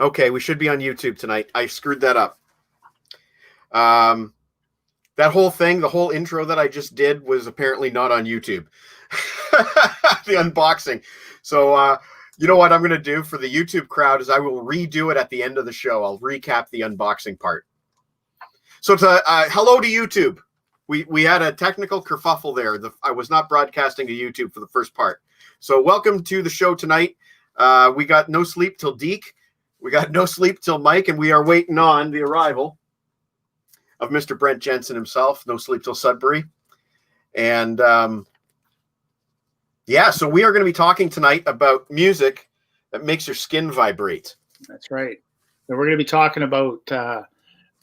Okay, we should be on YouTube tonight. I screwed that up. That whole thing, the whole intro that I just did was apparently not on YouTube. The unboxing. So, you know what I'm going to do for the YouTube crowd is I will redo it at the end of the show. I'll recap the unboxing part. So, hello to YouTube. We had a technical kerfuffle there. I was not broadcasting to YouTube for the first part. So, welcome to the show tonight. We got No Sleep Till Deke. We got No Sleep Till Mike, and we are waiting on the arrival of Mr. Brent Jensen himself, No Sleep Till Sudbury. And yeah, so we are going to be talking tonight about music that makes your skin vibrate. That's right. So we're going to be talking about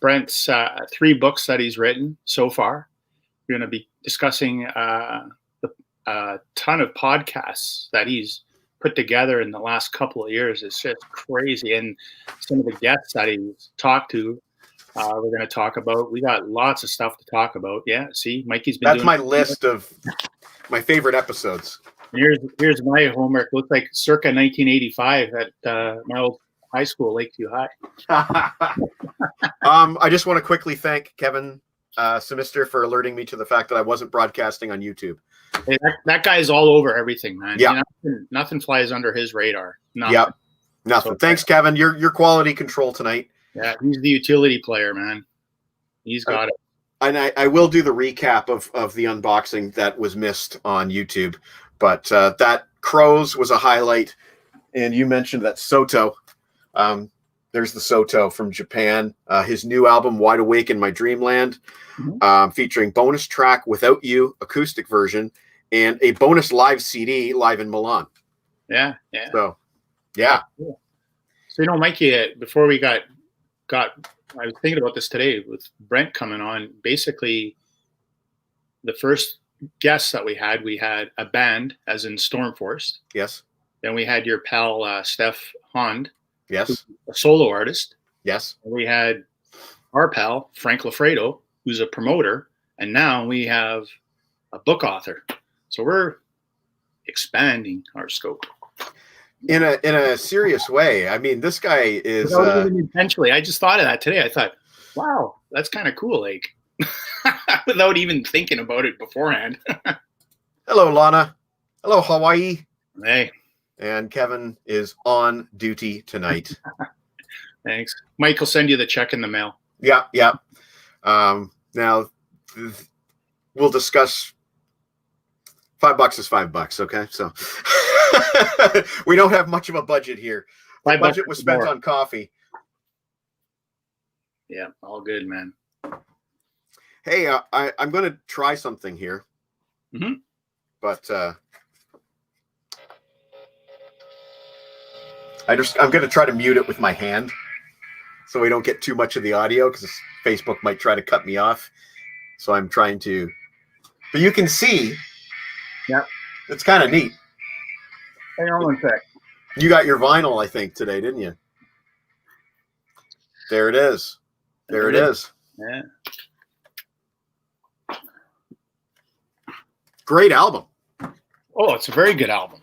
Brent's 3 books that he's written so far. We're going to be discussing a ton of podcasts that he's put together in the last couple of years. It's just crazy. And some of the guests that he's talked to, we're going to talk about. We got lots of stuff to talk about. Yeah, see, Mikey's been That's my list of my favorite episodes. Here's my homework. Looks like circa 1985 at my old high school, Lakeview High. I just want to quickly thank Kevin Semister for alerting me to the fact that I wasn't broadcasting on YouTube. Hey, that guy is all over everything, man. Yeah. Nothing flies under his radar. Nothing. Yep. Nothing. So, thanks, Kevin. Your quality control tonight. Yeah, he's the utility player, man. He's got it. And I will do the recap of the unboxing that was missed on YouTube. But that Crows was a highlight. And you mentioned that Soto. There's the Soto from Japan. His new album, Wide Awake in My Dreamland, featuring bonus track Without You, acoustic version, and a bonus live CD live in Milan. Yeah. So, yeah. Cool. So, Mikey, before we got I was thinking about this today with Brent coming on. Basically, the first guests that we had a band, as in Stormforce. Yes. Then we had your pal, Steph Hond. Yes. A solo artist. Yes. And we had our pal, Frank Lafredo, who's a promoter. And now we have a book author. So we're expanding our scope. In a serious way. I mean, this guy is intentionally. I just thought of that today. I thought, wow, that's kind of cool. Like, without even thinking about it beforehand. Hello, Lana. Hello, Hawaii. Hey. And Kevin is on duty tonight. Thanks. Mike will send you the check in the mail. Yeah. Now we'll discuss. $5 is $5. Okay, so we don't have much of a budget here. The budget was spent on coffee. Yeah, all good, man. Hey, I'm going to try something here, but I'm going to try to mute it with my hand, so we don't get too much of the audio because Facebook might try to cut me off. So I'm trying to, but you can see. Yeah, it's kind of neat. Hang on one sec. You got your vinyl, I think, today, didn't you? There it is. There it is. Yeah. Great album. Oh, it's a very good album.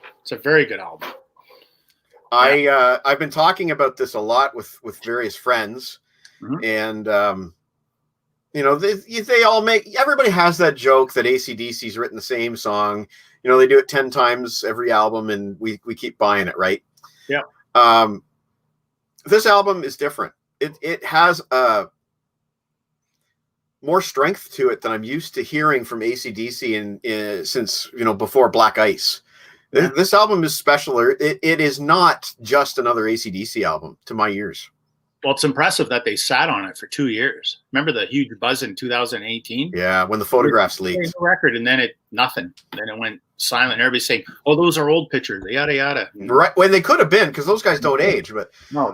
I've been talking about this a lot with various friends, and they all everybody has that joke that AC/DC's written the same song. They do it 10 times every album, and we keep buying it, right? Yeah. This album is different. It has more strength to it than I'm used to hearing from AC/DC since before Black Ice. Yeah. This album is special. It is not just another AC/DC album to my ears. Well, it's impressive that they sat on it for 2 years. Remember the huge buzz in 2018? Yeah, when the photographs leaked. Record, and then nothing. Then it went silent. Everybody's saying, "Oh, those are old pictures." Yada yada. Right, when they could have been, because those guys don't age. But no,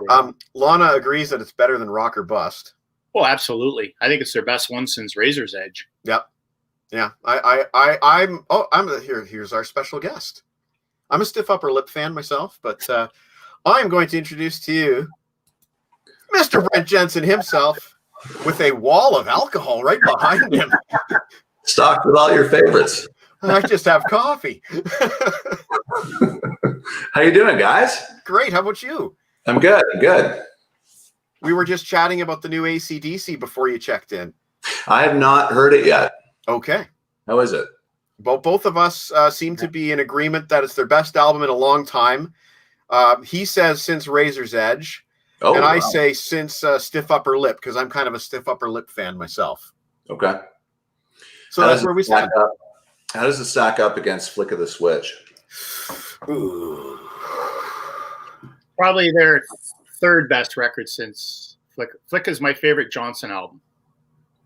Lana agrees that it's better than Rock or Bust. Oh, absolutely. I think it's their best one since Razor's Edge. Yep. Yeah. Here's our special guest. I'm a Stiff Upper Lip fan myself, but I'm going to introduce to you Mr. Brent Jensen himself with a wall of alcohol right behind him. Stocked with all your favorites. I just have coffee. How you doing, guys? Great. How about you? I'm good. We were just chatting about the new AC/DC before you checked in. I have not heard it yet. Okay. How is it? Well, both of us seem to be in agreement that it's their best album in a long time. He says since Razor's Edge. Oh, and I wow. say since Stiff Upper Lip, because I'm kind of a Stiff Upper Lip fan myself. Okay. So that's where we stand. How does it stack up against Flick of the Switch? Ooh. Probably their third best record since Flick. Flick is my favorite Johnson album.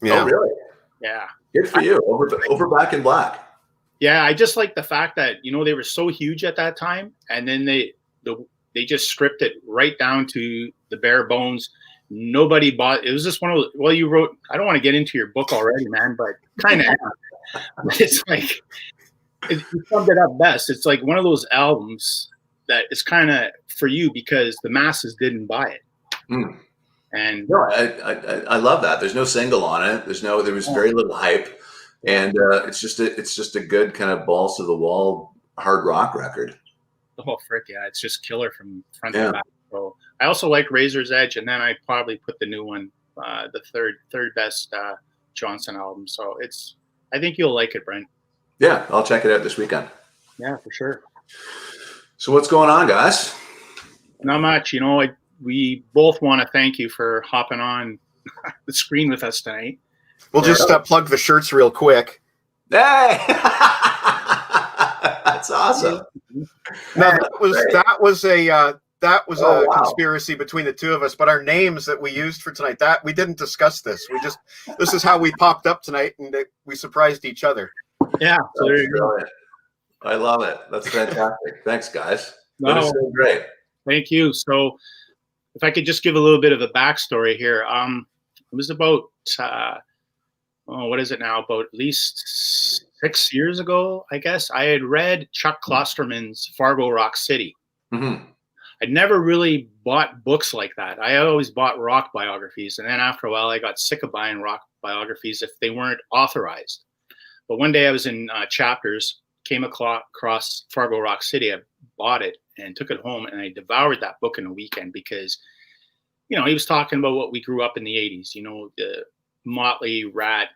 Yeah. Oh, really? Yeah. Good for you. Over Back in Black. Yeah, I just like the fact that, you know, they were so huge at that time, and then they just stripped it right down to the bare bones. Nobody bought it. Was just one of the, well, you wrote, I don't want to get into your book already, man, but kind of it's like you summed it up best. It's like one of those albums that is kind of for you because the masses didn't buy it. Mm. And no, I love that. There's no single on it. There was very little hype, and it's just a good kind of balls to the wall hard rock record. Oh frick, yeah, it's just killer from front to back. So I also like Razor's Edge, and then I probably put the new one, the third best Johnson album. So I think you'll like it, Brent. Yeah, I'll check it out this weekend. Yeah, for sure. So what's going on, guys? Not much. You know, we both want to thank you for hopping on the screen with us tonight. We'll just plug the shirts real quick. Hey, that's awesome. No, that was a conspiracy between the two of us, but our names that we used for tonight, that we didn't discuss this. This is how we popped up tonight, and we surprised each other. Yeah, so there you go. I love it. That's fantastic. Thanks, guys. No, that is so great. Thank you. So, if I could just give a little bit of a backstory here, it was about what is it now? About at least 6 years ago, I guess. I had read Chuck Klosterman's Fargo Rock City. Mm-hmm. I'd never really bought books like that. I always bought rock biographies, and then after a while, I got sick of buying rock biographies if they weren't authorized. But one day I was in Chapters, came across Fargo Rock City. I bought it and took it home, and I devoured that book in a weekend because, you know, he was talking about what we grew up in the 80s, you know, the Motley, Rat,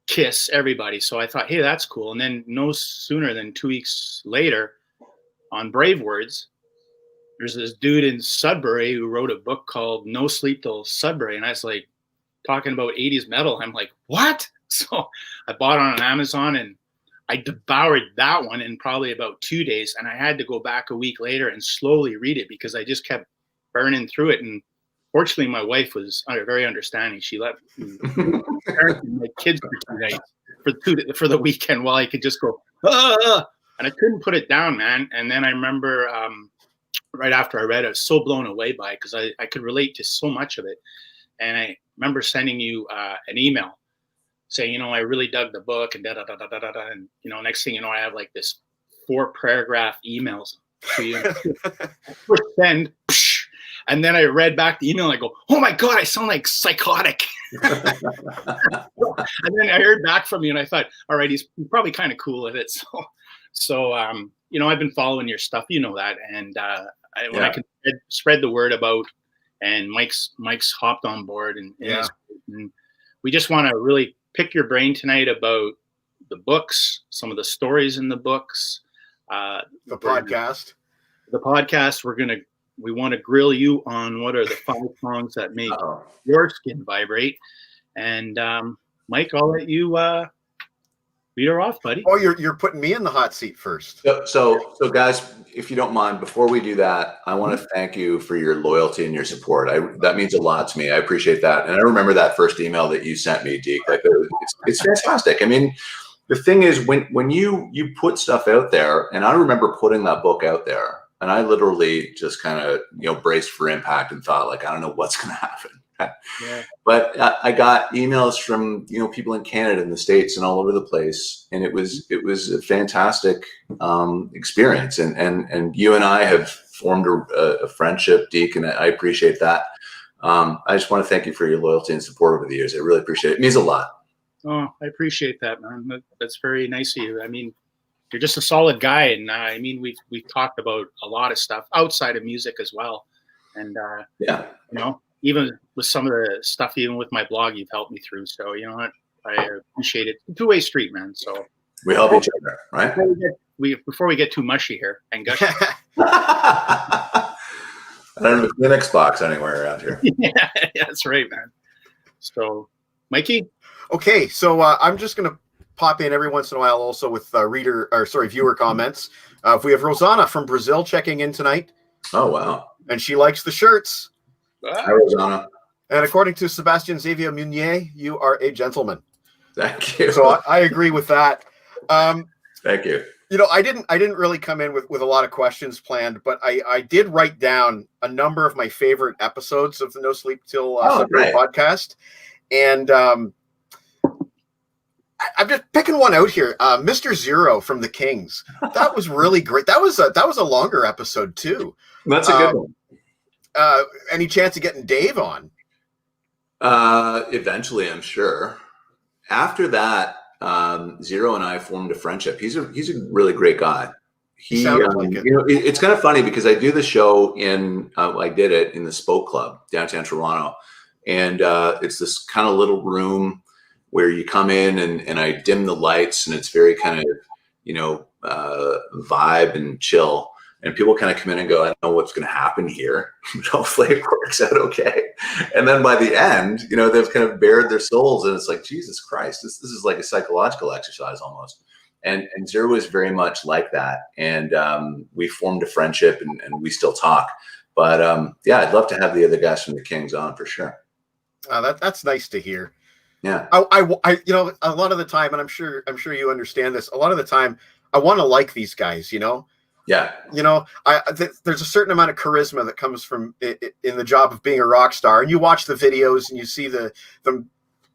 Kiss, everybody. So I thought, hey, that's cool. And then no sooner than 2 weeks later on Brave Words, there's this dude in Sudbury who wrote a book called No Sleep'Til Sudbury. And I was like, talking about 80s metal. I'm like, what? So I bought it on Amazon and I devoured that one in probably about 2 days. And I had to go back a week later and slowly read it because I just kept burning through it. And fortunately, my wife was very understanding. She let me parent my kids for 2 days for the weekend while I could just go, and I couldn't put it down, man. And then I remember right after I read it, I was so blown away by it because I could relate to so much of it. And I remember sending you an email saying, you know, I really dug the book and da-da-da-da-da-da. And, you know, next thing you know, I have like this 4-paragraph emails to you. First send, and then I read back the email and I go, oh my God, I sound like psychotic. And then I heard back from you and I thought, all right, he's probably kind of cool with it. So you know, I've been following your stuff, you know that. And when I can spread the word about, and Mike's hopped on board and we just want to really pick your brain tonight about the books, some of the stories in the books, the podcast. We want to grill you on what are the 5 songs that make your skin vibrate. And Mike, I'll let you read her off, buddy. Oh, you're putting me in the hot seat first. So guys, if you don't mind, before we do that, I want to thank you for your loyalty and your support. That means a lot to me. I appreciate that. And I remember that first email that you sent me, Deke. Like, it's fantastic. I mean, the thing is, when you put stuff out there, and I remember putting that book out there, and I literally just kind of, you know, braced for impact and thought, like, I don't know what's going to happen. Yeah. But I got emails from, you know, people in Canada and the States and all over the place, and it was a fantastic experience. And you and I have formed a friendship, Deke, and I appreciate that. I just want to thank you for your loyalty and support over the years. I really appreciate it. It means a lot. Oh, I appreciate that, man. That's very nice of you. I mean, you're just a solid guy, and I mean, we've talked about a lot of stuff outside of music as well. And you know, even with some of the stuff, even with my blog, you've helped me through. So, you know what? I appreciate it. Two-way street, man. So We help each other, right? Before we get too mushy here and gushy. I don't have a Kleenex box anywhere around here. Yeah, that's right, man. So, Mikey? Okay, so I'm just going to pop in every once in a while also with viewer comments. If we have Rosanna from Brazil checking in tonight. Oh, wow. And she likes the shirts. Hi, Rosanna. And according to Sebastian Xavier Munier, you are a gentleman. Thank you. So I agree with that. Thank you. You know, I didn't really come in with a lot of questions planned, but I did write down a number of my favorite episodes of the No Sleep Till Sudbury podcast. And I'm just picking one out here. Mr. Zero from the Kings. That was really great. That was a longer episode too. That's a good one. Any chance of getting Dave on? Eventually, I'm sure. After that, Zero and I formed a friendship. He's a really great guy. He like it. You know, it's kind of funny because I do the show I did it in the Spoke Club downtown Toronto, and it's this kind of little room where you come in and I dim the lights, and it's very kind of, you know, vibe and chill. And people kind of come in and go, I don't know what's going to happen here. Hopefully it works out okay. And then by the end, you know, they've kind of bared their souls, and it's like, Jesus Christ, this is like a psychological exercise almost. And Zero is very much like that. And we formed a friendship, and we still talk. But yeah, I'd love to have the other guys from the Kings on for sure. That's nice to hear. Yeah. I you know, a lot of the time, and I'm sure you understand this, a lot of the time I want to like these guys, you know? Yeah. You know, there's a certain amount of charisma that comes from in the job of being a rock star. And you watch the videos and you see them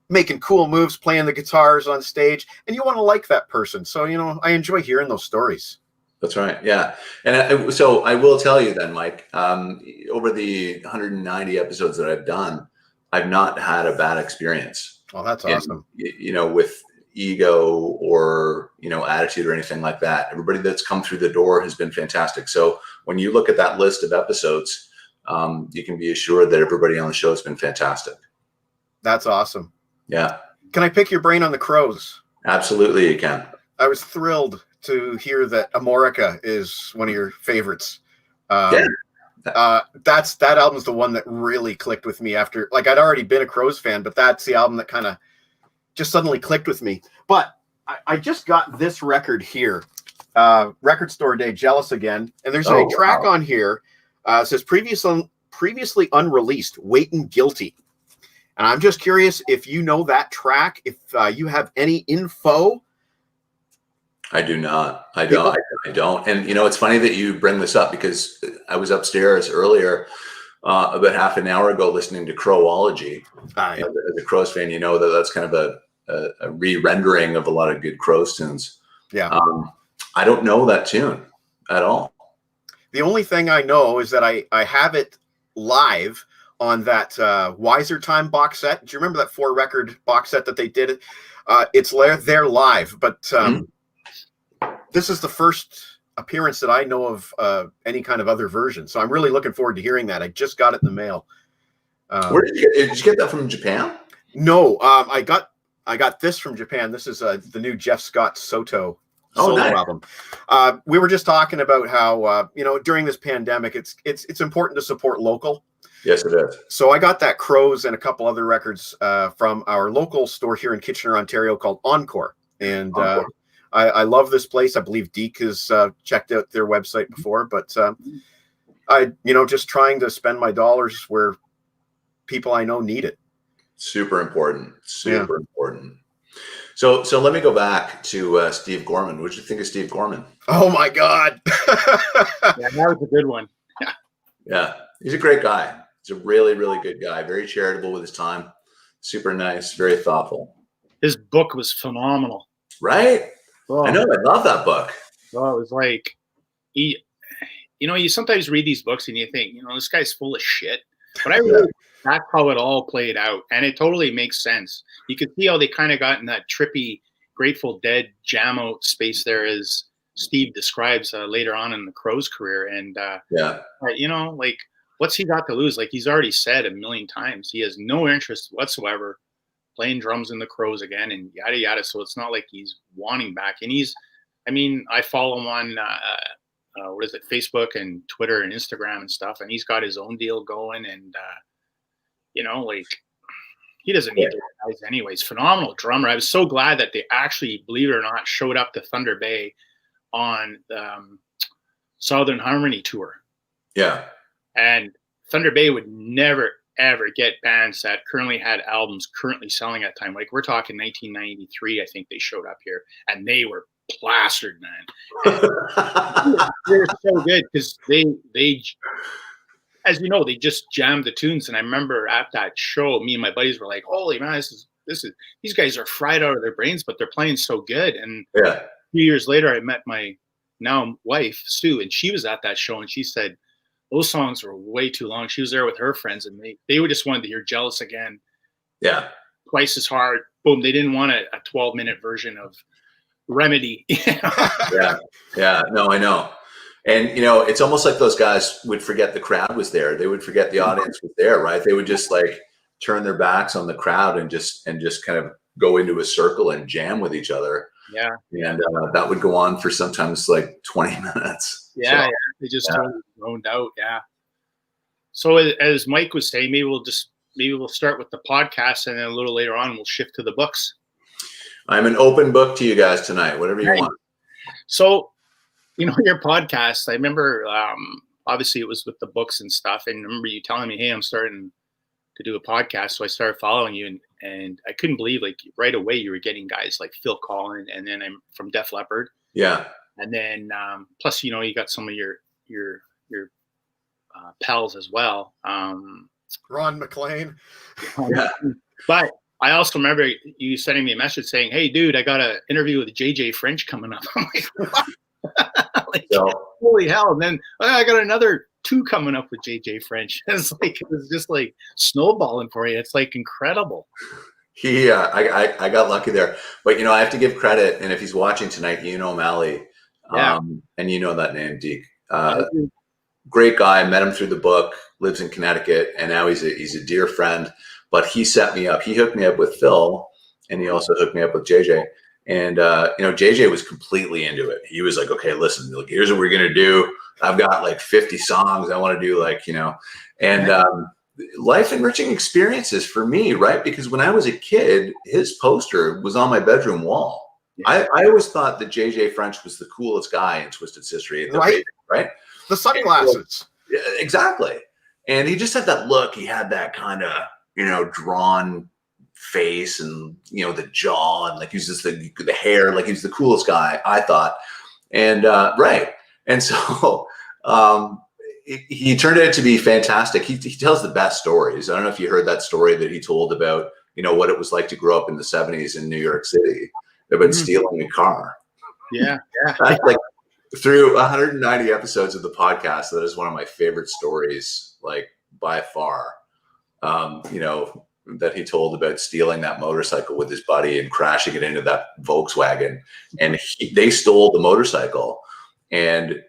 making cool moves, playing the guitars on stage, and you want to like that person. So, you know, I enjoy hearing those stories. That's right. Yeah. And so I will tell you then, Mike, over the 190 episodes that I've done, I've not had a bad experience. Oh, that's awesome. You know, with ego or, you know, attitude or anything like that. Everybody that's come through the door has been fantastic. So when you look at that list of episodes, you can be assured that everybody on the show has been fantastic. That's awesome. Yeah. Can I pick your brain on the Crows? Absolutely, you can. I was thrilled to hear that Amorica is one of your favorites. Yeah. That album's the one that really clicked with me after, like, I'd already been a Crows fan, but that's the album that kind of just suddenly clicked with me. But I just got this record here, Record Store Day, Jealous Again. And there's a track on here. It says previously unreleased, Waitin' Guilty. And I'm just curious if you know that track, if you have any info. I do not. I don't. And, you know, it's funny that you bring this up because I was upstairs earlier about half an hour ago listening to Crowology. As a Crows fan, you know that's kind of a re-rendering of a lot of good Crows tunes. Yeah. I don't know that tune at all. The only thing I know is that I have it live on that Wiser Time box set. Do you remember that 4-record box set that they did? It's there live, but this is the first appearance that I know of any kind of other version. So I'm really looking forward to hearing that. I just got it in the mail. Where did you get that from? Japan? No, I got this from Japan. This is the new Jeff Scott Soto solo album. We were just talking about how you know, during this pandemic, it's important to support local. Yes, it is. So I got that Crows and a couple other records from our local store here in Kitchener, Ontario, called Encore. And I love this place. I believe Deke has checked out their website before, but I, you know, just trying to spend my dollars where people I know need it. Super important. Super important. So let me go back to Steve Gorman. What did you think of Steve Gorman? Oh my God. Yeah, that was a good one. Yeah. He's a great guy. He's a really, really good guy. Very charitable with his time. Super nice. Very thoughtful. His book was phenomenal. Right? Oh. I know. I love that book. Well, it was like, you know, you sometimes read these books and you think, you know, this guy's full of shit. But I really, that's how it all played out. And it totally makes sense. You could see how they kind of got in that trippy Grateful Dead jam out space there, as Steve describes later on in the Crows career. And, you know, like, what's he got to lose? Like he's already said a million times, he has no interest whatsoever playing drums in the Crows again, and yada yada. So it's not like he's wanting back. And I follow him on Facebook and Twitter and Instagram and stuff, and he's got his own deal going, and like he doesn't need those guys anyways. Phenomenal drummer. I was so glad that they actually, believe it or not, showed up to Thunder Bay on Southern Harmony tour. Yeah. And Thunder Bay would never, ever get bands that currently had albums currently selling at the time. Like we're talking 1993, I think they showed up here, and they were plastered, man. They were so good because they, as you know, they just jammed the tunes. And I remember at that show, me and my buddies were like, "Holy man, this is these guys are fried out of their brains, but they're playing so good." And a few years later, I met my now wife, Sue, and she was at that show, and she said those songs were way too long. She was there with her friends, and they would just wanted to hear Jealous Again. Yeah. Twice as hard. Boom. They didn't want a 12-minute version of Remedy. Yeah. No, I know. And, it's almost like those guys would forget the crowd was there. They would forget the audience was there, right? They would just like turn their backs on the crowd and just kind of go into a circle and jam with each other. Yeah. And that would go on for sometimes like 20 minutes. Yeah. They just totally zoned out. Yeah. So as Mike was saying, maybe we'll start with the podcast, and then a little later on we'll shift to the books. I'm an open book to you guys tonight, whatever you want. So, your podcast, I remember, obviously it was with the books and stuff. And I remember you telling me, "Hey, I'm starting to do a podcast." So I started following you, and I couldn't believe, like, right away you were getting guys like Phil Collin, and then I'm from Def Leppard. Yeah. And then, plus, you got some of your pals as well. Ron McLean. Yeah. But I also remember you sending me a message saying, "Hey, dude, I got an interview with JJ French coming up." I'm like, what? Holy hell. And then I got another 2 coming up with JJ French. It was just like snowballing for you. It's like incredible. I got lucky there. But, I have to give credit. And if he's watching tonight, Mally. And that name, Deke. Great guy. Met him through the book, lives in Connecticut. And now he's a dear friend. But he set me up. He hooked me up with Phil. And he also hooked me up with JJ. And, JJ was completely into it. He was like, "Okay, listen, look, here's what we're going to do. I've got like 50 songs. I want to do life enriching experiences for me, right? Because when I was a kid, his poster was on my bedroom wall. Yeah. I always thought that JJ French was the coolest guy in Twisted Sister, right? The sunglasses. Yeah, exactly. And he just had that look. He had that kind of, drawn face and, the jaw, and like he was just the hair, like he was the coolest guy, I thought. And, right. And so, he turned out to be fantastic. He tells the best stories. I don't know if you heard that story that he told about, what it was like to grow up in the 70s in New York City about stealing a car. Yeah. That's like through 190 episodes of the podcast. That is one of my favorite stories, like by far, that he told about stealing that motorcycle with his buddy and crashing it into that Volkswagen. And they stole the motorcycle. And,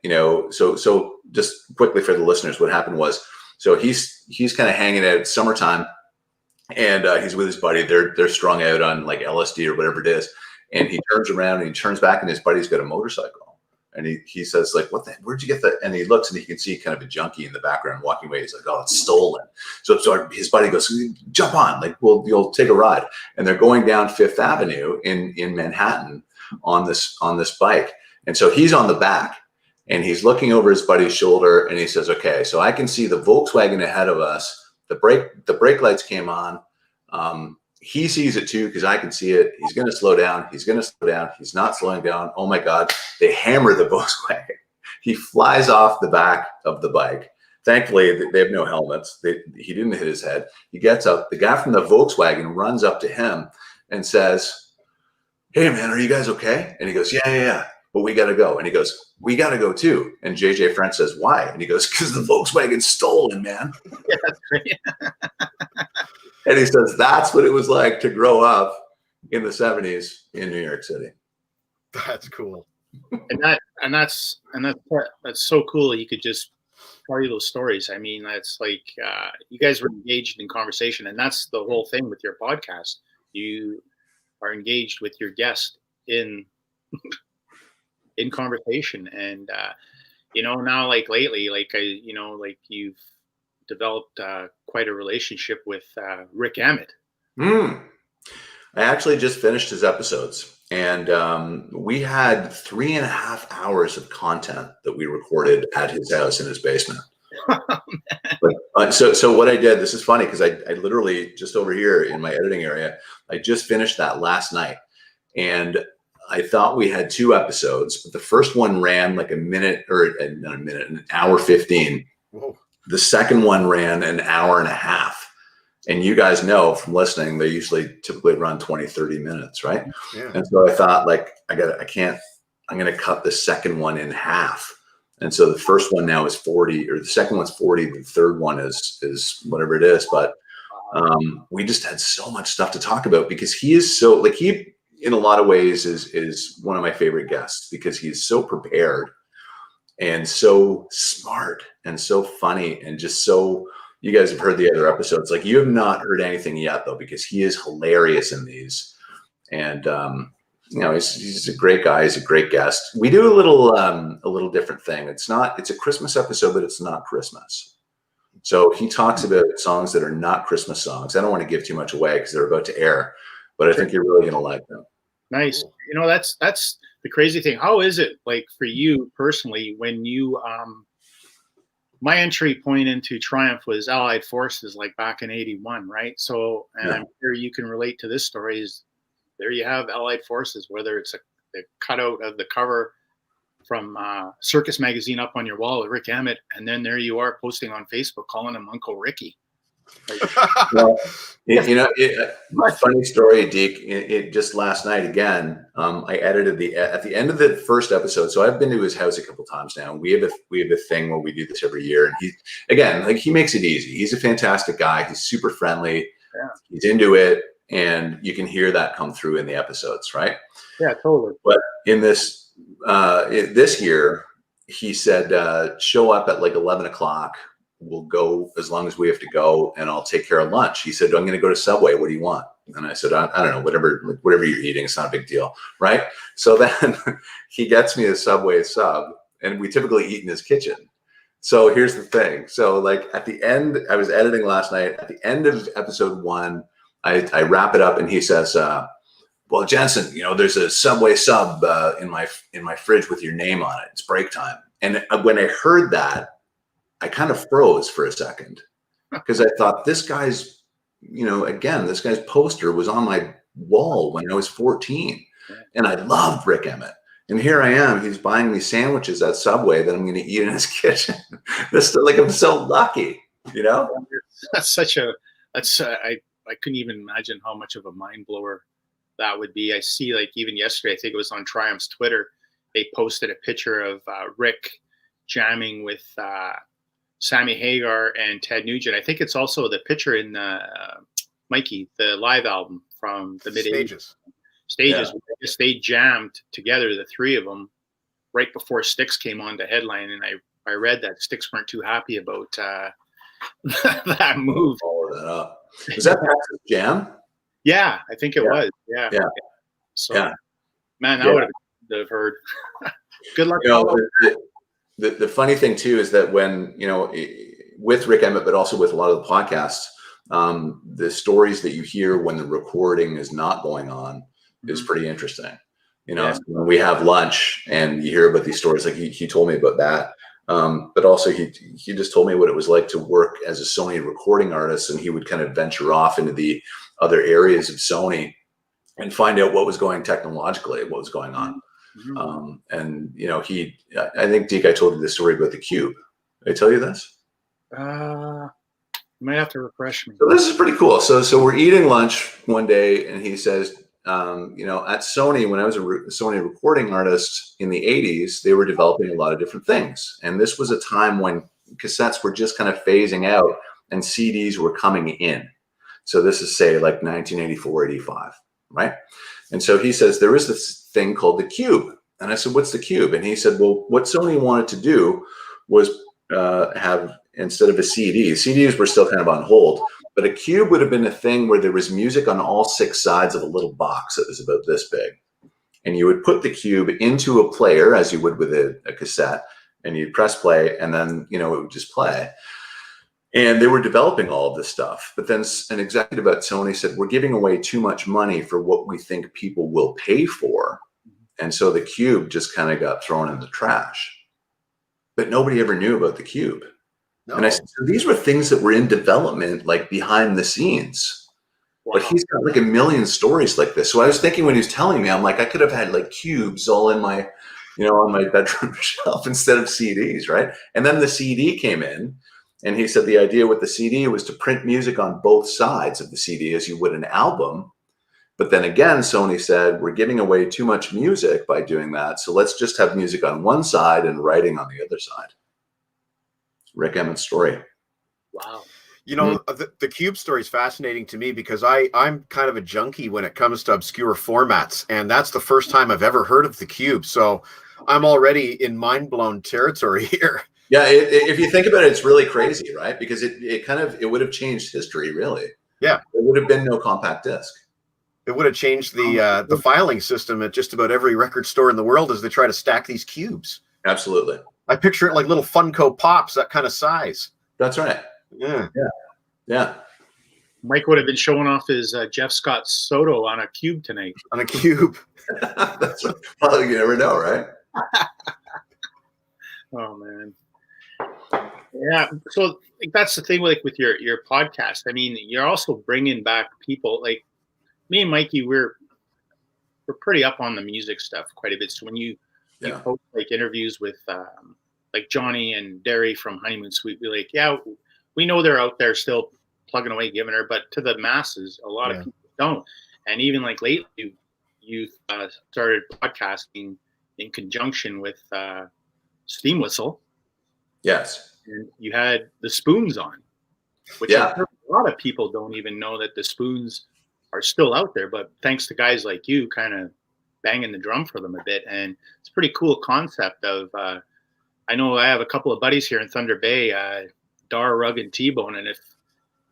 so just quickly for the listeners, what happened was, so he's kind of hanging out summertime, and he's with his buddy. They're strung out on like LSD or whatever it is. And he turns around and he turns back, and his buddy's got a motorcycle. And he says, like, where'd you get that? And he looks, and he can see kind of a junkie in the background walking away. He's like, "Oh, it's stolen." So his buddy goes, "Jump on, like, you'll take a ride." And they're going down Fifth Avenue in Manhattan on this bike. And so he's on the back, and he's looking over his buddy's shoulder, and he says, "Okay, so I can see the Volkswagen ahead of us. The brake lights came on. He sees it too, because I can see it. He's going to slow down. He's going to slow down. He's not slowing down. Oh my God." They hammer the Volkswagen. He flies off the back of the bike. Thankfully, they have no helmets. He didn't hit his head. He gets up. The guy from the Volkswagen runs up to him and says, "Hey man, are you guys okay?" And he goes, Yeah. "But we got to go." And he goes, "We got to go too." And JJ French says, "Why?" And he goes, "Because the Volkswagen's stolen, man." Yeah, that's great. And he says, that's what it was like to grow up in the 70s in New York City. That's cool. And that's so cool. You could just tell you those stories. I mean, that's like you guys were engaged in conversation, and that's the whole thing with your podcast. You are engaged with your guest in conversation, and now like lately, like like you've developed quite a relationship with Rick Emmett. I actually just finished his episodes, and we had 3.5 hours of content that we recorded at his house in his basement. So what I did, this is funny because I literally just over here in my editing area, I just finished that last night, and I thought we had 2 episodes, but the first one ran like a minute, or not a minute, an hour 15. Whoa. The second one ran an hour and a half. And you guys know from listening, they typically run 20, 30 minutes, right? Yeah. And so I thought, like, I'm going to cut the second one in half. And so the first one now is 40, or the second one's 40. The third one is whatever it is. But we just had so much stuff to talk about because he is so, like, he, in a lot of ways is one of my favorite guests because he's so prepared and so smart and so funny and just so, you guys have heard the other episodes. Like, you have not heard anything yet though, because he is hilarious in these. And, he's a great guy. He's a great guest. We do a little different thing. It's a Christmas episode, but it's not Christmas. So he talks about songs that are not Christmas songs. I don't want to give too much away because they're about to air, but I think you're really going to like them. Nice. That's the crazy thing. How is it like for you personally when you, my entry point into Triumph was Allied Forces, like back in '81, right? So, and I'm sure you can relate to this story. Is there you have Allied Forces, whether it's the cutout of the cover from Circus Magazine up on your wall with Rick Emmett, and then there you are posting on Facebook calling him Uncle Ricky. Well, funny story, Deke. It just last night again. I edited at the end of the first episode. So I've been to his house a couple times now. We have a thing where we do this every year, and he makes it easy. He's a fantastic guy. He's super friendly. Yeah. He's into it, and you can hear that come through in the episodes, right? Yeah, totally. But in this year, he said, "Show up at like 11 o'clock. We'll go as long as we have to go, and I'll take care of lunch." He said, "I'm going to go to Subway. What do you want?" And I said, I don't know, whatever you're eating. It's not a big deal, right? So then he gets me a Subway sub, and we typically eat in his kitchen. So here's the thing. So like at the end, I was editing last night. At the end of episode 1, I wrap it up, and he says, "Well, Jensen, there's a Subway sub in my fridge with your name on it. It's break time." And when I heard that, I kind of froze for a second because I thought this guy's poster was on my wall when I was 14 and I loved Rick Emmett. And here I am, he's buying me sandwiches at Subway that I'm going to eat in his kitchen. I'm so lucky, That's I couldn't even imagine how much of a mind blower that would be. I see, like, even yesterday, I think it was on Triumph's Twitter, they posted a picture of Rick jamming with Sammy Hagar and Ted Nugent. I think it's also the picture in Mikey, the live album from the mid-'80s. Stages. Yeah. I guess they jammed together, the three of them, right before Styx came on to headline. And I read that Styx weren't too happy about that move. Follow that up. Was that Pax's jam? Yeah, I think it was. Yeah. So, man, I would have heard. Good luck. The funny thing too is that when with Rick Emmett, but also with a lot of the podcasts, the stories that you hear when the recording is not going on is pretty interesting. When we have lunch and you hear about these stories, like he told me about that, but also he just told me what it was like to work as a Sony recording artist, and he would kind of venture off into the other areas of Sony and find out what was going technologically, what was going on. And I think, Deke, I told you this story about the Cube. Did I tell you this? You might have to refresh me. So this is pretty cool. So we're eating lunch one day, and he says, at Sony, when I was a Sony recording artist in the 80s, they were developing a lot of different things. And this was a time when cassettes were just kind of phasing out and CDs were coming in. So this is, say, like 1984, 85, right? And so he says, there is this thing called the Cube. And I said, what's the Cube? And he said, well, what Sony wanted to do was have, instead of a CD, CDs were still kind of on hold, but a cube would have been a thing where there was music on all 6 sides of a little box that was about this big. And you would put the cube into a player as you would with a cassette, and you'd press play, and then, it would just play. And they were developing all of this stuff. But then an executive at Sony said, we're giving away too much money for what we think people will pay for. And so the cube just kind of got thrown in the trash. But nobody ever knew about the cube. No. And I said, so these were things that were in development, like behind the scenes. Wow. But he's got like a million stories like this. So I was thinking when he was telling me, I'm like, I could have had like cubes all in my, on my bedroom shelf instead of CDs, right? And then the CD came in, and he said the idea with the CD was to print music on both sides of the CD as you would an album. But then again, Sony said, we're giving away too much music by doing that. So let's just have music on one side and writing on the other side. Rick Emmett's story. Wow. The cube story is fascinating to me because I'm kind of a junkie when it comes to obscure formats. And that's the first time I've ever heard of the cube. So I'm already in mind-blown territory here. Yeah, if you think about it, it's really crazy, right? Because it would have changed history, really. Yeah. There would have been no compact disc. It would have changed the filing system at just about every record store in the world as they try to stack these cubes. Absolutely. I picture it like little Funko Pops, that kind of size. That's right. Yeah. Mike would have been showing off his Jeff Scott Soto on a cube tonight. On a cube. That's right. Well, you never know, right? Oh man. Yeah. So that's the thing with your podcast. I mean, you're also bringing back people like me and Mikey. We're pretty up on the music stuff quite a bit. So when you post like interviews with like Johnny and Derry from Honeymoon Suite, we're like, yeah, we know they're out there still plugging away, giving her, but to the masses, a lot of people don't. And even like lately, you started podcasting in conjunction with Steam Whistle. Yes. And you had the Spoons on, which a lot of people don't even know that the Spoons are still out there. But thanks to guys like you kind of banging the drum for them a bit. And it's a pretty cool concept of, I know I have a couple of buddies here in Thunder Bay, Dar, Rug, and T-Bone, and if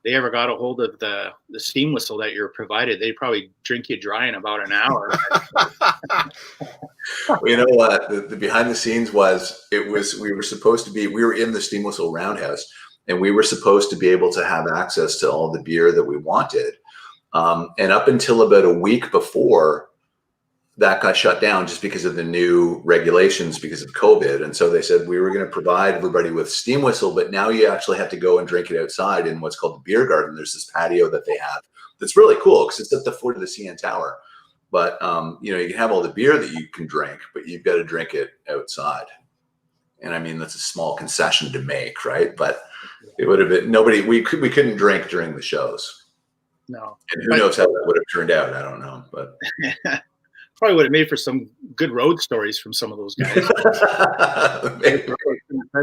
they ever got a hold of the Steam Whistle that you're provided, they'd probably drink you dry in about an hour. Well, you know what? The behind the scenes we were in the Steam Whistle Roundhouse, and we were supposed to be able to have access to all the beer that we wanted. And up until about a week before, that got shut down just because of the new regulations because of COVID. And so they said we were going to provide everybody with Steam Whistle, but now you actually have to go and drink it outside in what's called the beer garden. There's this patio that they have that's really cool because it's at the foot of the CN Tower. But, you can have all the beer that you can drink, but you've got to drink it outside. And I mean, that's a small concession to make, right? But it would have been we couldn't drink during the shows. No. And who knows how that would have turned out. I don't know, but probably would have made for some good road stories from some of those guys. Said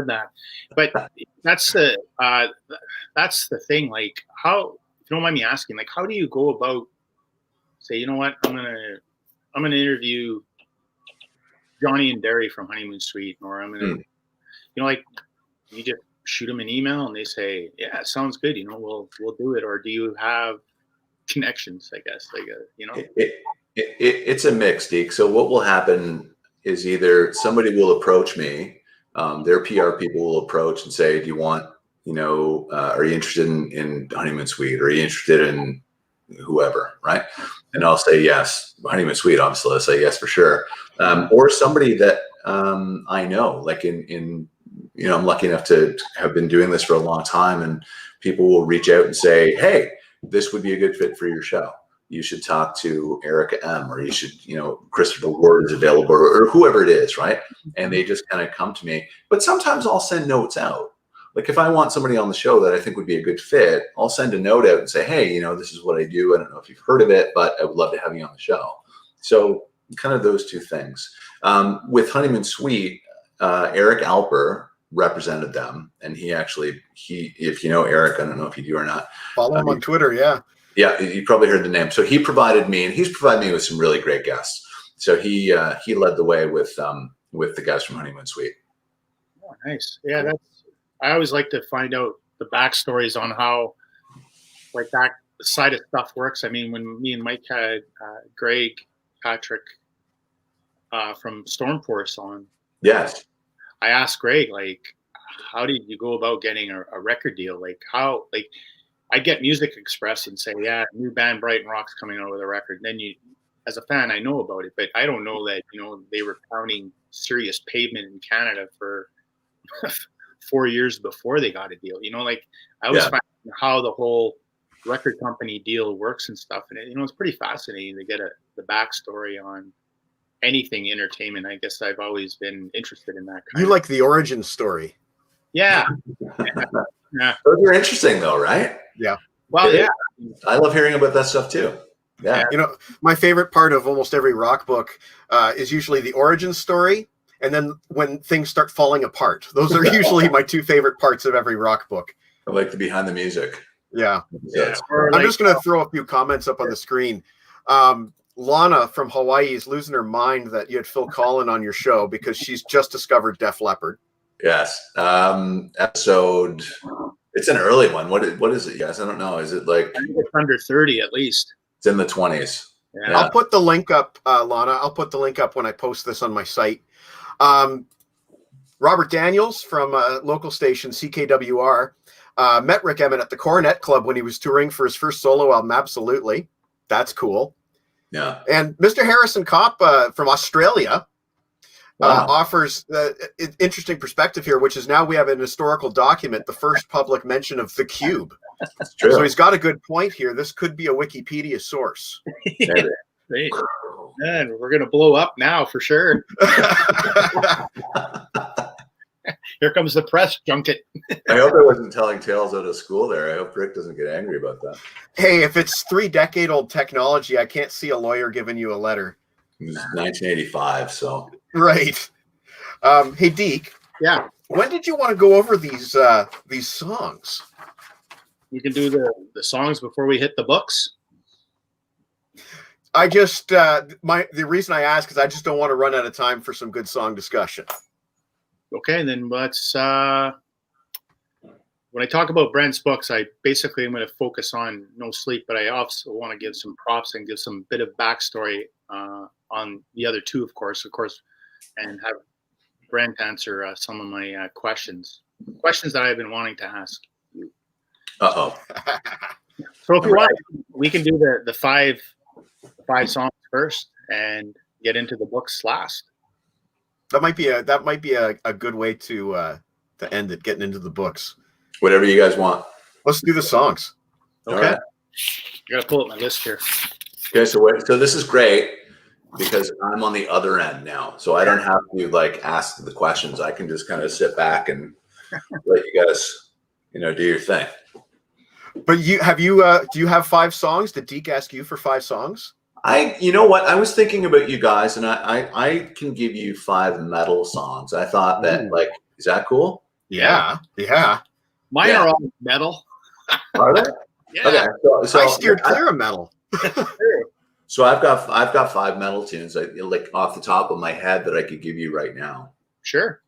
that, but that's the thing. Like, how, if you don't mind me asking, like, how do you go about, say, you know what, I'm gonna interview Johnny and Derry from Honeymoon Suite, or I'm gonna, like, you just shoot them an email and they say, yeah, it sounds good, we'll do it, or do you have connections? I guess, like, It's a mix, Deke. So what will happen is either somebody will approach me, their PR people will approach and say, do you want, are you interested in Honeymoon Suite? Or are you interested in whoever, right? And I'll say yes. Honeymoon Suite, obviously, I'll say yes for sure. Or somebody that I know, like I'm lucky enough to have been doing this for a long time, and people will reach out and say, hey, this would be a good fit for your show. You should talk to Erica M, or you should, Christopher Ward is available, or whoever it is, right? And they just kind of come to me. But sometimes I'll send notes out. Like if I want somebody on the show that I think would be a good fit, I'll send a note out and say, hey, this is what I do. I don't know if you've heard of it, but I would love to have you on the show. So kind of those two things. With Honeymoon Suite, Eric Alper represented them. And he if you know Eric, I don't know if you do or not. Follow him on Twitter, yeah. Yeah, you probably heard the name. So he provided me, and he's provided me with some really great guests. So he led the way with the guys from Honeymoon Suite. Oh, nice. Yeah, I always like to find out the backstories on how like that side of stuff works. I mean, when me and Mike had Greg Patrick from Stormforce on, Yes. I asked Greg, like, how did you go about getting a record deal? Like, how, like, I get Music Express and say, yeah, new band Brighton Rock's coming out with a record. And then you, as a fan, I know about it, but I don't know that, you know, they were pounding Serious Pavement in Canada for 4 years before they got a deal. You know, like, I always find how the whole record company deal works and stuff. And, you know, it's pretty fascinating to get the backstory on anything entertainment. I guess I've always been interested in that kind You like the origin story. Yeah. Yeah. Those are interesting though, right? Yeah. Well, yeah. I love hearing about that stuff too. Yeah. You know, my favorite part of almost every rock book is usually the origin story, and then when things start falling apart. Those are usually my two favorite parts of every rock book. I like the behind the music. Yeah. Yeah. I'm just going to throw a few comments up on the screen. Lana from Hawaii is losing her mind that you had Phil Collin on your show because she's just discovered Def Leppard. Yes. Episode, it's an early one. What is it, guys? I don't know. Is it like, I think it's under 30 at least. It's in the 20s. Yeah. I'll put the link up, Lana. I'll put the link up when I post this on my site. Robert Daniels from a local station, CKWR, met Rick Emmett at the Coronet Club when he was touring for his first solo album. Absolutely. That's cool. Yeah. And Mr. Harrison Kopp from Australia offers interesting perspective here, which is now we have an historical document, the first public mention of the Cube. That's true. So he's got a good point here. This could be a Wikipedia source. Yeah. Man, we're going to blow up now for sure. Here comes the press junket. I hope I wasn't telling tales out of school there. I hope Rick doesn't get angry about that. Hey, if it's 3-decade-old technology, I can't see a lawyer giving you a letter. It was 1985, so. Right. Hey, Deke. Yeah. When did you want to go over these songs? We can do the songs before we hit the books. I just the reason I ask is I just don't want to run out of time for some good song discussion. Okay, then let's. When I talk about Brent's books, I basically am going to focus on No Sleep, but I also want to give some props and give some bit of backstory on the other two, of course, and have Brent answer some of my questions that I've been wanting to ask you. Uh-oh. So if you want, we can do the five songs first and get into the books last. That might be a good way to end it, getting into the books. Whatever you guys want. Let's do the songs. Okay. Right. I gotta pull up my list here. Okay, so this is great because I'm on the other end now. So I don't have to like ask the questions. I can just kind of sit back and let you guys, do your thing. But do you have 5 songs? Did Deke ask you for 5 songs? You know what? I was thinking about you guys, and I can give you 5 metal songs. I thought that, is that cool? Yeah. Mine are all metal. Are they? Yeah. Okay. So I steered clear of metal. So I've got 5 metal tunes, like off the top of my head, that I could give you right now. Sure.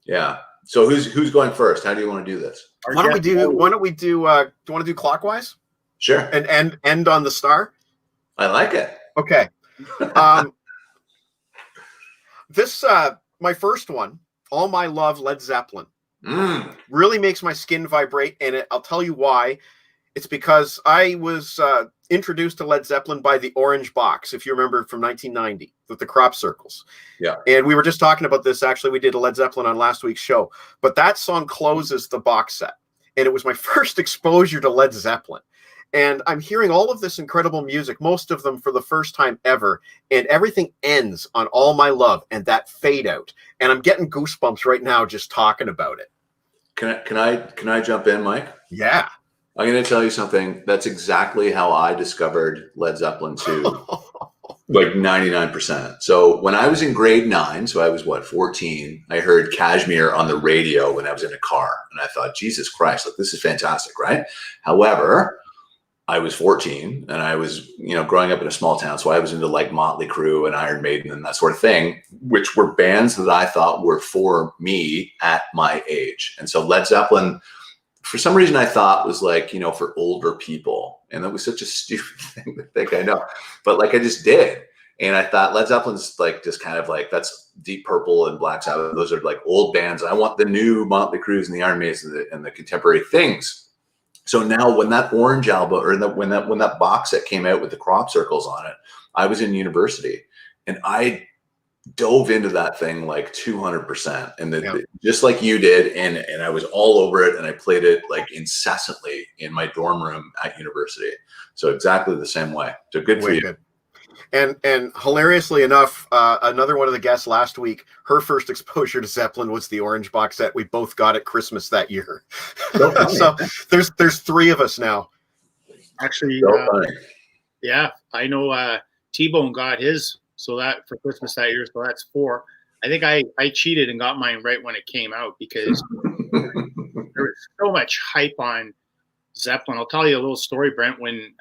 Yeah. So who's going first? How do you want to do this? Why don't we do? Do you want to do clockwise? Sure. And end on the star. I like it. Okay. This my first one, All My Love, Led Zeppelin. Really makes my skin vibrate, and I'll tell you why. It's because I was introduced to Led Zeppelin by the Orange Box, if you remember, from 1990 with the crop circles. Yeah. And we were just talking about this. Actually, we did a Led Zeppelin on last week's show. But that song closes the box set. And it was my first exposure to Led Zeppelin. And I'm hearing all of this incredible music, most of them for the first time ever. And everything ends on All My Love and that fade out. And I'm getting goosebumps right now just talking about it. Can I jump in, Mike? Yeah. I'm going to tell you something. That's exactly how I discovered Led Zeppelin 2, like 99%. So when I was in grade 9, so I was 14, I heard Kashmir on the radio when I was in a car. And I thought, Jesus Christ, like, this is fantastic, right? However, I was 14 and I was, growing up in a small town. So I was into like Motley Crue and Iron Maiden and that sort of thing, which were bands that I thought were for me at my age. And so Led Zeppelin, for some reason, I thought was like, for older people. And that was such a stupid thing to think, I know. But like I just did. And I thought Led Zeppelin's like just kind of like, that's Deep Purple and Black Sabbath. Those are like old bands. I want the new Motley Crues and the Iron Maidens and the contemporary things. So now when that Orange album or when that box set came out with the crop circles on it, I was in university and I dove into that thing like 200% and just like you did. And I was all over it and I played it like incessantly in my dorm room at university. So exactly the same way. So good for you. Good. And hilariously enough, another one of the guests last week, her first exposure to Zeppelin was the Orange box set. We both got at Christmas that year. So there's three of us now. Actually, yeah, I know T-Bone got his, so that for Christmas that year, so that's four. I think I cheated and got mine right when it came out because there was so much hype on Zeppelin. I'll tell you a little story, Brent. When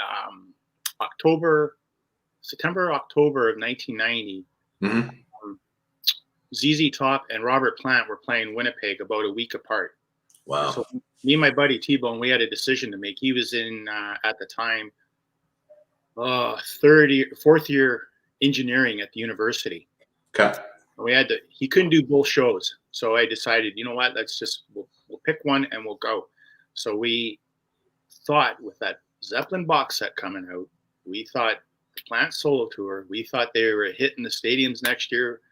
September, October of 1990, ZZ Top and Robert Plant were playing Winnipeg about a week apart. Wow. So me and my buddy T-Bone, we had a decision to make. He was in, at the time, fourth year engineering at the university. Okay. He couldn't do both shows. So I decided, you know what, we'll pick one and we'll go. So we thought with that Zeppelin box set coming out, we thought Plant solo tour. We thought they were hitting the stadiums next year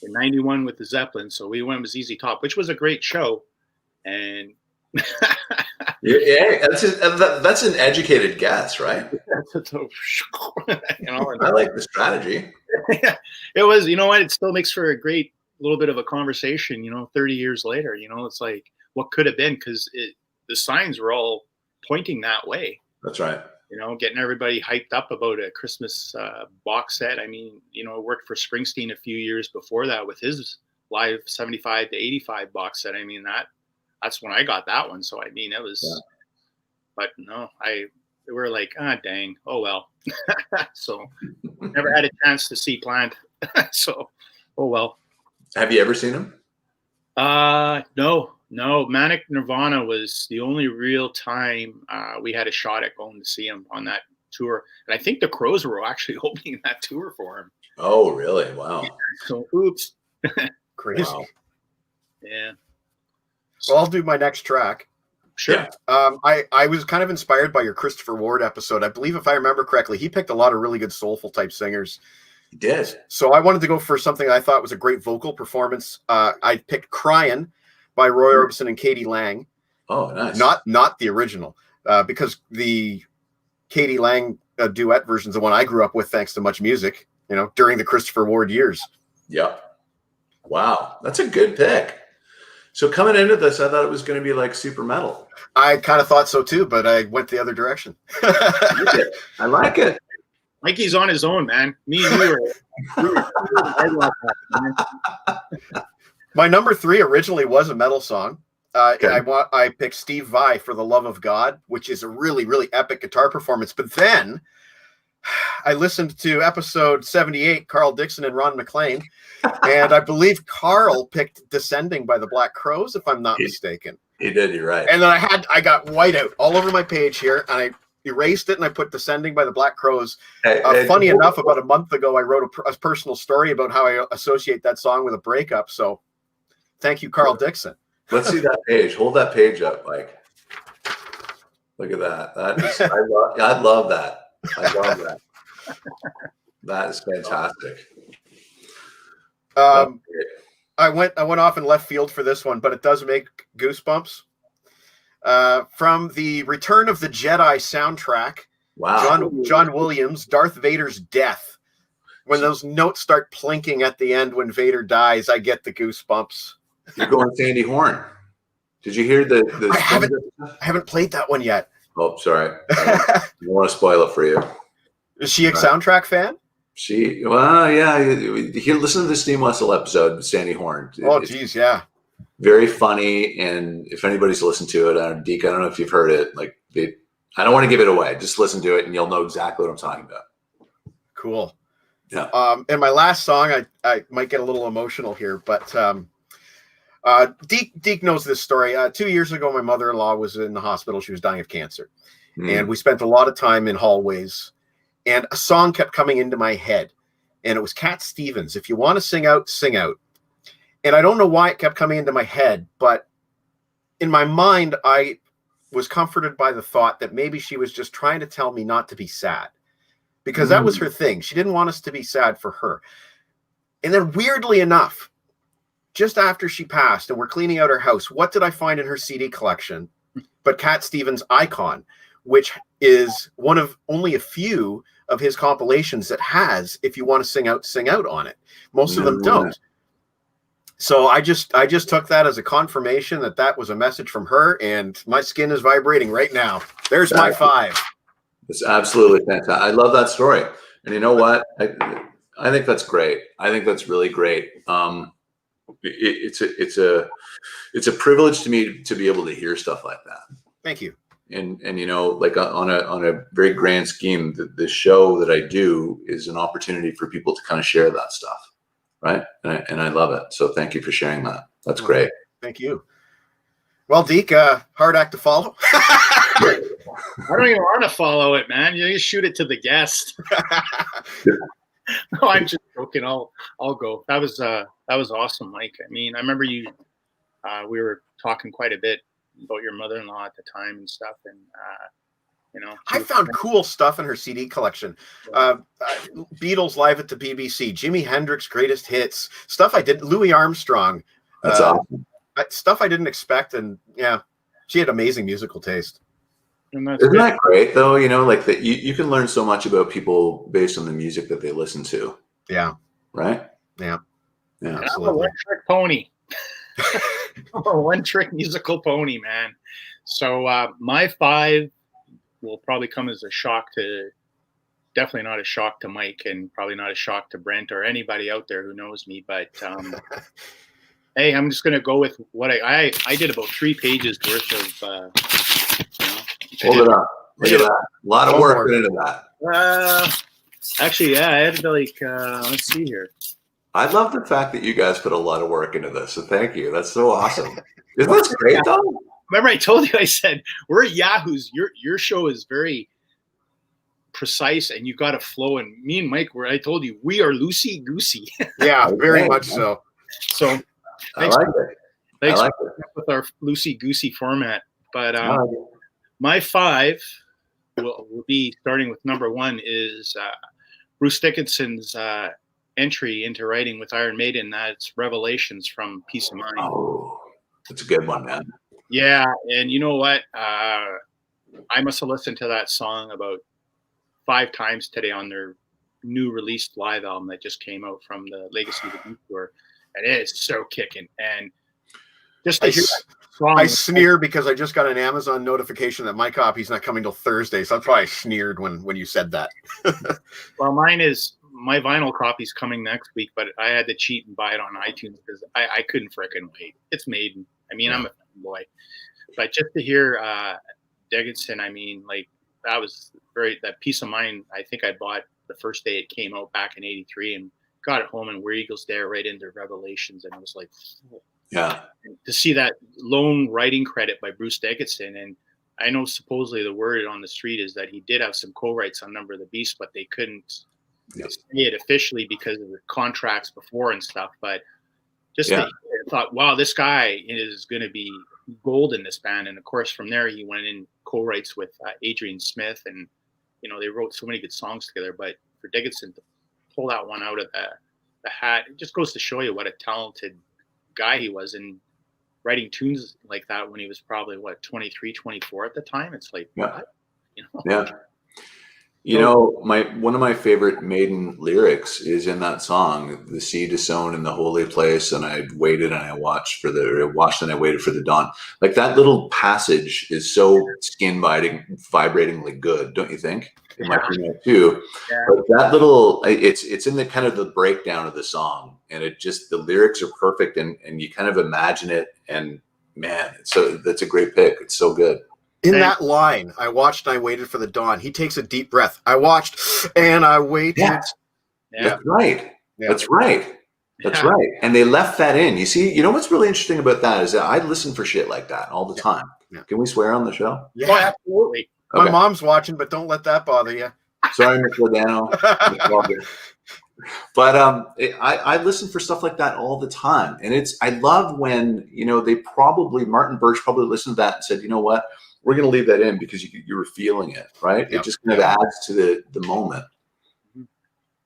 in 91 with the Zeppelin. So we went with ZZ Top, which was a great show. And yeah, that's an educated guess, right? I like the strategy. It was, you know what? It still makes for a great little bit of a conversation, 30 years later. It's like what could have been because the signs were all pointing that way. That's right. Getting everybody hyped up about a Christmas box set. I mean, I worked for Springsteen a few years before that with his live 75 to 85 box set. I mean, that's when I got that one. So, I mean, it was, but no, we're like, dang, oh, well. So never had a chance to see Plant. So, oh, well. Have you ever seen him? No, Manic Nirvana was the only real time we had a shot at going to see him on that tour. And I think the Crows were actually opening that tour for him. Oh, really? Wow. So, oops. Crazy. Wow. Yeah. So I'll do my next track. Sure. Yeah. I was kind of inspired by your Christopher Ward episode. I believe if I remember correctly, he picked a lot of really good soulful type singers. He did. So I wanted to go for something I thought was a great vocal performance. I picked Cryin' by Roy Orbison and Katie Lang. Oh, nice. Not the original, because the Katie Lang duet version is the one I grew up with thanks to Much Music, during the Christopher Ward years. Yep. Wow. That's a good pick. So coming into this, I thought it was going to be like super metal. I kind of thought so too, but I went the other direction. I like it. Mikey's on his own, man. Me and you are. My number 3 originally was a metal song. Okay. I picked Steve Vai for The Love of God, which is a really, really epic guitar performance. But then I listened to episode 78, Carl Dixon and Ron McLean, and I believe Carl picked Descending by the Black Crowes, if I'm not mistaken. He did, you're right. And then I got whiteout all over my page here, and I erased it and I put Descending by the Black Crowes. Funny enough, about a month ago, I wrote a personal story about how I associate that song with a breakup. So thank you, Carl Dixon. Let's see that page. Hold that page up, Mike. Look at that. I love that. I love that. That is fantastic. I went off in left field for this one, but it does make goosebumps. From the Return of the Jedi soundtrack, wow. John Williams, Darth Vader's death. When those notes start plinking at the end when Vader dies, I get the goosebumps. You're going Sandy Horn. Did you hear the I haven't played that one yet. Oh, sorry. I don't want to spoil it for you. Is she a soundtrack fan? Well, yeah. Here, listen to the Steam Whistle episode with Sandy Horn. Geez, yeah. Very funny, and if anybody's listened to it, Deke, I don't know if you've hered it. Like I don't want to give it away. Just listen to it and you'll know exactly what I'm talking about. Cool. Yeah. And my last song, I might get a little emotional here, but Deke knows this story. 2 years ago, my mother-in-law was in the hospital. She was dying of cancer. And we spent a lot of time in hallways. And a song kept coming into my head. And it was Cat Stevens, If You Want to Sing Out, Sing Out. And I don't know why it kept coming into my head, but in my mind, I was comforted by the thought that maybe she was just trying to tell me not to be sad. Because that was her thing. She didn't want us to be sad for her. And then weirdly enough, just after she passed and we're cleaning out her house, what did I find in her CD collection but Cat Stevens' Icon, which is one of only a few of his compilations that has If You Want to Sing Out, Sing Out on it. Most of them don't. So I just took that as a confirmation that was a message from her, and my skin is vibrating right now. There's my 5. It's absolutely fantastic. I love that story. And you know what? I think that's great. I think that's really great. It's a privilege to me to be able to hear stuff like that. Thank you. And you know, like on a very grand scheme, the show that I do is an opportunity for people to kind of share that stuff, right? And I love it. So thank you for sharing that. That's great. Thank you. Well, Deke, hard act to follow. I don't even want to follow it, man. You just shoot it to the guest. No, I'm just joking. I'll go. That was awesome, Mike. I mean, I remember we were talking quite a bit about your mother-in-law at the time and stuff, and you know, I found cool stuff in her CD collection. Beatles live at the BBC, Jimi Hendrix greatest hits, stuff I did, Louis Armstrong. That's awesome. Stuff I didn't expect, and yeah, she had amazing musical taste. Isn't that great though? You know, like that you can learn so much about people based on the music that they listen to. Yeah. Right? Yeah. Yeah. I'm a one-trick pony. I'm a one-trick musical pony, man. So my 5 will probably come as a shock to, definitely not a shock to Mike, and probably not a shock to Brent or anybody out there who knows me. But hey, I'm just gonna go with what I did about 3 pages worth of. Hold it up. Look at that. A lot of work into that. Actually, yeah, I had to let's see here. I love the fact that you guys put a lot of work into this. So thank you. That's so awesome. Isn't that great though? Remember I told you, I said, we're Yahoos. Your show is very precise and you got a flow. And me and Mike, I told you, we are loosey-goosey. Yeah, very much so. So I like it. Thanks with our loosey-goosey format. But my 5 will be starting with number 1 is Bruce Dickinson's entry into writing with Iron Maiden. That's Revelations from Peace of Mind. Oh, that's a good one, man. Yeah, and you know what? I must have listened to that song about 5 times today on their new released live album that just came out from the Legacy of the Beat Tour, and it is so kicking. And just to hear that song, I sneer because I just got an Amazon notification that my copy's not coming till Thursday, so I probably sneered when you said that. Well, my vinyl copy's coming next week, but I had to cheat and buy it on iTunes because I couldn't frickin' wait. It's Maiden. I mean, I'm a boy, but just to hear Dickinson, I mean, like that Peace of Mind. I think I bought the first day it came out back in '83 and got it home, and Where Eagles Dare right into Revelations, and I was like, yeah. To see that lone writing credit by Bruce Dickinson, and I know supposedly the word on the street is that he did have some co-writes on Number of the Beast, but they couldn't say it officially because of the contracts before and stuff. But just I thought, wow, this guy is going to be gold in this band. And of course, from there he went in co-writes with Adrian Smith, and you know they wrote so many good songs together. But for Dickinson to pull that one out of the hat, it just goes to show you what a talented guy he was, and writing tunes like that when he was probably 23, 24 at the time. It's like, what? You know? Yeah. You know, one of my favorite Maiden lyrics is in that song, "The seed is sown in the holy place, and I waited and I watched and I waited for the dawn." Like that little passage is so vibratingly good, don't you think? It might be that too. Yeah. But that little, it's in the kind of the breakdown of the song, and the lyrics are perfect, and you kind of imagine it, and man, that's a great pick. It's so good. In that line, I watched and I waited for the dawn. He takes a deep breath. I watched and I waited. Yes. Yeah. That's right. Yeah. That's right. That's Yeah. right. And they left that in. You see, you know what's really interesting about that is that I listen for shit like that all the time. Yeah. Can we swear on the show? Yeah. Oh, absolutely. My Okay. mom's watching, but don't let that bother you. Sorry, Mr. Lodano. But I listen for stuff like that all the time. And I love when, Martin Birch probably listened to that and said, you know what, we're going to leave that in because you were feeling it, right? Yep. It just kind of adds to the moment.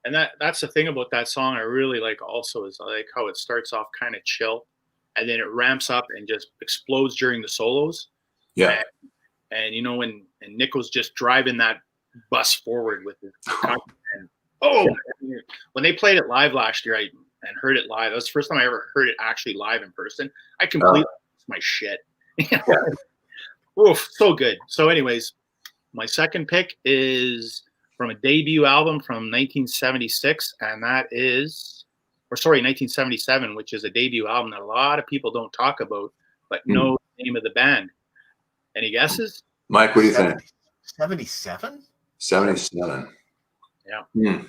And that's the thing about that song I really like also is I like how it starts off kind of chill and then it ramps up and just explodes during the solos. Yeah. And when Nico's just driving that bus forward with his and when they played it live last year and heard it live, that was the first time I ever heard it actually live in person. I completely lost my shit. Oof, so good. So anyways, my second pick is from a debut album from 1976, and that is, 1977, which is a debut album that a lot of people don't talk about, but know the name of the band. Any guesses? Mike, what do you think? 77? 77. Yeah.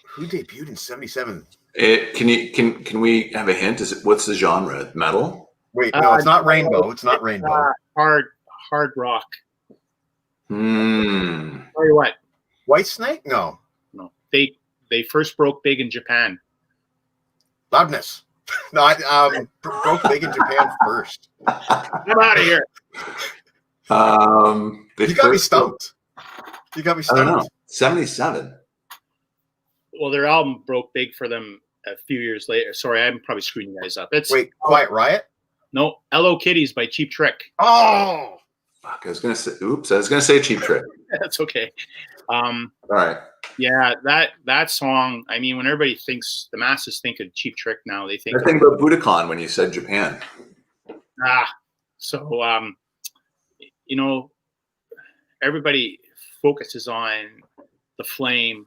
Who debuted in 77? Can we have a hint? What's the genre? Metal? Wait, no, it's not Rainbow. It's not Rainbow. Hard rock. Tell you what. Whitesnake? No. They first broke big in Japan. Loudness. No, I broke big in Japan first. I'm out of here. You got me stumped. I don't know. 77. Well, their album broke big for them a few years later. Sorry, I'm probably screwing you guys up. Wait, Quiet Riot? No, Hello Kitties by Cheap Trick. Oh! Fuck, I was going to say Cheap Trick. That's okay. All right. Yeah, that song, I mean, when everybody thinks, the masses think of Cheap Trick now, they think. I think about Budokan when you said Japan. So, everybody focuses on the Flame,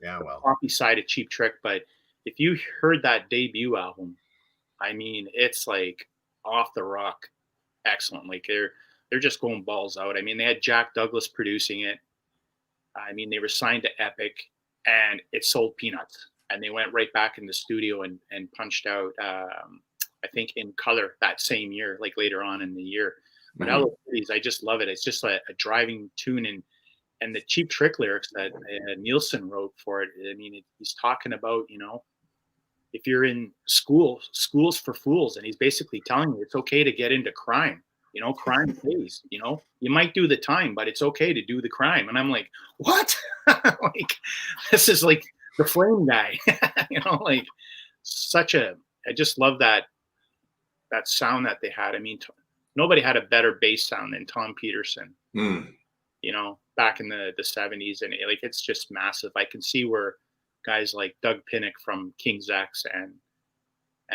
poppy side of Cheap Trick, but if you heard that debut album, I mean, it's like off the rock, excellent. Like they're just going balls out. I mean, they had Jack Douglas producing it. I mean, they were signed to Epic, and it sold peanuts. And they went right back in the studio and punched out, I think, In Color that same year, like later on in the year. But Hello Kitties, I just love it. It's just a driving tune, and the Cheap Trick lyrics that Nielsen wrote for it. I mean, he's talking about, if you're in schools for fools, and he's basically telling you it's okay to get into crime. Crime pays. You might do the time, but it's okay to do the crime. And I'm like, what? Like, this is like the Flame guy. Like I just love that sound that they had. I mean, nobody had a better bass sound than Tom Peterson. Back in the 70s, and it's just massive. I can see where guys like Doug Pinnick from King's X and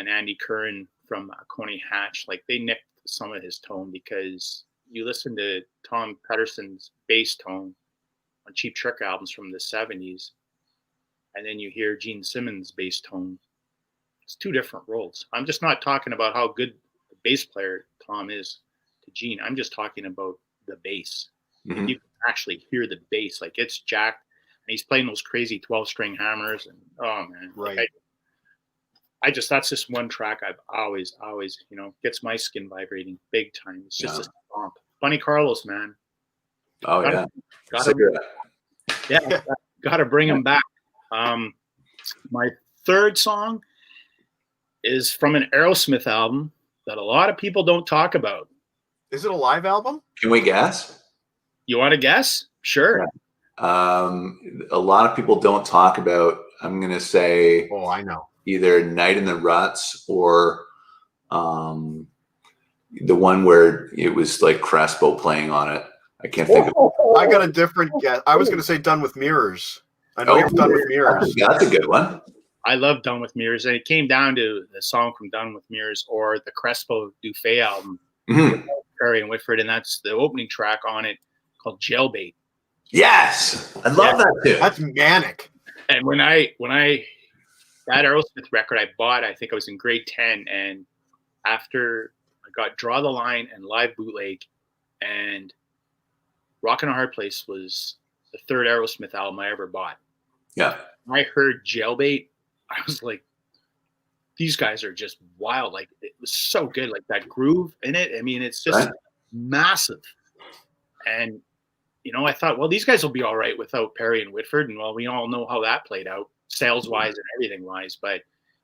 Andy Curran from Coney Hatch, like they nicked some of his tone, because you listen to Tom Peterson's bass tone on Cheap Trick albums from the 70s, and then you hear Gene Simmons' bass tone. It's two different worlds. I'm just not talking about how good the bass player Tom is to Gene. I'm just talking about the bass. You can actually hear the bass, like it's jacked, and he's playing those crazy 12-string hammers, and oh man, right. Like, that's just one track I've always, gets my skin vibrating big time. It's just a stomp. Bunny Carlos, man. Oh, Gotta bring him back. My third song is from an Aerosmith album that a lot of people don't talk about. Is it a live album? Can we guess? You want to guess? Sure. A lot of people don't talk about, I'm going to say, I know, either Night in the Ruts or the one where it was like Crespo playing on it. I can't think of it. I got a different guess. I was going to say Done with Mirrors. I know you've Done with Mirrors. That's a good one. I love Done with Mirrors, and it came down to the song from Done with Mirrors or the Crespo Dufay album, Perry and Whitford, and that's the opening track on it called Jailbait. Yes, I love that too. That's manic. And when I that Aerosmith record I bought, I think I was in grade 10, and after I got Draw the Line and Live Bootleg, and Rockin' a Hard Place was the third Aerosmith album I ever bought. Yeah. I heard Jailbait. I was like, these guys are just wild. Like, it was so good. Like, that groove in it. I mean, it's just massive. And, you know, I thought, well, these guys will be all right without Perry and Whitford. And, well, we all know how that played out, sales-wise and everything-wise. But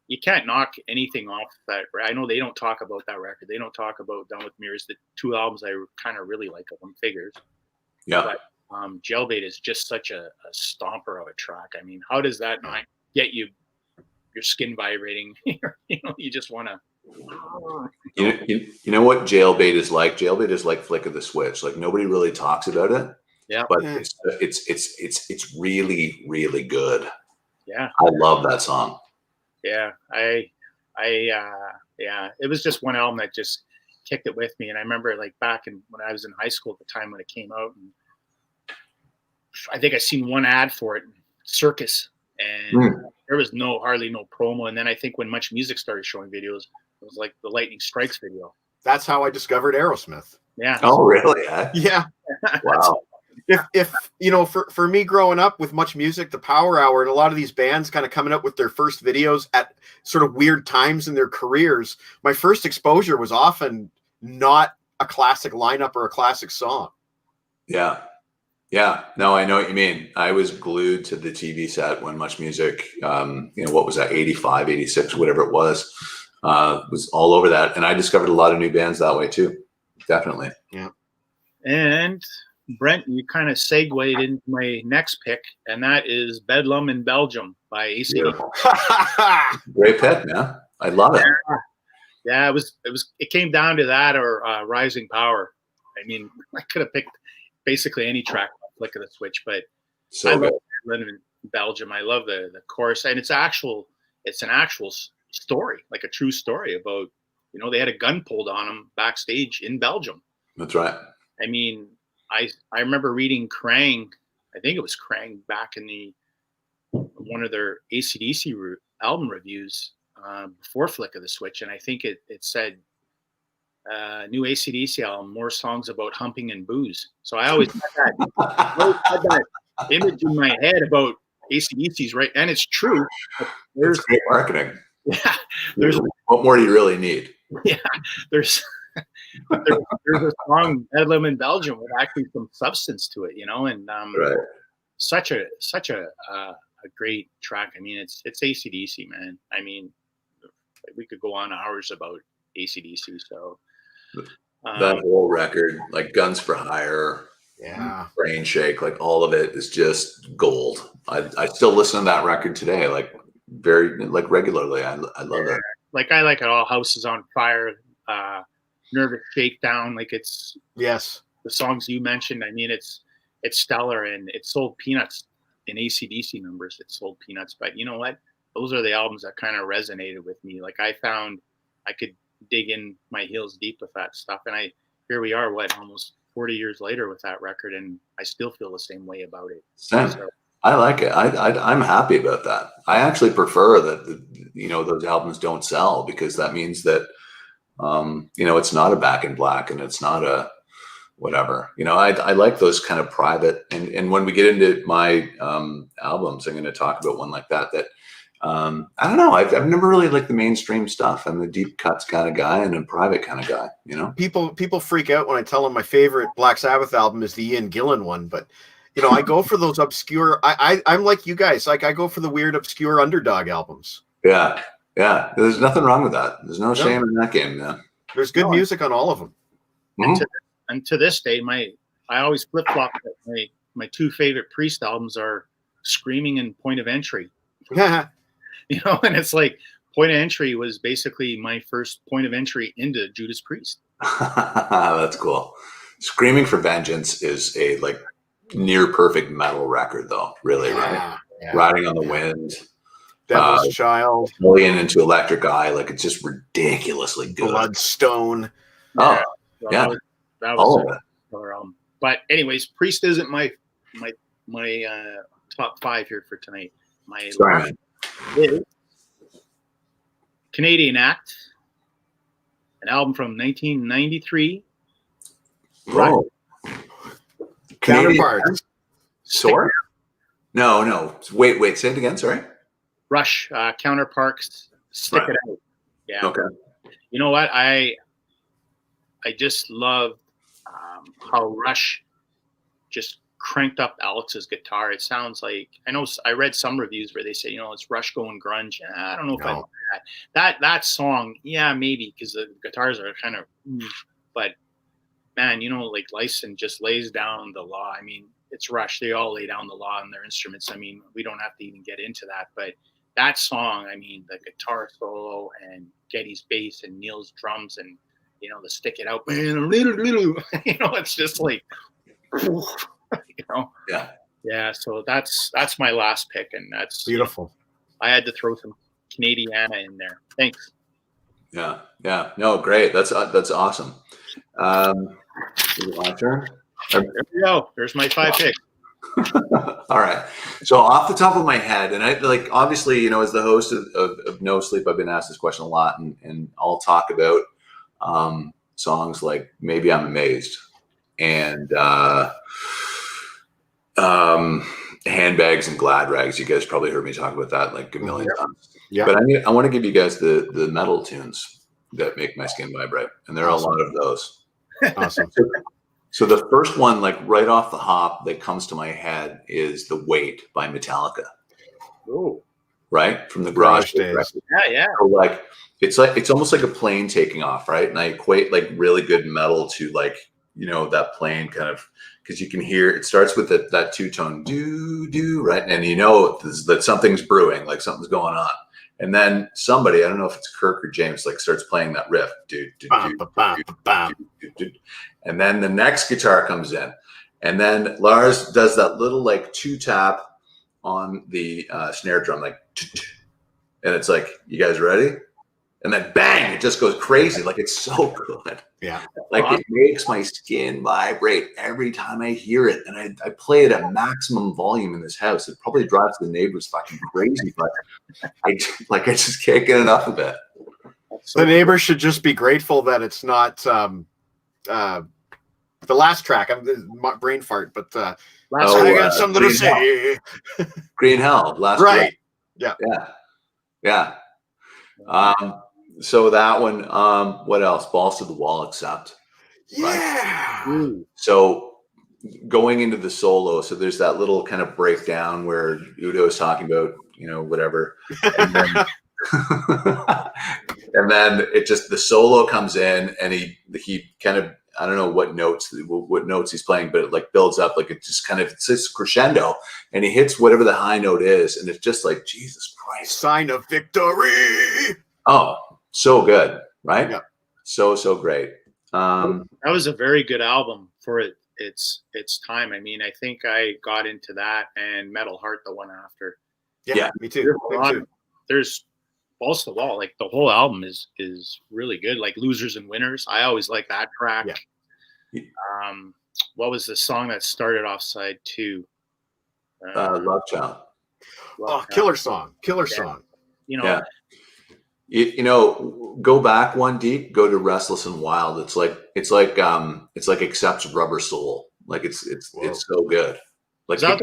you can't knock anything off that. I know they don't talk about that record. They don't talk about Done With Mirrors, the two albums I kind of really like of them, Figures. Yeah. But Jailbait is just such a stomper of a track. I mean, how does that not get your skin vibrating? You know, you just want to. You know what Jailbait is like? Jailbait is like Flick of the Switch. Like, nobody really talks about it. Yeah. But it's really, really good. Yeah. I love that song. Yeah. Yeah. It was just one album that just kicked it with me. And I remember, like, back when I was in high school at the time when it came out, and I think I seen one ad for it, Circus, and there was hardly no promo. And then I think when Much Music started showing videos, it was like the Lightning Strikes video. That's how I discovered Aerosmith. Yeah. Oh, really? Yeah. Wow. If you know, for me growing up with Much Music, the Power Hour, and a lot of these bands kind of coming up with their first videos at sort of weird times in their careers, my first exposure was often not a classic lineup or a classic song. Yeah. Yeah. No, I know what you mean. I was glued to the TV set when Much Music, what was that, 85, 86, whatever it was all over that. And I discovered a lot of new bands that way too. Definitely. Yeah. And Brent, you kind of segued into my next pick, and that is Bedlam in Belgium by AC/DC. Great pick, man. I love it. Yeah, it came down to that or Rising Power. I mean, I could have picked basically any track, Flick of the Switch, but I love Bedlam in Belgium. I love the chorus, and it's an actual story, like a true story about, you know, they had a gun pulled on them backstage in Belgium. That's right. I mean, I remember reading Krang, I think it was Krang, back in one of their AC/DC album reviews before Flick of the Switch, and I think it said new AC/DC album, more songs about humping and booze. So I always had that image in my head about AC/DC's, right? And it's true. There's great marketing. Yeah. What more do you really need? Yeah. There's a song, Bedlam in Belgium, with actually some substance to it, you know, and right. such a great track. I mean, it's AC/DC, man. I mean, we could go on hours about AC/DC. So that whole record, like Guns for Hire, Brain Shake, like all of it is just gold. I still listen to that record today, like regularly. I love it. Like, I like it all. Houses on Fire, Nervous Shakedown, like it's the songs you mentioned. I mean, it's stellar, and it sold peanuts in AC/DC numbers. It sold peanuts, but you know what? Those are the albums that kind of resonated with me. Like, I found I could dig in my heels deep with that stuff, and here we are, almost 40 years later with that record, and I still feel the same way about it. Same. So, I like it. I'm happy about that. I actually prefer that those albums don't sell, because that means that it's not a Back in Black, and it's not a whatever. I like those kind of private. And when we get into my albums, I'm going to talk about one like that. I don't know. I've never really liked the mainstream stuff. I'm a deep cuts kind of guy and a private kind of guy. People freak out when I tell them my favorite Black Sabbath album is the Ian Gillan one, but I go for those obscure. I'm like you guys. Like, I go for the weird, obscure underdog albums. Yeah. Yeah, there's nothing wrong with that. There's no shame in that game. Yeah. There's good music on all of them. And to this day, I always flip flop. My two favorite Priest albums are Screaming and Point of Entry. And it's like Point of Entry was basically my first point of entry into Judas Priest. That's cool. Screaming for Vengeance is a near perfect metal record, though. Really, right? Yeah. Riding on the Wind. Devil's Child, Million into Electric Eye, it's just ridiculously good. Bloodstone. Oh, yeah, that was all of it. But anyways, Priest isn't my top five here for tonight. My last is Canadian Act, an album from 1993, Oh, Canadian Counterparts. Sword? No. Wait. Say it again. Sorry. Rush, Counterparts, Stick It Out. Yeah. Okay. You know what? I just love how Rush just cranked up Alex's guitar. It sounds like, I read some reviews where they say, it's Rush going grunge. I don't know if I like that song. Yeah, maybe, because the guitars are kind of, but man, like Lyson just lays down the law. I mean, it's Rush. They all lay down the law on their instruments. I mean, we don't have to even get into that, but that song, I mean, the guitar solo and Geddy's bass and Neil's drums and, the Stick It Out, man, little, it's just like, Yeah. So that's my last pick. And that's Beautiful. I had to throw some Canadiana in there. Thanks. Yeah. No, great. That's awesome. Is it my turn? There we go. There's my 5 picks. All right. So off the top of my head, and I obviously, as the host of No Sleep, I've been asked this question a lot, and I'll talk about songs like Maybe I'm Amazed and Handbags and Glad Rags. You guys probably heard me talk about that like a million times. Yeah. But I want to give you guys the metal tunes that make my skin vibrate, and there are a lot of those. Awesome. So the first one, like right off the hop, that comes to my head is "The Weight" by Metallica. Oh, right from the Garage days. Yeah. So like it's almost like a plane taking off, right? And I equate like really good metal to like that plane kind of, because you can hear it starts with that 2-tone do right, and that something's brewing, like something's going on. And then somebody, I don't know if it's Kirk or James, like starts playing that riff. And then the next guitar comes in. And then Lars does that little like 2-tap on the snare drum, like, and it's like, you guys ready? And then bang, it just goes crazy. Like, it's so good. Yeah. Like, it makes my skin vibrate every time I hear it. And I play it at maximum volume in this house. It probably drives the neighbors fucking crazy, but I just can't get enough of it. The neighbors should just be grateful that it's not the last track. I'm brain fart, but I got something to say. Green Hell, last right. Track. Yeah. So that one, what else? Balls to the Wall, Accept. Yeah. Right? So going into the solo, so there's that little kind of breakdown where Udo is talking about, whatever. And then, and then it just, the solo comes in and he kind of, I don't know what notes he's playing, but it like builds up, like it just kind of, it's this crescendo and he hits whatever the high note is. And it's just like, Jesus Christ. Sign of victory. Oh, so good, right? Yeah. So great. That was a very good album for its time. I mean, I think I got into that and Metal Heart the one after. Yeah, me too. There's Balls to the Wall. Like the whole album is really good. Like Losers and Winners. I always like that track. Yeah. What was the song that started off side 2? Love Child. Killer song. Yeah. Go back one deep, go to Restless and Wild. It's like Accept's Rubber Soul. Like it's so good. Like it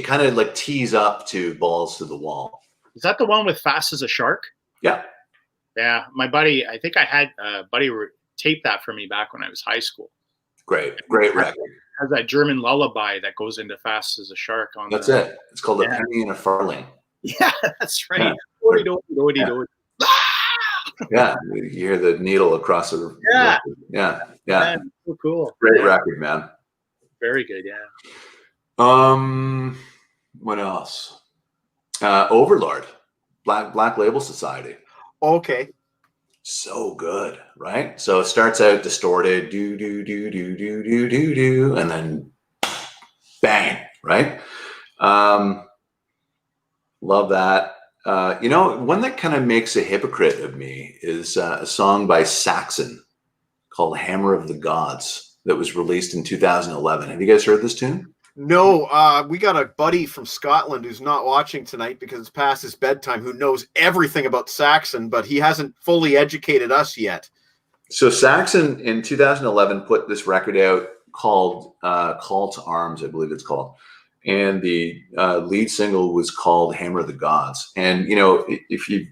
kind of like tees up to Balls to the Wall. Is that the one with Fast as a Shark? Yeah. Yeah. My buddy, I think I had a buddy tape that for me back when I was high school. Great record. Has that German lullaby that goes into Fast as a Shark on. That's it. It's called A Penny and a Farthing. Yeah, that's right. Yeah, you hear the needle across the. Yeah. Man, so cool. Great record, man. Very good, yeah. What else? Overlord, Black Label Society. Okay. So good, right? So it starts out distorted, do, and then bang, right? Love that. One that kind of makes a hypocrite of me is a song by Saxon called Hammer of the Gods that was released in 2011. Have you guys heard this tune? No, we got a buddy from Scotland who's not watching tonight because it's past his bedtime, who knows everything about Saxon, but he hasn't fully educated us yet. So Saxon in 2011 put this record out called Call to Arms, I believe it's called. And the lead single was called Hammer of the Gods. And, you know, if you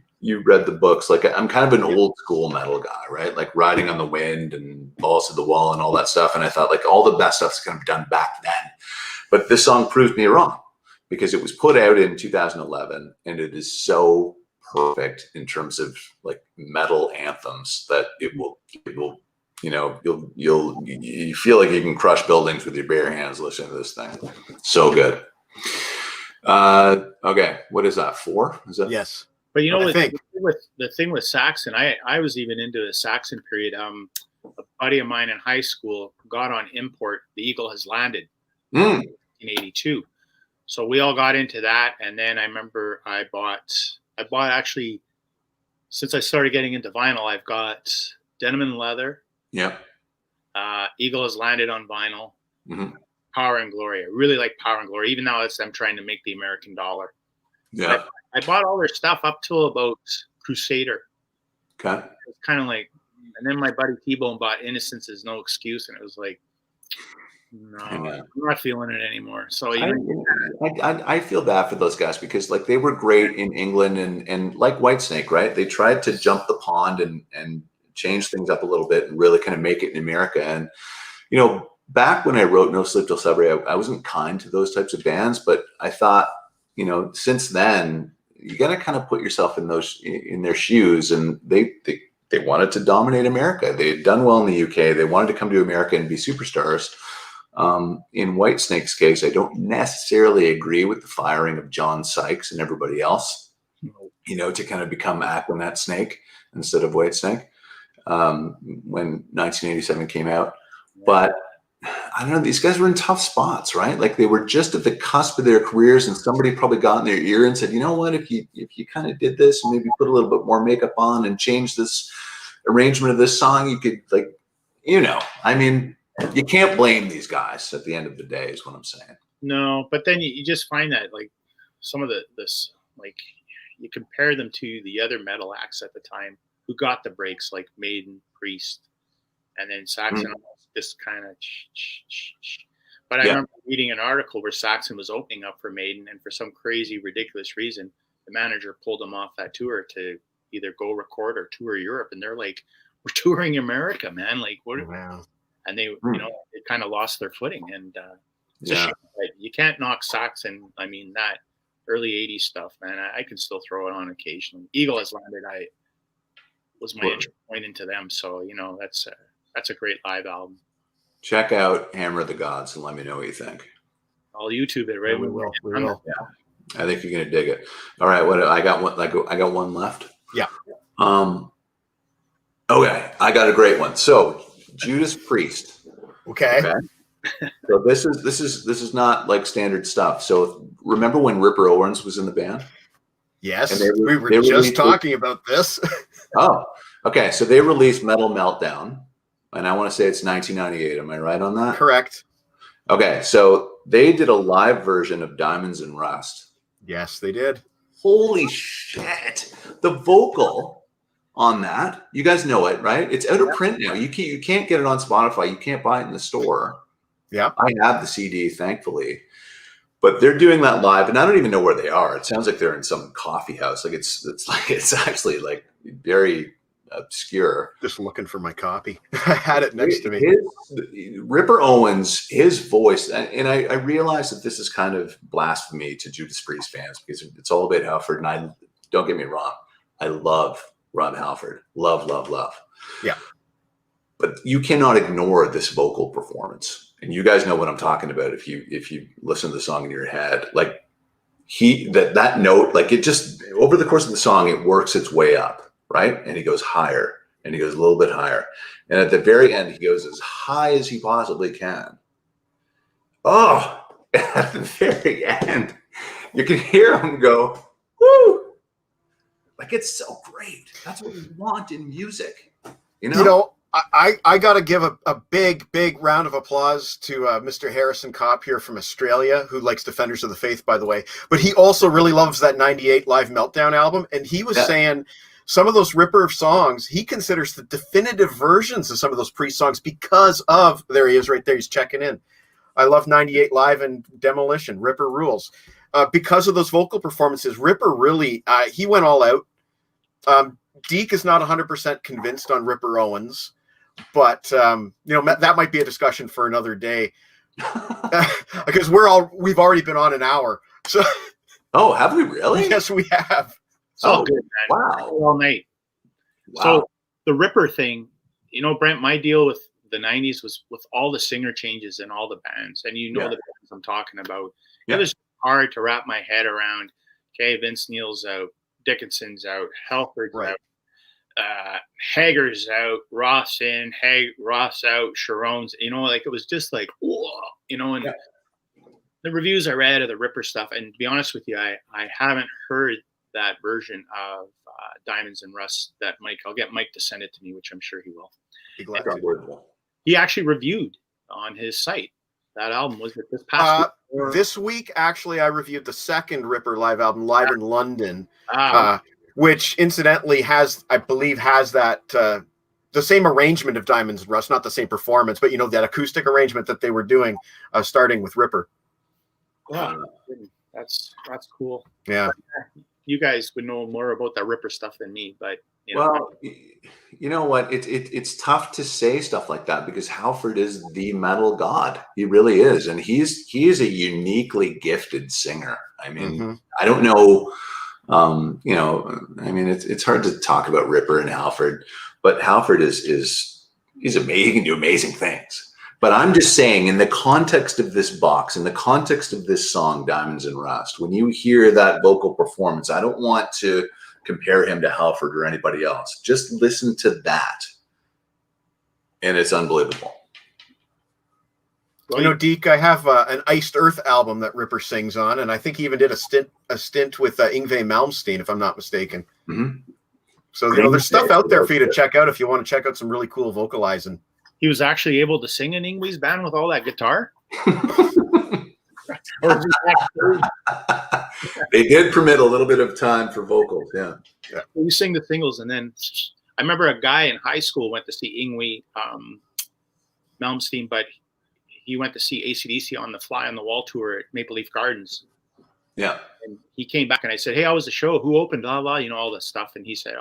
read the books, like I'm kind of an old school metal guy, right? Like Riding on the Wind and Balls to the Wall and all that stuff. And I thought like all the best stuff's kind of done back then. But this song proved me wrong because it was put out in 2011 and it is so perfect in terms of like metal anthems that it will, you know, you feel like you can crush buildings with your bare hands listening to this thing. So good. Okay, what is that? 4? Is that? Yes. But you know, I think the thing with Saxon, I was even into the Saxon period. A buddy of mine in high school got on import The Eagle Has Landed in 1982. So we all got into that, and then I remember I bought actually, since I started getting into vinyl, I've got Denim and Leather. Yeah. Eagle Has Landed on vinyl. Mm-hmm. Power and Glory. I really like Power and Glory, even though it's them trying to make the American dollar. Yeah. I bought all their stuff up till about Crusader. Okay. It's kind of like, and then my buddy T-Bone bought Innocence Is No Excuse, and it was like, no, I'm not feeling it anymore. So I feel bad for those guys because like they were great in England and like Whitesnake, right? They tried to jump the pond and change things up a little bit and really kind of make it in America. And, you know, back when I wrote No Sleep'Til Sudbury, I wasn't kind to those types of bands, but I thought, you know, since then you got to kind of put yourself in their shoes, and they wanted to dominate America. They had done well in the UK. They wanted to come to America and be superstars. In Whitesnake's case, I don't necessarily agree with the firing of John Sykes and everybody else, you know, to kind of become Aquanet Snake instead of Whitesnake when 1987 came out. But I don't know, these guys were in tough spots, right? Like they were just at the cusp of their careers, and somebody probably got in their ear and said, you know what, if you kind of did this and maybe put a little bit more makeup on and change this arrangement of this song, you could, like, you know, I mean, you can't blame these guys at the end of the day is what I'm saying. No, but then you just find that like some of this, like you compare them to the other metal acts at the time who got the breaks, like Maiden, Priest, and then Saxon just kind of. But I remember reading an article where Saxon was opening up for Maiden, and for some crazy, ridiculous reason, the manager pulled him off that tour to either go record or tour Europe, and they're like, "We're touring America, man! Like, what?" Wow. And they, you know, they kind of lost their footing, and it's a shame. You can't knock Saxon. I mean, that early '80s stuff, man. I can still throw it on occasionally. Eagle Has Landed. I was my entry point into them, so you know that's a great live album. Check out Hammer of the Gods and let me know what you think. I'll YouTube it, right? Yeah, we will. Yeah, I think you're gonna dig it. All right, what I got one left. Yeah. Okay, I got a great one. So Judas Priest. Okay. So this is not like standard stuff. So remember when Ripper Owens was in the band? Yes, we were just talking about this. Oh, okay. So they released Metal Meltdown, and I want to say it's 1998. Am I right on that? Correct. Okay, so they did a live version of Diamonds and Rust. Yes, they did. Holy shit! The vocal on that, you guys know it, right? It's out of print now. You can't get it on Spotify. You can't buy it in the store. Yeah, I have the CD, thankfully. But they're doing that live, and I don't even know where they are. It sounds like they're in some coffee house. Like it's actually like very obscure. Just looking for my copy. I had it next to me. Ripper Owens, his voice, and I realize that this is kind of blasphemy to Judas Priest fans because it's all about Halford. And I don't get me wrong, I love Rob Halford, love. Yeah, but you cannot ignore this vocal performance. And you guys know what I'm talking about if you listen to the song in your head. Like that note, like it just over the course of the song, it works its way up, right? And he goes higher and he goes a little bit higher. And at the very end, he goes as high as he possibly can. Oh, at the very end, you can hear him go, woo! Like it's so great. That's what we want in music. You know, I got to give a big round of applause to Mr. Harrison Kopp here from Australia, who likes Defenders of the Faith, by the way. But he also really loves that 98 Live Meltdown album. And he was saying some of those Ripper songs, he considers the definitive versions of some of those Priest songs because of, there he is right there, he's checking in. I love 98 Live and Demolition. Ripper rules. Because of those vocal performances, Ripper really, he went all out. Deke is not 100% convinced on Ripper Owens, but that might be a discussion for another day. Because we've already been on an hour. So oh, have we really? Yes, we have. Oh, good, man. Wow. All night. Wow. So the Ripper thing, Brent, my deal with the 90s was with all the singer changes in all the bands. And the bands I'm talking about. Yeah. It was hard to wrap my head around. Okay, Vince Neil's out. Dickinson's out. Halford's out. Hager's out. Ross in. Ross out. Sharon's. It was just like, whoa, and the reviews I read of the Ripper stuff. And to be honest with you, I haven't heard that version of Diamonds and Rust that Mike. I'll get Mike to send it to me, which I'm sure he will. Be glad to. He actually reviewed on his site. That album was it this past week? This week, actually, I reviewed the second Ripper live album, Live in London, which incidentally I believe has that the same arrangement of Diamonds and Rust, not the same performance, but that acoustic arrangement that they were doing, starting with Ripper. Yeah, that's cool. Yeah. You guys would know more about that Ripper stuff than me, but well, you know what? It's tough to say stuff like that because Halford is the metal god. He really is, and he is a uniquely gifted singer. I mean, I don't know. It's hard to talk about Ripper and Halford, but Halford he's amazing. He can do amazing things. But I'm just saying, in the context of this box, in the context of this song, Diamonds and Rust, when you hear that vocal performance, I don't want to compare him to Halford or anybody else. Just listen to that. And it's unbelievable. Deke, I have an Iced Earth album that Ripper sings on, and I think he even did a stint with Yngwie Malmsteen, if I'm not mistaken. Mm-hmm. So there's stuff out there for you to check out if you want to check out some really cool vocalizing. He was actually able to sing in Yngwie's band with all that guitar? They did permit a little bit of time for vocals, yeah. You sing the singles, and then I remember a guy in high school went to see Yngwie Malmsteen, but he went to see AC/DC on the Fly on the Wall tour at Maple Leaf Gardens. Yeah. And he came back and I said, hey, how was the show? Who opened? Blah, blah, all this stuff. And he said,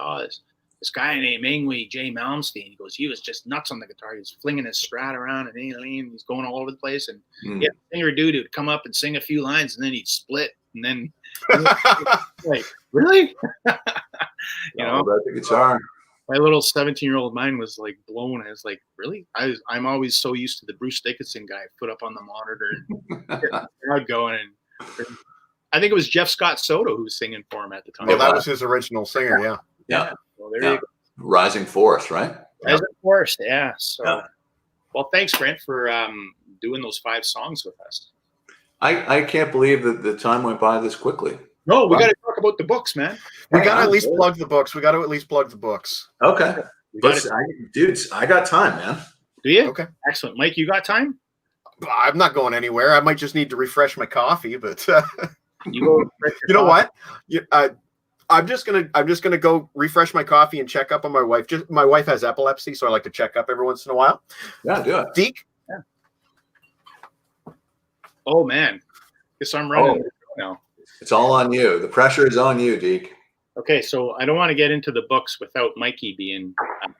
this guy named Yngwie J. Malmsteen. He goes, he was just nuts on the guitar. He was flinging his Strat around and he's going all over the place. And he had a singer dude who'd come up and sing a few lines and then he'd split. And then, like, really? That's the guitar. My little 17-year-old mind was like blown. I was like, really? I'm always so used to the Bruce Dickinson guy put up on the monitor and get the crowd going. And I think it was Jeff Scott Soto who was singing for him at the time. Well, that was his original singer, yeah. Yeah. Well, there you go. Rising Force, right? Rising Force, yeah. So, well, thanks, Brent, for doing those 5 songs with us. I can't believe that the time went by this quickly. No, we got to talk about the books, man. We got to at least plug the books. Okay. Dudes, I got time, man. Do you? Okay. Excellent. Mike, you got time? I'm not going anywhere. I might just need to refresh my coffee, but you go refresh your what? I'm just gonna go refresh my coffee and check up on my wife. My wife has epilepsy, so I like to check up every once in a while. Yeah, do it. Deke? Yeah. Oh man. Guess I'm running now. It's all on you. The pressure is on you, Deke. Okay, so I don't want to get into the books without Mikey being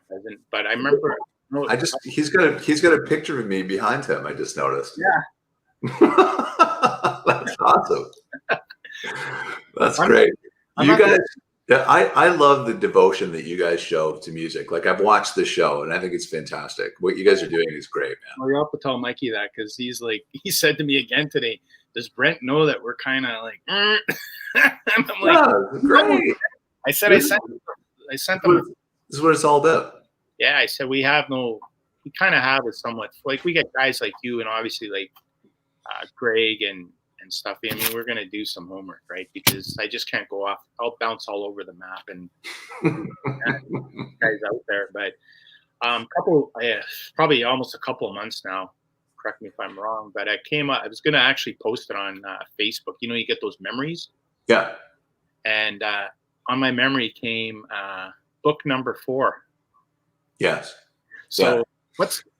present, but I remember he's got a picture of me behind him, I just noticed. Yeah. That's awesome. That's great. You guys, I love the devotion that you guys show to music. Like, I've watched the show and I think it's fantastic. What you guys are doing is great, man. Well, you'll have to tell Mikey that, because he said to me again today, does Brent know that we're kind of like, I'm like, great. I said, I sent them. This is what it's all about. Yeah, I said, we kind of have it somewhat. Like, we get guys like you and obviously like Greg and stuff. I mean, we're going to do some homework, right? Because I just can't go off. I'll bounce all over the map and guys out there. But probably almost a couple of months now. Correct me if I'm wrong, but I was going to actually post it on Facebook. You get those memories. Yeah. And on my memory came book number 4. Yes. So Yeah.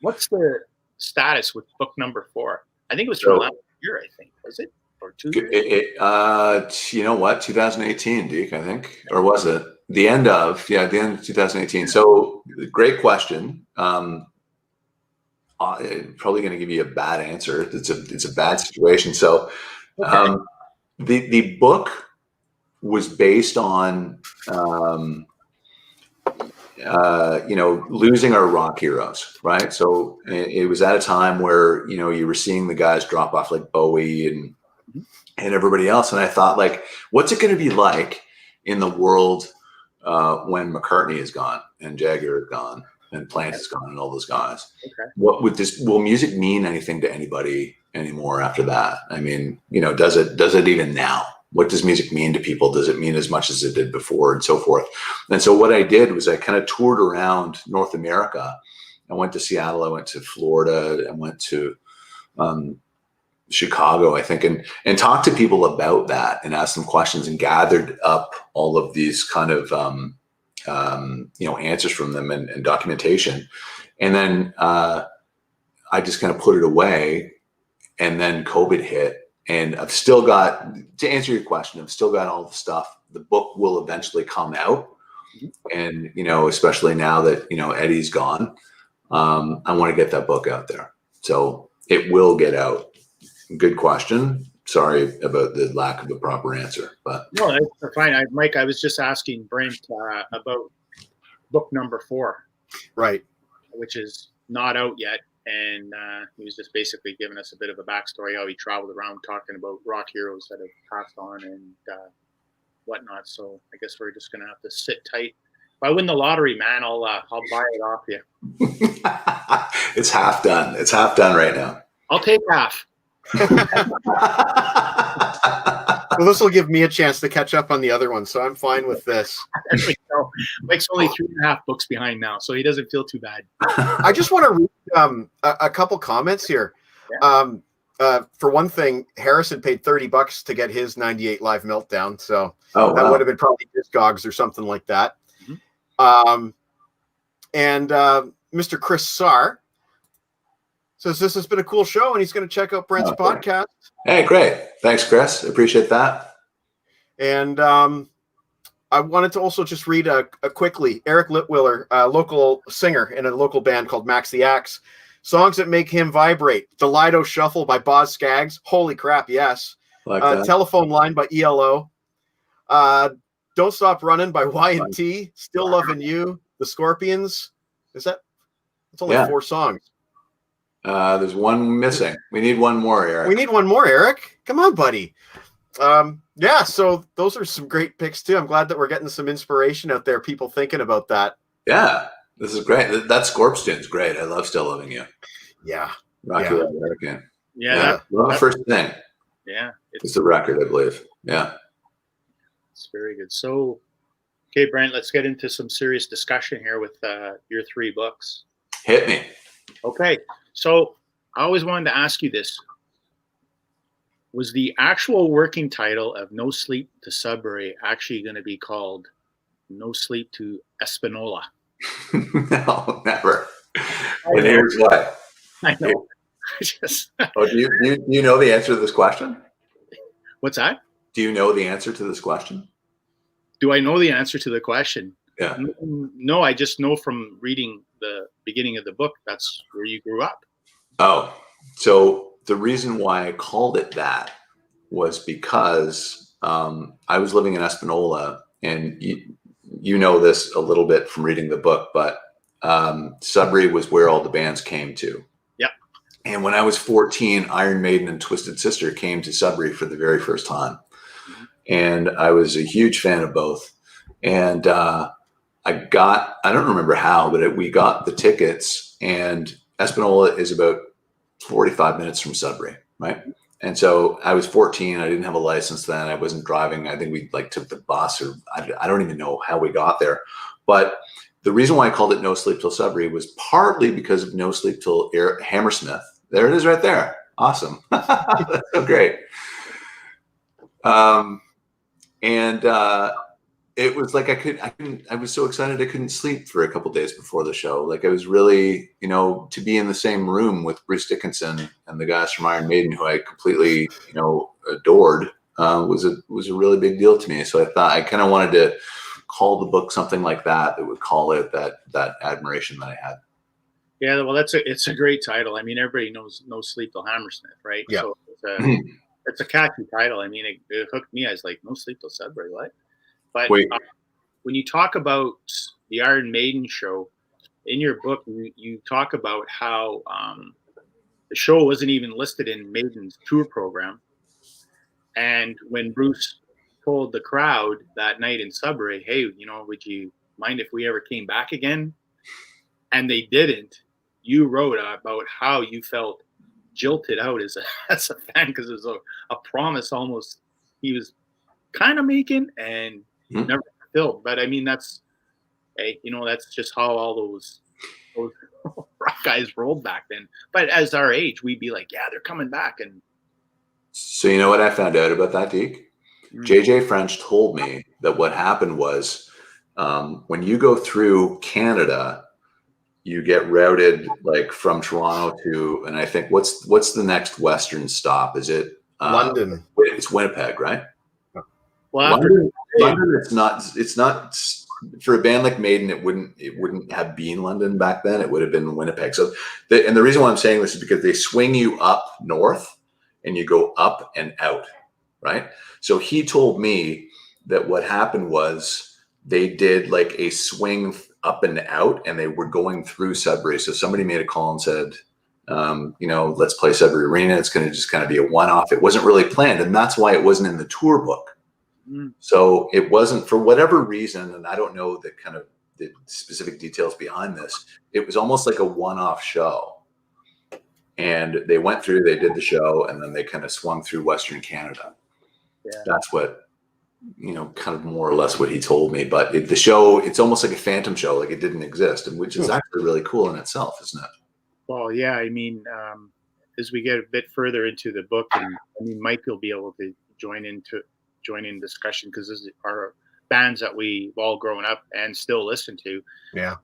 what's the status with book number 4? I think it was from last year, I think. Was it? Or 2 years? You know what? 2018, Deke, I think. Or was it? The end of 2018. So great question. Probably going to give you a bad answer. It's a bad situation. So the book was based on losing our rock heroes, right? So it was at a time where, you were seeing the guys drop off like Bowie and everybody else. And I thought, like, what's it going to be like in the world when McCartney is gone and Jagger is gone and Plant is gone and all those guys? Okay. Will music mean anything to anybody anymore after that? I mean, does it even now? What does music mean to people? Does it mean as much as it did before, and so forth? And so what I did was I kind of toured around North America. I went to Seattle, I went to Florida, I went to Chicago, I think, and talked to people about that and asked them questions and gathered up all of these kind of answers from them and documentation. And then I just kind of put it away, and then COVID hit. And I've still got, to answer your question, I've still got all the stuff. The book will eventually come out. And, especially now that, Eddie's gone, I want to get that book out there. So it will get out. Good question. Sorry about the lack of a proper answer, but. No, that's fine. Mike, I was just asking Brent about book number 4. Right. Which is not out yet. And he was just basically giving us a bit of a backstory, how he traveled around talking about rock heroes that have passed on and whatnot. So I guess we're just going to have to sit tight. If I win the lottery, man, I'll buy it off you. It's half done. It's half done right now. I'll take half. Well, this will give me a chance to catch up on the other one, so I'm fine with this. There we go. Mike's only 3.5 books behind now, so he doesn't feel too bad. I just want to read a couple comments here. Yeah. For one thing, Harrison paid $30 to get his '98 Live Meltdown, so that would have been probably Discogs or something like that. Mm-hmm. And Mr. Chris Sarr says this has been a cool show, and he's going to check out Brent's podcast. Hey, great. Thanks, Chris. Appreciate that. And I wanted to also just read a quickly. Eric Litwiller, a local singer in a local band called Max the Axe. Songs that make him vibrate. The Lido Shuffle by Boz Scaggs. Holy crap, yes. Like Telephone Line by ELO. Don't Stop Running by Y&T. Still Loving You. The Scorpions. Is that? It's only 4 songs. There's one missing. We need one more, Eric. We need one more, Eric. Come on, buddy. So those are some great picks too. I'm glad that we're getting some inspiration out there. People thinking about that. Yeah, this is great. That Scorps tune's great. I love Still Loving You. Yeah. Rocky Road American. Yeah. Love First Thing. Yeah. It's the record, I believe. Yeah. It's very good. So, okay, Brent, let's get into some serious discussion here with your 3 books. Hit me. Okay. So I always wanted to ask you this. Was the actual working title of No Sleep to Sudbury actually going to be called No Sleep to Espanola? No, never. And here's why. I know. Do you know the answer to this question? What's that? Do you know the answer to this question? Do I know the answer to the question? Yeah. No, I just know from reading the beginning of the book, that's where you grew up. Oh, so the reason why I called it that was because I was living in Espanola, and you know this a little bit from reading the book, but Sudbury was where all the bands came to. Yep. And when I was 14, Iron Maiden and Twisted Sister came to Sudbury for the very first time. Mm-hmm. And I was a huge fan of both. And I don't remember how, but we got the tickets, and Espanola is about 45 minutes from Sudbury, right? And so I was 14. I didn't have a license then. I wasn't driving. I think we took the bus, or I don't even know how we got there. But the reason why I called it No Sleep Till Sudbury was partly because of No Sleep Till Hammersmith. There it is right there. Awesome. That's so great. And it was like I was so excited I couldn't sleep for a couple of days before the show. Like I was really, to be in the same room with Bruce Dickinson and the guys from Iron Maiden, who I completely, adored, was a really big deal to me. So I thought I kind of wanted to call the book something like that would call it that admiration that I had. Yeah, well, it's a great title. I mean, everybody knows No Sleep Till Hammersmith, right? Yeah. So it's a catchy title. I mean, it hooked me. I was like, No Sleep Till Sudbury, what? But when you talk about the Iron Maiden show, in your book, you talk about how the show wasn't even listed in Maiden's tour program. And when Bruce told the crowd that night in Sudbury, hey, would you mind if we ever came back again? And they didn't. You wrote about how you felt jilted out as a fan, because it was a promise almost he was kind of making and never fulfilled. But I mean, that's just how all those rock guys rolled back then. But as our age, we'd be like, yeah, they're coming back. And so you know what I found out about that, Deke? JJ French told me that what happened was when you go through Canada, you get routed like from Toronto to, and I think what's the next Western stop? Is it London? It's Winnipeg, right? Well, London, it's not for a band like Maiden. It wouldn't have been London back then. It would have been Winnipeg. So, and the reason why I'm saying this is because they swing you up north, and you go up and out, right? So he told me that what happened was they did like a swing up and out, and they were going through Sudbury. So somebody made a call and said, let's play Sudbury Arena. It's going to just kind of be a one-off. It wasn't really planned, and that's why it wasn't in the tour book. So it wasn't, for whatever reason, and I don't know the kind of the specific details behind this. It was almost like a one-off show, and they went through, they did the show, and then they kind of swung through Western Canada. Yeah. That's what, kind of more or less what he told me. But the show, it's almost like a phantom show, like it didn't exist, and which is actually really cool in itself, isn't it? Well, yeah. I mean, as we get a bit further into the book, and I mean, Mike will be able to join in discussion, because this are bands that we've all grown up and still listen to. Yeah.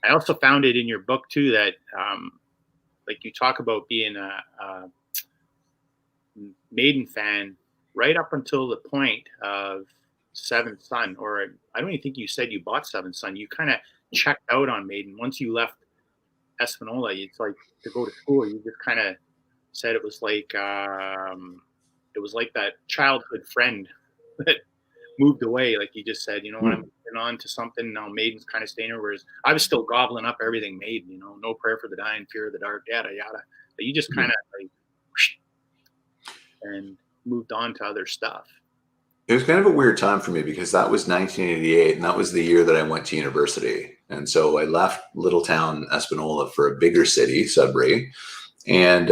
I also found it in your book too that, like you talk about being a Maiden fan right up until the point of Seventh Son, or I don't even think you said you bought Seventh Son. You kind of checked out on Maiden once you left Espanola. It's like to go to school. You just kind of said it was like that childhood friend that moved away. Like you just said, I'm moving on to something now. Maiden's kind of staying over. Whereas I was still gobbling up everything Maiden. No Prayer for the Dying, Fear of the Dark, yada yada. But you just kind of like and moved on to other stuff. It was kind of a weird time for me because that was 1988, and that was the year that I went to university. And so I left little town Espanola for a bigger city, Sudbury. And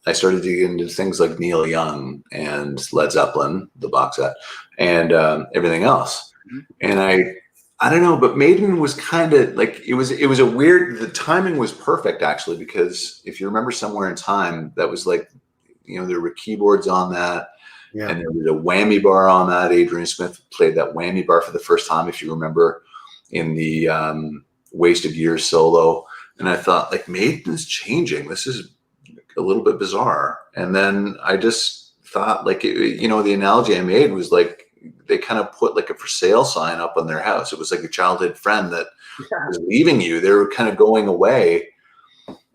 I started to get into things like Neil Young and Led Zeppelin, the box set, and everything else. And I don't know, but Maiden was kind of like, it was a weird, the timing was perfect actually, because if you remember Somewhere in Time, that was like, there were keyboards on that. Yeah. And there was a whammy bar on that. Adrian Smith played that whammy bar for the first time, if you remember, in the Wasted Years solo. And I thought, like, Maiden is changing. This is a little bit bizarre. And then I just thought, like, the analogy I made was like, they kind of put like a for sale sign up on their house. It was like a childhood friend that was leaving you. They were kind of going away.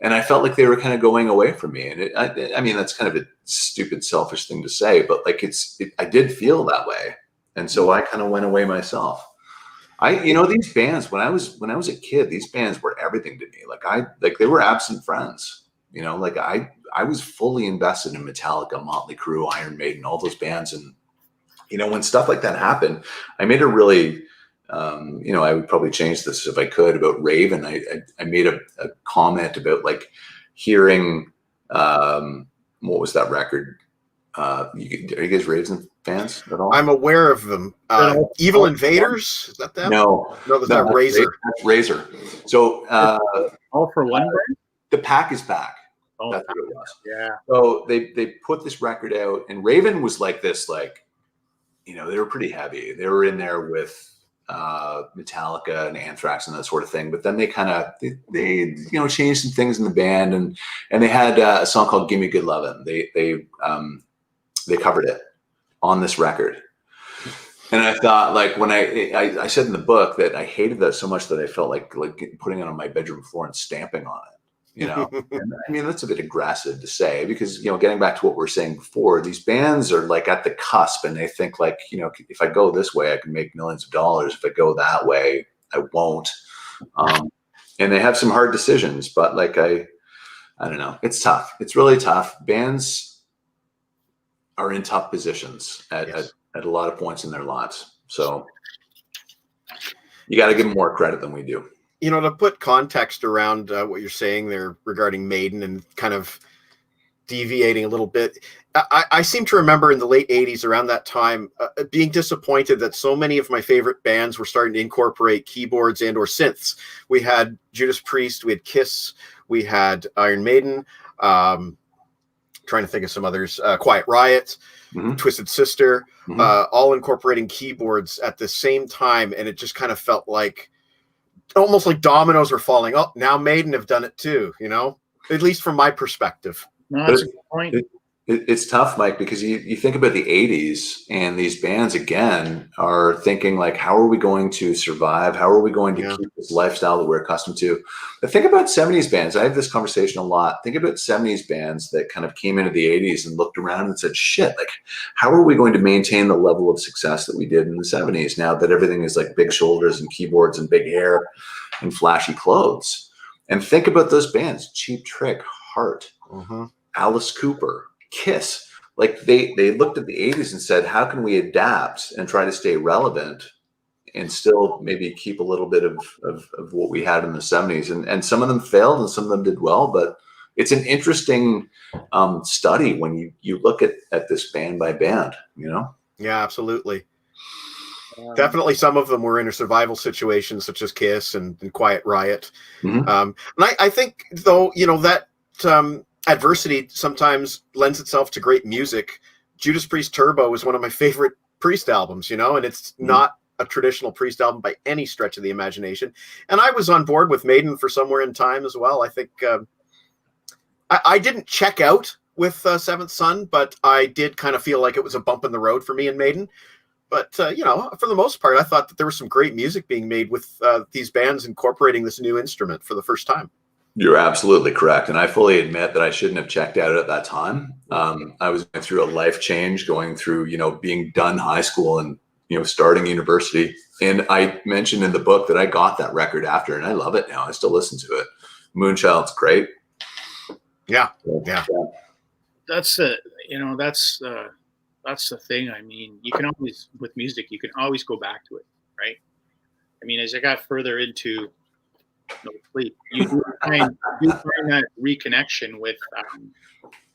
And I felt like they were kind of going away from me. And I mean, that's kind of a stupid, selfish thing to say, but like I did feel that way. And so I kind of went away myself. These bands, when I was a kid, these bands were everything to me. Like they were absent friends, I was fully invested in Metallica, Motley Crue, Iron Maiden, all those bands. And, when stuff like that happened, I made a really, I would probably change this if I could, about Raven. I made a comment about like hearing, what was that record? Are you guys Raven fans at all? I'm aware of them. Evil Invaders? Is that them? No, that's not Razor. That's Razor. So All for One. The Pack is Back. Oh, that's what it was. Yeah. So they put this record out, and Raven was like this, like, they were pretty heavy. They were in there with Metallica and Anthrax and that sort of thing. But then they they changed some things in the band, and they had a song called "Gimme Good Lovin'." They covered it on this record. And I thought, like, when I said in the book that I hated that so much that I felt like putting it on my bedroom floor and stamping on it, And I mean, that's a bit aggressive to say because, getting back to what we were saying before, these bands are like at the cusp and they think like, if I go this way, I can make millions of dollars. If I go that way, I won't. And they have some hard decisions, but like, I don't know. It's tough. It's really tough. Bands are in tough positions at a lot of points in their lives. So you got to give them more credit than we do. To put context around what you're saying there regarding Maiden and kind of deviating a little bit, I seem to remember in the late 80s, around that time, being disappointed that so many of my favorite bands were starting to incorporate keyboards and or synths. We had Judas Priest, we had Kiss, we had Iron Maiden, trying to think of some others, Quiet Riot, Twisted Sister, all incorporating keyboards at the same time. And it just kind of felt like almost like dominoes were falling. Oh, now Maiden have done it too, at least from my perspective. No, that's a good point. It's tough, Mike, because you think about the 80s and these bands again are thinking like, how are we going to survive? How are we going to keep this lifestyle that we're accustomed to? But think about 70s bands. I have this conversation a lot. Think about 70s bands that kind of came into the 80s and looked around and said, shit, like, how are we going to maintain the level of success that we did in the 70s now that everything is like big shoulders and keyboards and big hair and flashy clothes? And think about those bands, Cheap Trick, Heart, Alice Cooper, Kiss. Like they looked at the 80s and said, how can we adapt and try to stay relevant and still maybe keep a little bit of what we had in the 70s? And some of them failed and some of them did well, but it's an interesting study when you look at this band by band, Yeah, absolutely. Definitely some of them were in a survival situation, such as Kiss and Quiet Riot. And I think, though, that adversity sometimes lends itself to great music. Judas Priest Turbo is one of my favorite Priest albums, and it's not a traditional Priest album by any stretch of the imagination. And I was on board with Maiden for Somewhere in Time as well. I think I didn't check out with Seventh Son, but I did kind of feel like it was a bump in the road for me and Maiden. But, for the most part, I thought that there was some great music being made with these bands incorporating this new instrument for the first time. You're absolutely correct. And I fully admit that I shouldn't have checked out at that time. I was going through a life change, going through, being done high school and, starting university. And I mentioned in the book that I got that record after, and I love it now. I still listen to it. Moonchild's great. Yeah. That's the thing. I mean, you can always, with music, you can always go back to it, right? I mean, as I got further into No Sleep, you do find that reconnection with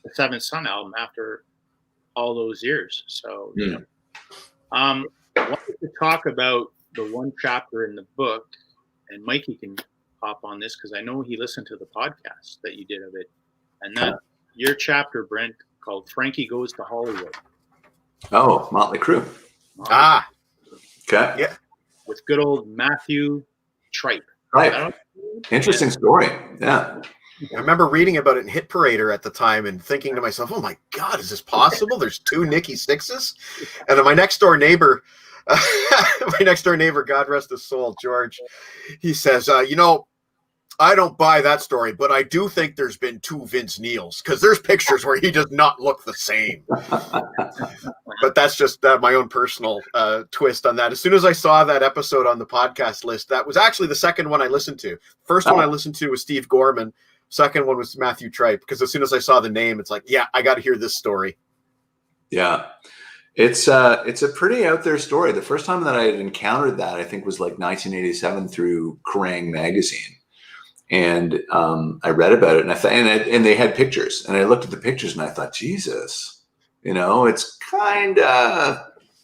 the Seventh Son album after all those years. So, I wanted to talk about the one chapter in the book, and Mikey can hop on this because I know he listened to the podcast that you did of it, and that your chapter, Brent, called "Frankie Goes to Hollywood." Oh, Motley Crue. Okay. Yeah. With good old Matthew Tripe. Right. Interesting story. Yeah. I remember reading about it in Hit Parader at the time and thinking to myself, oh my God, is this possible? There's two Nikki Sixxes? And then my next door neighbor, God rest his soul, George, he says, I don't buy that story, but I do think there's been two Vince Neils because there's pictures where he does not look the same. But that's just my own personal twist on that. As soon as I saw that episode on the podcast list, that was actually the second one I listened to. First one I listened to was Steve Gorman. Second one was Matthew Tripe, because as soon as I saw the name, it's like, yeah, I got to hear this story. Yeah. It's a pretty out there story. The first time that I had encountered that, I think, was like 1987 through Kerrang! Magazine. And I read about it, and I thought, and they had pictures, and I looked at the pictures, and I thought, Jesus, it's kind of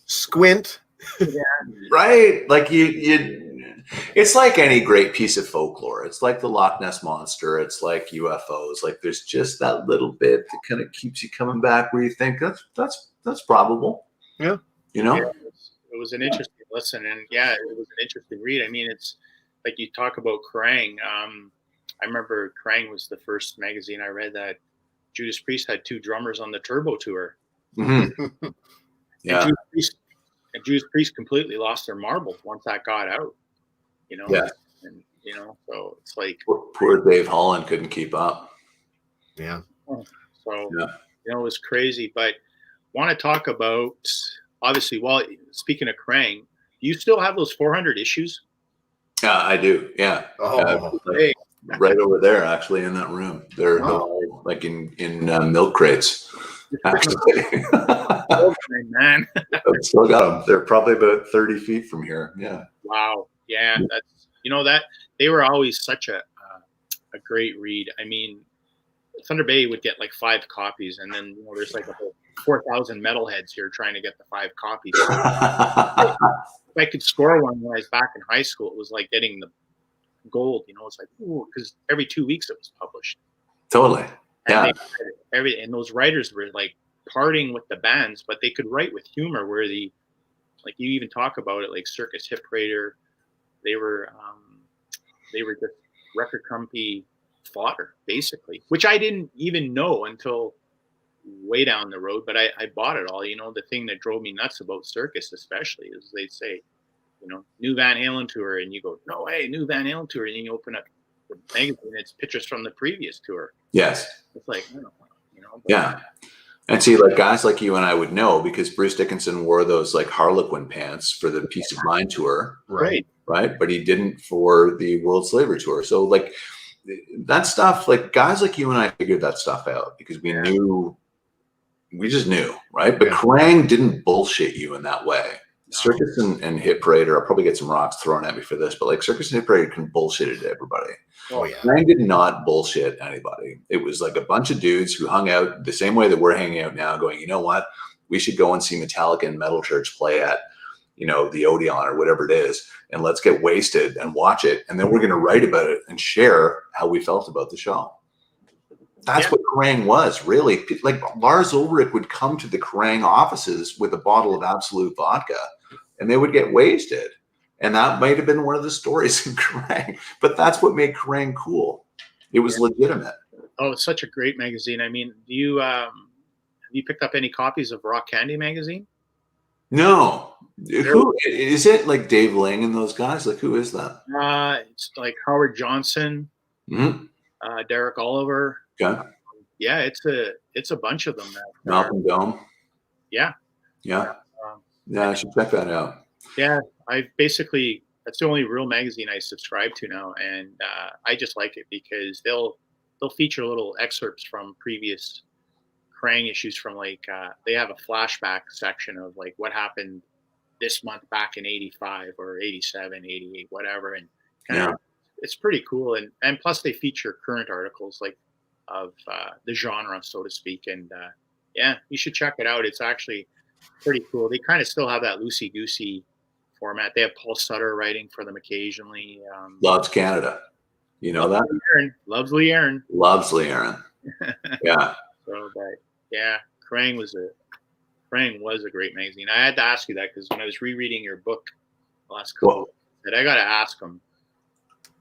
squint, right? Like it's like any great piece of folklore. It's like the Loch Ness Monster. It's like UFOs. Like there's just that little bit that kind of keeps you coming back, where you think that's probable. Yeah. You know? Yeah, it was an interesting listen, and yeah, it was an interesting read. I mean, it's like you talk about Kerrang. I remember Kerrang was the first magazine I read that Judas Priest had 2 drummers on the Turbo tour. Mm-hmm. Yeah. And Judas Priest completely lost their marbles once that got out. You know. Yeah. And so it's like Poor Dave Holland couldn't keep up. Yeah. So Yeah. it was crazy. But want to talk about, obviously, well, speaking of Kerrang, do you still have those 400 issues? Yeah, I do. Yeah. Oh, Right over there, actually, in that room. They're all like in milk crates. Actually, Man. I've still got them. They're probably about 30 feet from here. Yeah. Wow. Yeah. That's that they were always such a great read. I mean, Thunder Bay would get like 5 copies, and then there's like a whole 4,000 metalheads here trying to get the 5 copies. If I could score one when I was back in high school, it was like getting the gold. It's like, ooh, because every 2 weeks it was published. Totally. Yeah. And those writers were like partying with the bands, but they could write with humor. Where you even talk about it, like Circus Hip Raider, they were just record company fodder, basically, which I didn't even know until way down the road. But I bought it all. The thing that drove me nuts about Circus, especially, is they'd say, new Van Halen tour, and you go, no way, new Van Halen tour, and then you open up the magazine, it's pictures from the previous tour. Yes. It's like, yeah. And see, like guys like you and I would know, because Bruce Dickinson wore those like Harlequin pants for the Peace of Mind tour. Right. But he didn't for the World Slavery tour. So like that stuff, like guys like you and I figured that stuff out because we just knew, right? But Kerrang didn't bullshit you in that way. No. Circus and Hit Parader, I'll probably get some rocks thrown at me for this, but like Circus and Hit Parader can bullshit it to everybody. Oh yeah. Kerrang did not bullshit anybody. It was like a bunch of dudes who hung out the same way that we're hanging out now, going, you know what? We should go and see Metallica and Metal Church play at, the Odeon or whatever it is, and let's get wasted and watch it, and then we're going to write about it and share how we felt about the show. That's what Kerrang was, really. Like Lars Ulrich would come to the Kerrang offices with a bottle of Absolute vodka, and they would get wasted. And that might have been one of the stories in Kerrang. But that's what made Kerrang cool. It was legitimate. Oh, it's such a great magazine. I mean, do you have you picked up any copies of Rock Candy magazine? No. Who is it? Like Dave Ling and those guys? Like who is that? It's like Howard Johnson, Derek Oliver. Okay. Yeah, it's a bunch of them. Malcolm Dome. Yeah. Yeah. I should check that out. Yeah, that's the only real magazine I subscribe to now, and I just like it because they'll feature little excerpts from previous Kerrang issues from like they have a flashback section of like what happened this month back in 85 or 87, 88, whatever, and it's pretty cool, and plus they feature current articles like of the genre, so to speak, and you should check it out. It's actually pretty cool. They kind of still have that loosey-goosey format. They have Paul Sutter writing for them occasionally. Loves Canada. You know that? Loves Lee Aaron. Loves Lee Aaron. Yeah. So, but yeah, Kerrang was a great magazine. I had to ask you that because when I was rereading your book last couple, I got to ask them.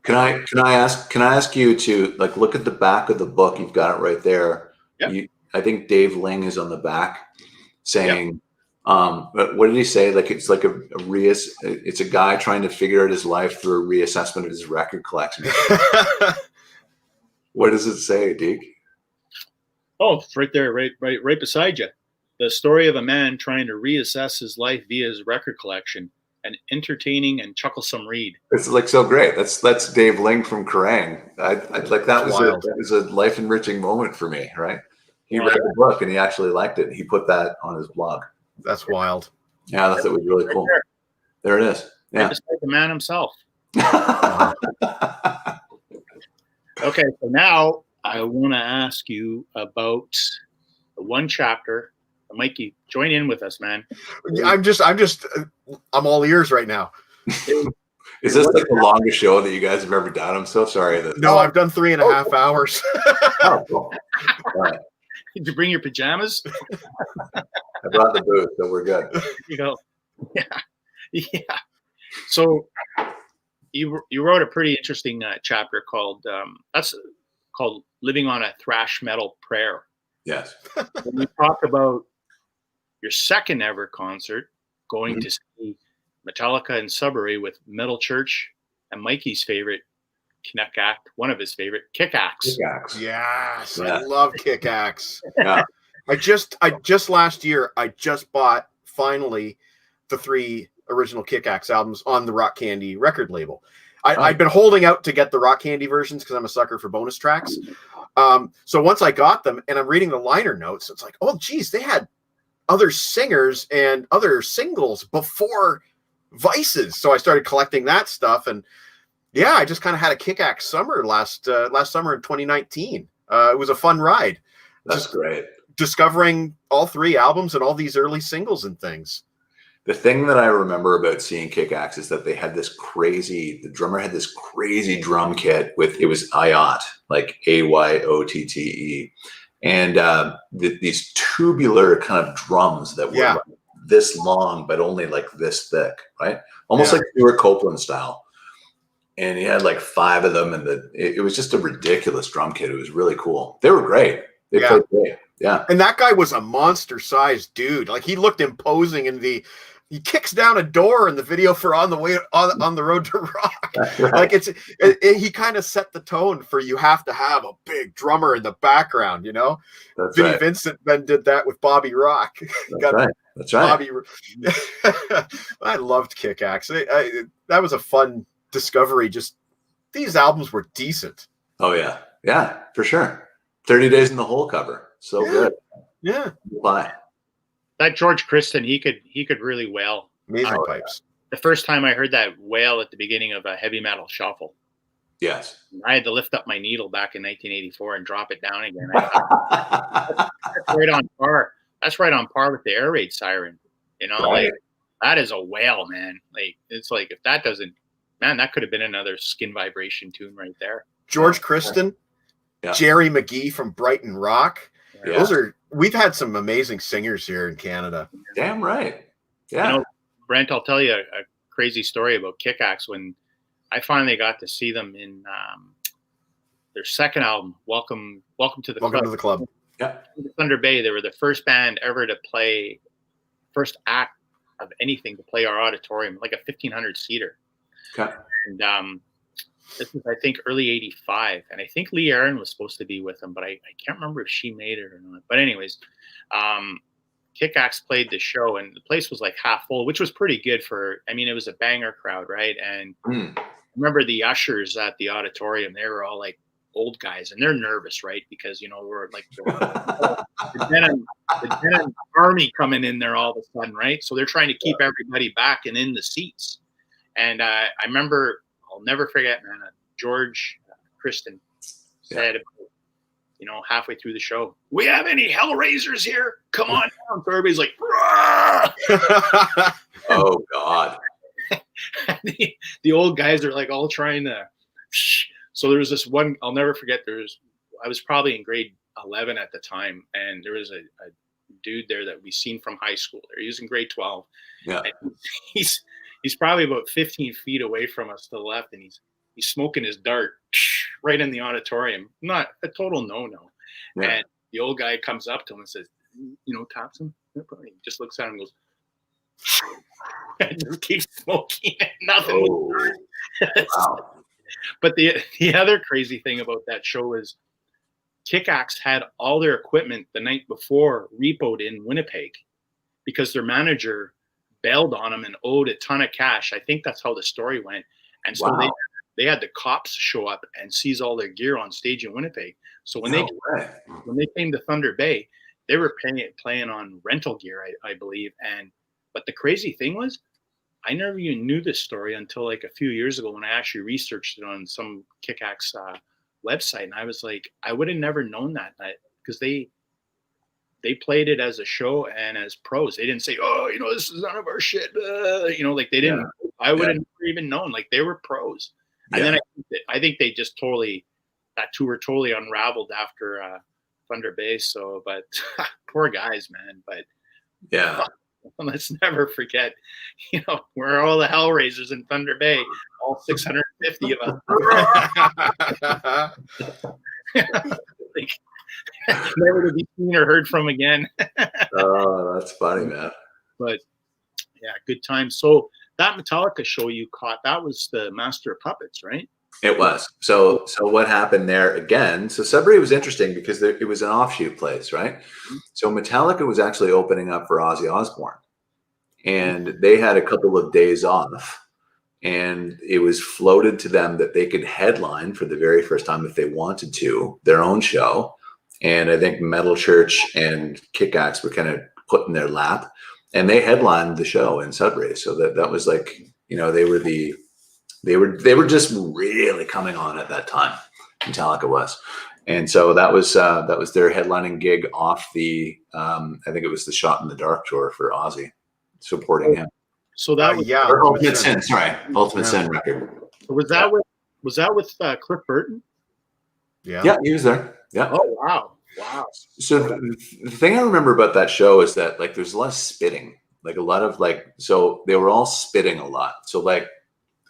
Can I ask you to like look at the back of the book? You've got it right there. Yep. I think Dave Ling is on the back saying, what did he say? Like it's like it's a guy trying to figure out his life through a reassessment of his record collection. What does it say, Deke? Oh, it's right there, right beside you. The story of a man trying to reassess his life via his record collection. An entertaining and chucklesome read. It's like so great. That's Dave Ling from Kerrang. I like that was a life enriching moment for me, right? He read the book and he actually liked it. He put that on his blog. That's wild. Yeah, I thought it was really cool. There it is. Yeah, just like the man himself. Okay, so now I want to ask you about the one chapter. Mikey, join in with us, man. I'm all ears right now. Is this like the longest show that you guys have ever done? I'm so sorry. No, I've done 3.5 hours. Oh, cool. All right. Did you bring your pajamas? I've brought the booth, so we're good. You go, yeah, yeah. So you wrote a pretty interesting chapter called that's called "Living on a Thrash Metal Prayer." Yes. When you talk about your second ever concert, going to see Metallica in Sudbury with Metal Church and Mikey's favorite Kick act, one of his favorite Kick acts. Yes, Yeah. I love Kick Axe. Yeah. I just last year I just bought finally the 3 original Kick Axe albums on the Rock Candy record label. I've been holding out to get the Rock Candy versions because I'm a sucker for bonus tracks. So once I got them and I'm reading the liner notes, it's like, oh geez, they had other singers and other singles before Vices. So I started collecting that stuff, and yeah, I just kind of had a Kick Axe summer last summer in 2019. It was a fun ride. That's great. Discovering all 3 albums and all these early singles and things. The thing that I remember about seeing Kick Axe is that they had the drummer had this crazy drum kit it was IOTT, like AYOTTE. And these tubular kind of drums that were like this long, but only like this thick, right? Almost like Stuart Copeland style. And he had like 5 of them, and it was just a ridiculous drum kit. It was really cool. They were great. They played great. Yeah. And that guy was a monster-sized dude. Like, he looked imposing he kicks down a door in the video for On the Road to Rock. Right. Like, he kind of set the tone for you have to have a big drummer in the background, you know? That's Vinnie right. Vincent then did that with Bobby Rock. That's right. I loved Kick Axe. That was a fun discovery. Just these albums were decent. Oh yeah. Yeah, for sure. 30 Days in the Hole cover. So good. Yeah. Bye. That George Kristen, he could really wail. Amazing pipes. The first time I heard that wail at the beginning of a Heavy Metal Shuffle, Yes. I had to lift up my needle back in 1984 and drop it down again. That's right on par. That's right on par with the air raid siren. You know, Right. like that is a wail, man. Like, it's like, if that doesn't, man, that could have been another Skin Vibration tune right there. George Kristen, Jerry McGee from Brighton Rock. Yeah. We've had some amazing singers here in Canada. Damn right. Yeah. You know, Brent, I'll tell you a crazy story about Kick Axe. When I finally got to see them in their second album, Welcome to the Club. Yeah. Thunder Bay, they were the first band ever to play, first act of anything to play our auditorium, like a 1,500 seater. Okay. And this was, I think, early '85, and I think Lee Aaron was supposed to be with them, but I can't remember if she made it or not. But anyways, Kick Axe played the show, and the place was like half full, which was pretty good it was a banger crowd, right? And I remember the ushers at the auditorium, they were all like old guys, and they're nervous, right? Because, you know, we're like the denim army coming in there all of a sudden, right? So they're trying to keep everybody back and in the seats. And I remember, I'll never forget, man, George Kristen said, you know, halfway through the show, "We have any Hellraisers here? Come on down." So everybody's like, oh God. the old guys are like all trying to. So there was this one, I'll never forget. I was probably in grade 11 at the time, and there was a dude there that we seen from high school. There, he was in grade 12. Yeah. And he's probably about 15 feet away from us to the left, and he's smoking his dart right in the auditorium. Not a total no-no. Yeah. And the old guy comes up to him and says, you know, taps him. He just looks at him and goes, and just keeps smoking. Nothing. Oh, wow. But the other crazy thing about that show is Kick Axe had all their equipment the night before repoed in Winnipeg because their manager bailed on them and owed a ton of cash. I think that's how the story went. And so they had the cops show up and seize all their gear on stage in Winnipeg. So when they came to Thunder Bay, they were playing on rental gear, I believe. But the crazy thing was, I never even knew this story until like a few years ago when I actually researched it on some Kick Axe website. And I was like, I would have never known that because they played it as a show and as pros. They didn't say, oh, you know, this is none of our shit. You know, like they didn't. Yeah. I would have never even known. Like they were pros. And then I think they just that tour totally unraveled after Thunder Bay. So, but poor guys, man. But Yeah. Let's never forget, we're all the Hellraisers in Thunder Bay, all 650 of us. Like, never to be seen or heard from again. Oh, that's funny, man. But yeah, good time. So that Metallica show you caught, that was the Master of Puppets, right? It was. So what happened there again? So Sudbury was interesting because it was an offshoot place, right? So Metallica was actually opening up for Ozzy Osbourne, and they had a couple of days off, and it was floated to them that they could headline for the very first time if they wanted to their own show. And I think Metal Church and Kick-Axe were kind of put in their lap, and they headlined the show in Sudbury. So that was like, they were just really coming on at that time. Metallica was. And so that was their headlining gig off the I think it was the Shot in the Dark tour for Ozzy, supporting him. So that was Ultimate Sin, sorry. Ultimate Sin record. Was that with Cliff Burton? Yeah, he was there. Yeah. Oh wow. So the thing I remember about that show is that like there's a lot of spitting. Like a lot of so they were all spitting a lot. So like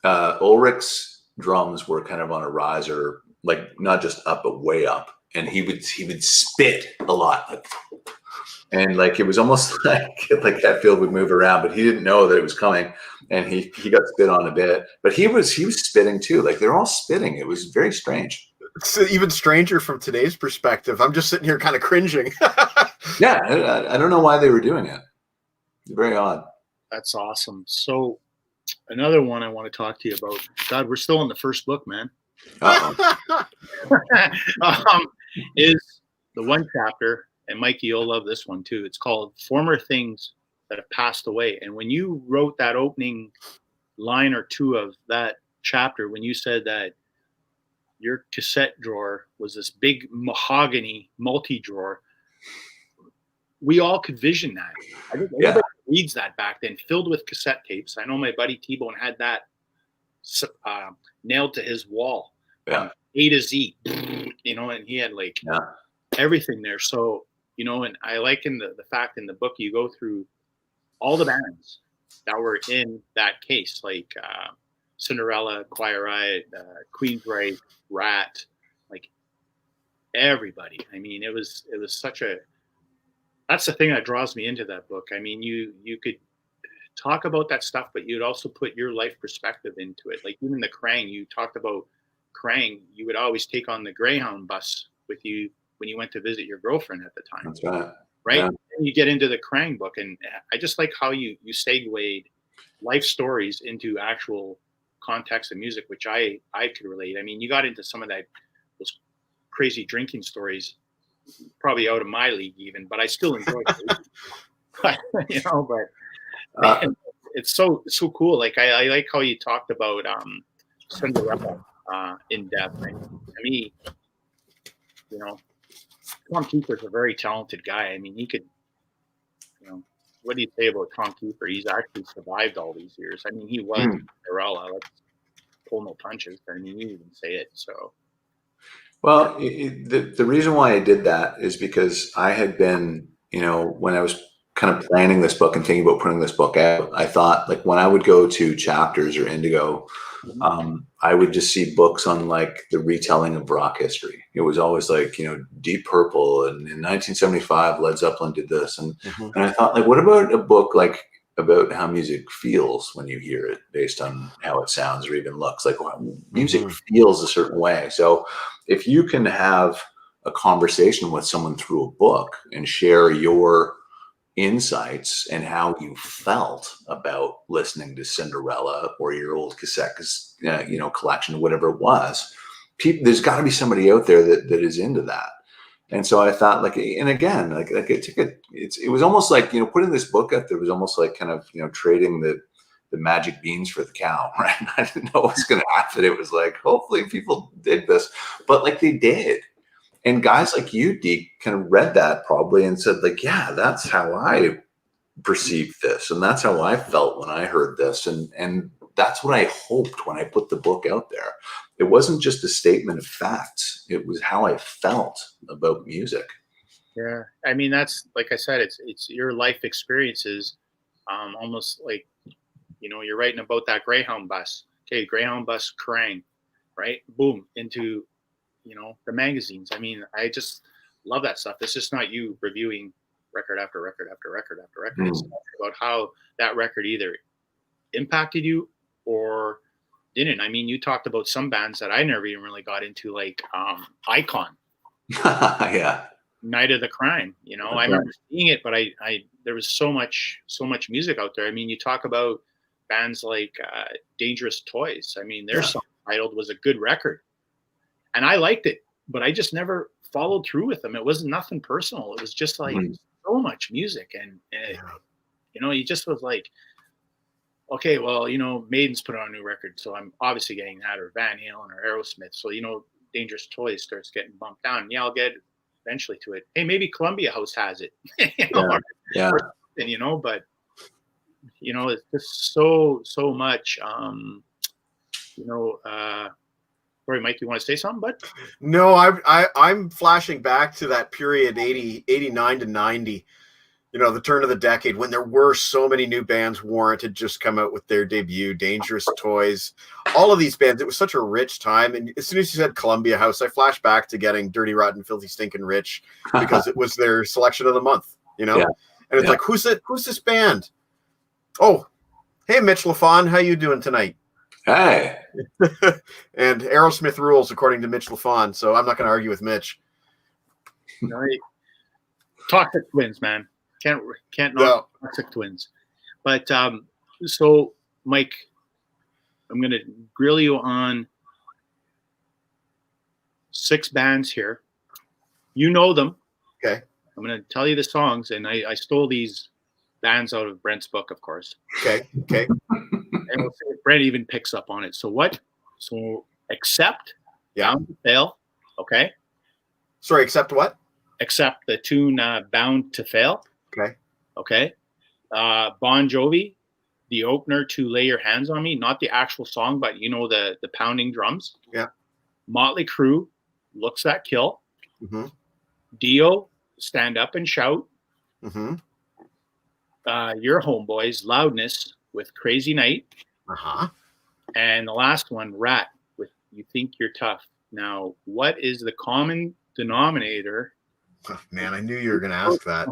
Ulrich's drums were kind of on a riser, like not just up but way up, and he would spit a lot, and like it was almost like Hetfield would move around, but he didn't know that it was coming, and he got spit on a bit, but he was spitting too. Like they're all spitting. It was very strange. It's even stranger from today's perspective. I'm just sitting here kind of cringing. Yeah, I don't know why they were doing it. Very odd. That's awesome. So another one I want to talk to you about. God, we're still in the first book, man. Is the one chapter, and Mikey, you'll love this one too. It's called Former Things That Have Passed Away. And when you wrote that opening line or two of that chapter, when you said that your cassette drawer was this big mahogany multi-drawer, we all could vision that. I think everybody reads that back then, filled with cassette tapes. I know my buddy T-Bone had that nailed to his wall, A to Z, and he had everything there. So, and I like in the fact in the book, you go through all the bands that were in that case, like Cinderella, Quiet Riot, Queensryche, Rat, like everybody. I mean, it was such a, that's the thing that draws me into that book. I mean, you could talk about that stuff, but you'd also put your life perspective into it. Like even the Krang, you talked about Krang, you would always take on the Greyhound bus with you when you went to visit your girlfriend at the time. That's right. Right? Yeah. And you get into the Krang book, and I just like how you segued life stories into actual context of music, which I could relate. I mean, you got into some of those crazy drinking stories, probably out of my league even, but I still enjoy it. But it's so cool. Like I like how you talked about Cinderella in depth. And to me, Tom Kiefer's a very talented guy. I mean, he could, what do you say about Tom Kiefer? He's actually survived all these years. I mean, he was Cinderella. Let's pull no punches. I mean, you even say it. So. Well, the reason why I did that is because I had been, when I was kind of planning this book and thinking about putting this book out, I thought like when I would go to Chapters or Indigo, I would just see books on like the retelling of rock history. It was always like, Deep Purple, and in 1975, Led Zeppelin did this. And I thought like, what about a book like about how music feels when you hear it based on how it sounds or even looks? Like music feels a certain way. So if you can have a conversation with someone through a book and share your insights and how you felt about listening to Cinderella or your old cassette, collection, whatever it was, there's got to be somebody out there that is into that. And so I thought and again, it was almost like, putting this book out there was almost like kind of, trading the magic beans for the cow, right? I didn't know what was going to happen. It was like, hopefully people dig this, but like they did. And guys like you, Deke, kind of read that probably and said like, yeah, that's how I perceived this. And that's how I felt when I heard this. And that's what I hoped when I put the book out there. It wasn't just a statement of facts. It was how I felt about music. Yeah, I mean that's like I said, it's your life experiences, almost like you're writing about that Greyhound bus. Okay, Greyhound bus Kerrang, right? Boom into the magazines. I mean, I just love that stuff. It's just not you reviewing record after record after record after record. It's about how that record either impacted you or didn't. I mean, you talked about some bands that I never even really got into, like Icon. Yeah. Night of the Crime. I remember seeing it, but I there was so much music out there. I mean, you talk about bands like Dangerous Toys. I mean, their song Untitled was a good record, and I liked it, but I just never followed through with them. It wasn't nothing personal. It was just like so much music, and you just was like, okay, well, Maiden's put on a new record, so I'm obviously getting that, or Van Halen or Aerosmith. So Dangerous Toys starts getting bumped down. Yeah, I'll get eventually to it. Hey, maybe Columbia House has it. Yeah. But it's just so much. Sorry, Mike, you want to say something, bud? No, I'm flashing back to that period, 89 to 90. The turn of the decade when there were so many new bands. Warrant had just come out with their debut, Dangerous Toys, all of these bands. It was such a rich time. And as soon as you said Columbia House, I flashed back to getting Dirty Rotten Filthy Stinking Rich because it was their selection of the month, And it's like, who's this band? Oh, hey, Mitch LaFon, how you doing tonight? Hey. And Aerosmith rules, according to Mitch LaFon. So I'm not going to argue with Mitch. Toxic Twins, man. Can't knock Toxic Twins. But so Mike, I'm gonna grill you on 6 bands here. You know them. Okay. I'm gonna tell you the songs, and I stole these bands out of Brent's book, of course. Okay. And we'll see if Brent even picks up on it. So what? So Accept. Bound to Fail. Okay. Sorry, Accept what? Accept the tune Bound to Fail. Okay. Bon Jovi, the opener to Lay Your Hands on Me, not the actual song, but the pounding drums. Yeah. Motley Crue, Looks That Kill. Mm-hmm. Dio, Stand Up and Shout. Mm-hmm. Your Homeboys, Loudness with Crazy Night. Uh-huh. And the last one, Rat with You Think You're Tough. Now, what is the common denominator? Oh, man, I knew you were going to ask that.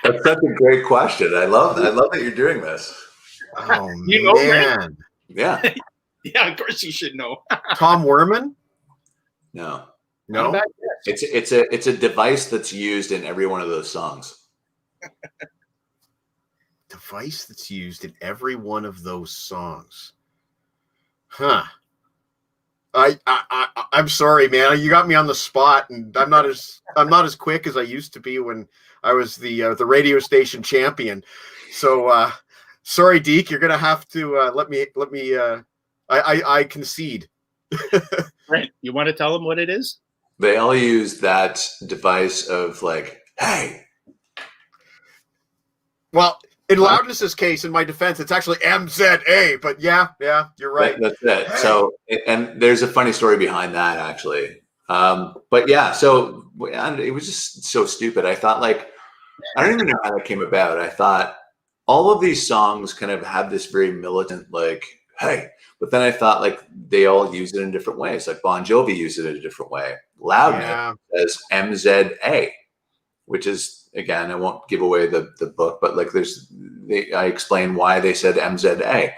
That's such a great question. I love that you're doing this. Oh, man. Right? Yeah. Yeah, of course you should know. Tom Werman? No. It's a device that's used in every one of those songs. Device that's used in every one of those songs. Huh. I'm sorry, man. You got me on the spot, and I'm not as quick as I used to be when I was the radio station champion. So sorry, Deke. You're gonna have to let me. I concede. Right. You want to tell them what it is? They all use that device of like, hey. Well, in Loudness's case, in my defense, it's actually MZA. But yeah, you're right. That's it. Hey. So, and there's a funny story behind that, actually. But yeah, so it was just so stupid. I thought, like, I don't even know how that came about. I thought all of these songs kind of have this very militant, like, hey. But then I thought, like, they all use it in different ways. Like Bon Jovi used it in a different way. Loudness says MZA, which is, again, I won't give away the book, but like I explain why they said MZA.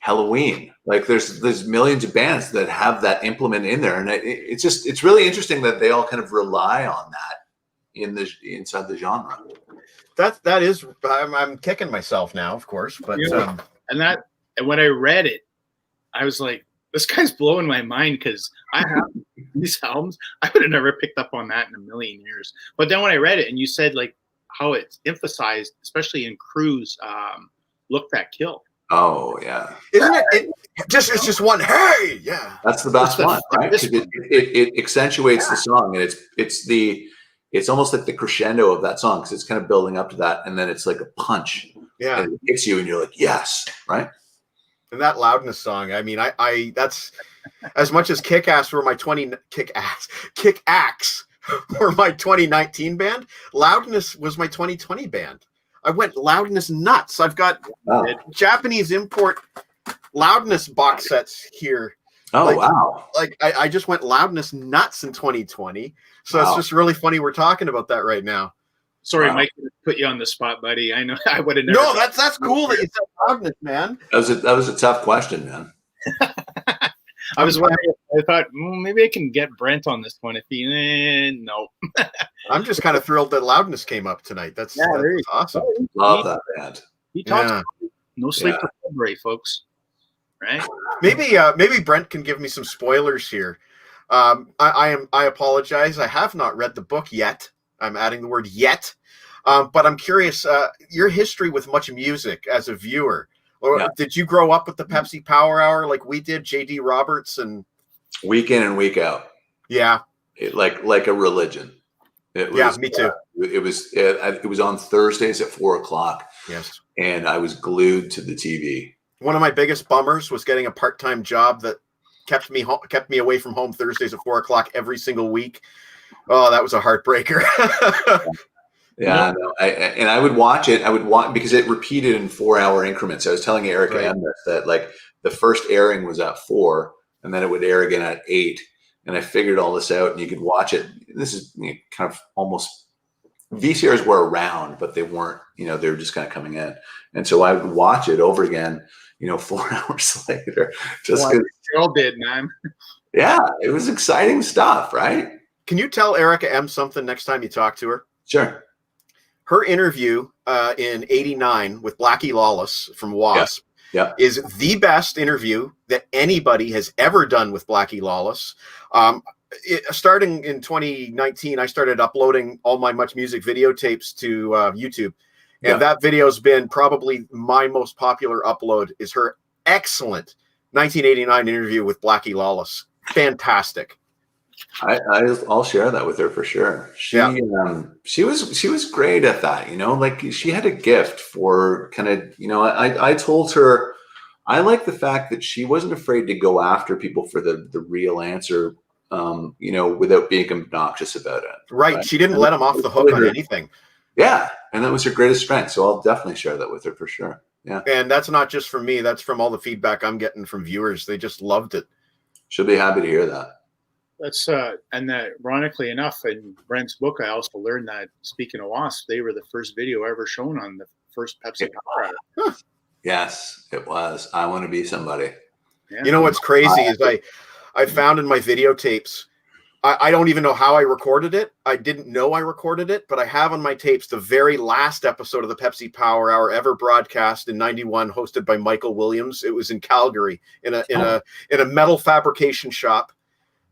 Halloween, like there's millions of bands that have that implement in there, and it's really interesting that they all kind of rely on that inside the genre. That is, I'm kicking myself now, of course, but and when I read it, I was like, this guy's blowing my mind because I have these albums. I would have never picked up on that in a million years. But then when I read it and you said like how it's emphasized, especially in Cruise, Look That Kill. Oh yeah, isn't it? It's just one. Hey, yeah, that's the best one, right? Because it accentuates the song, and it's almost like the crescendo of that song because it's kind of building up to that, and then it's like a punch. Yeah, and it hits you, and you're like, yes, right. And that Loudness song, I mean, I that's as much as Kick-Ass were my Kick-Axe were my 2019 band. Loudness was my 2020 band. I went Loudness nuts. I've got Japanese import Loudness box sets here. Oh, wow. Like I just went Loudness nuts in 2020. So It's just really funny we're talking about that right now. Sorry, Mike, put you on the spot, buddy. I know I would have never. No, that's cool that you said Loudness, man. That was a tough question, man. I was wondering. I thought maybe I can get Brent on this one. If he no, I'm just kind of thrilled that Loudness came up tonight. That's awesome. Love that band. He talks about No Sleep'Til Sudbury, folks. Right? Maybe Brent can give me some spoilers here. I apologize. I have not read the book yet. I'm adding the word yet. But I'm curious, your history with Much Music as a viewer. Or did you grow up with the Pepsi Power Hour like we did, J.D. Roberts and week in and week out? Yeah, like a religion. It was, me too. It was on Thursdays at 4:00. Yes, and I was glued to the TV. One of my biggest bummers was getting a part-time job that kept me away from home Thursdays at 4:00 every single week. Oh, that was a heartbreaker. Yeah, no, I would watch it. I would watch because it repeated in 4-hour increments. I was telling Erica M that like the first airing was at 4, and then it would air again at 8. And I figured all this out, and you could watch it. This is kind of almost VCRs were around, but they weren't. They were just kind of coming in, and so I would watch it over again. 4 hours later, just because Girl did, man. Yeah, it was exciting stuff, right? Can you tell Erica M something next time you talk to her? Sure. Her interview in '89 with Blackie Lawless from Wasp is the best interview that anybody has ever done with Blackie Lawless. Starting in 2019, I started uploading all my Much Music videotapes to YouTube. And that video's been probably my most popular upload is her excellent 1989 interview with Blackie Lawless. Fantastic. I'll share that with her for sure. She was great at that, like she had a gift for kind of, I told her, I like the fact that she wasn't afraid to go after people for the real answer, without being obnoxious about it. Right. She didn't let them off the hook on anything. Yeah. And that was her greatest strength. So I'll definitely share that with her for sure. Yeah. And that's not just from me. That's from all the feedback I'm getting from viewers. They just loved it. She'll be happy to hear that. That's and that ironically enough, in Brent's book, I also learned that speaking of Wasp, they were the first video ever shown on the first Pepsi Power Hour. Yes, it was. I Want to Be Somebody. Yeah. You know what's crazy is I found in my videotapes, I don't even know how I recorded it. I didn't know I recorded it, but I have on my tapes the very last episode of the Pepsi Power Hour ever broadcast in '91, hosted by Michael Williams. It was in Calgary in a metal fabrication shop.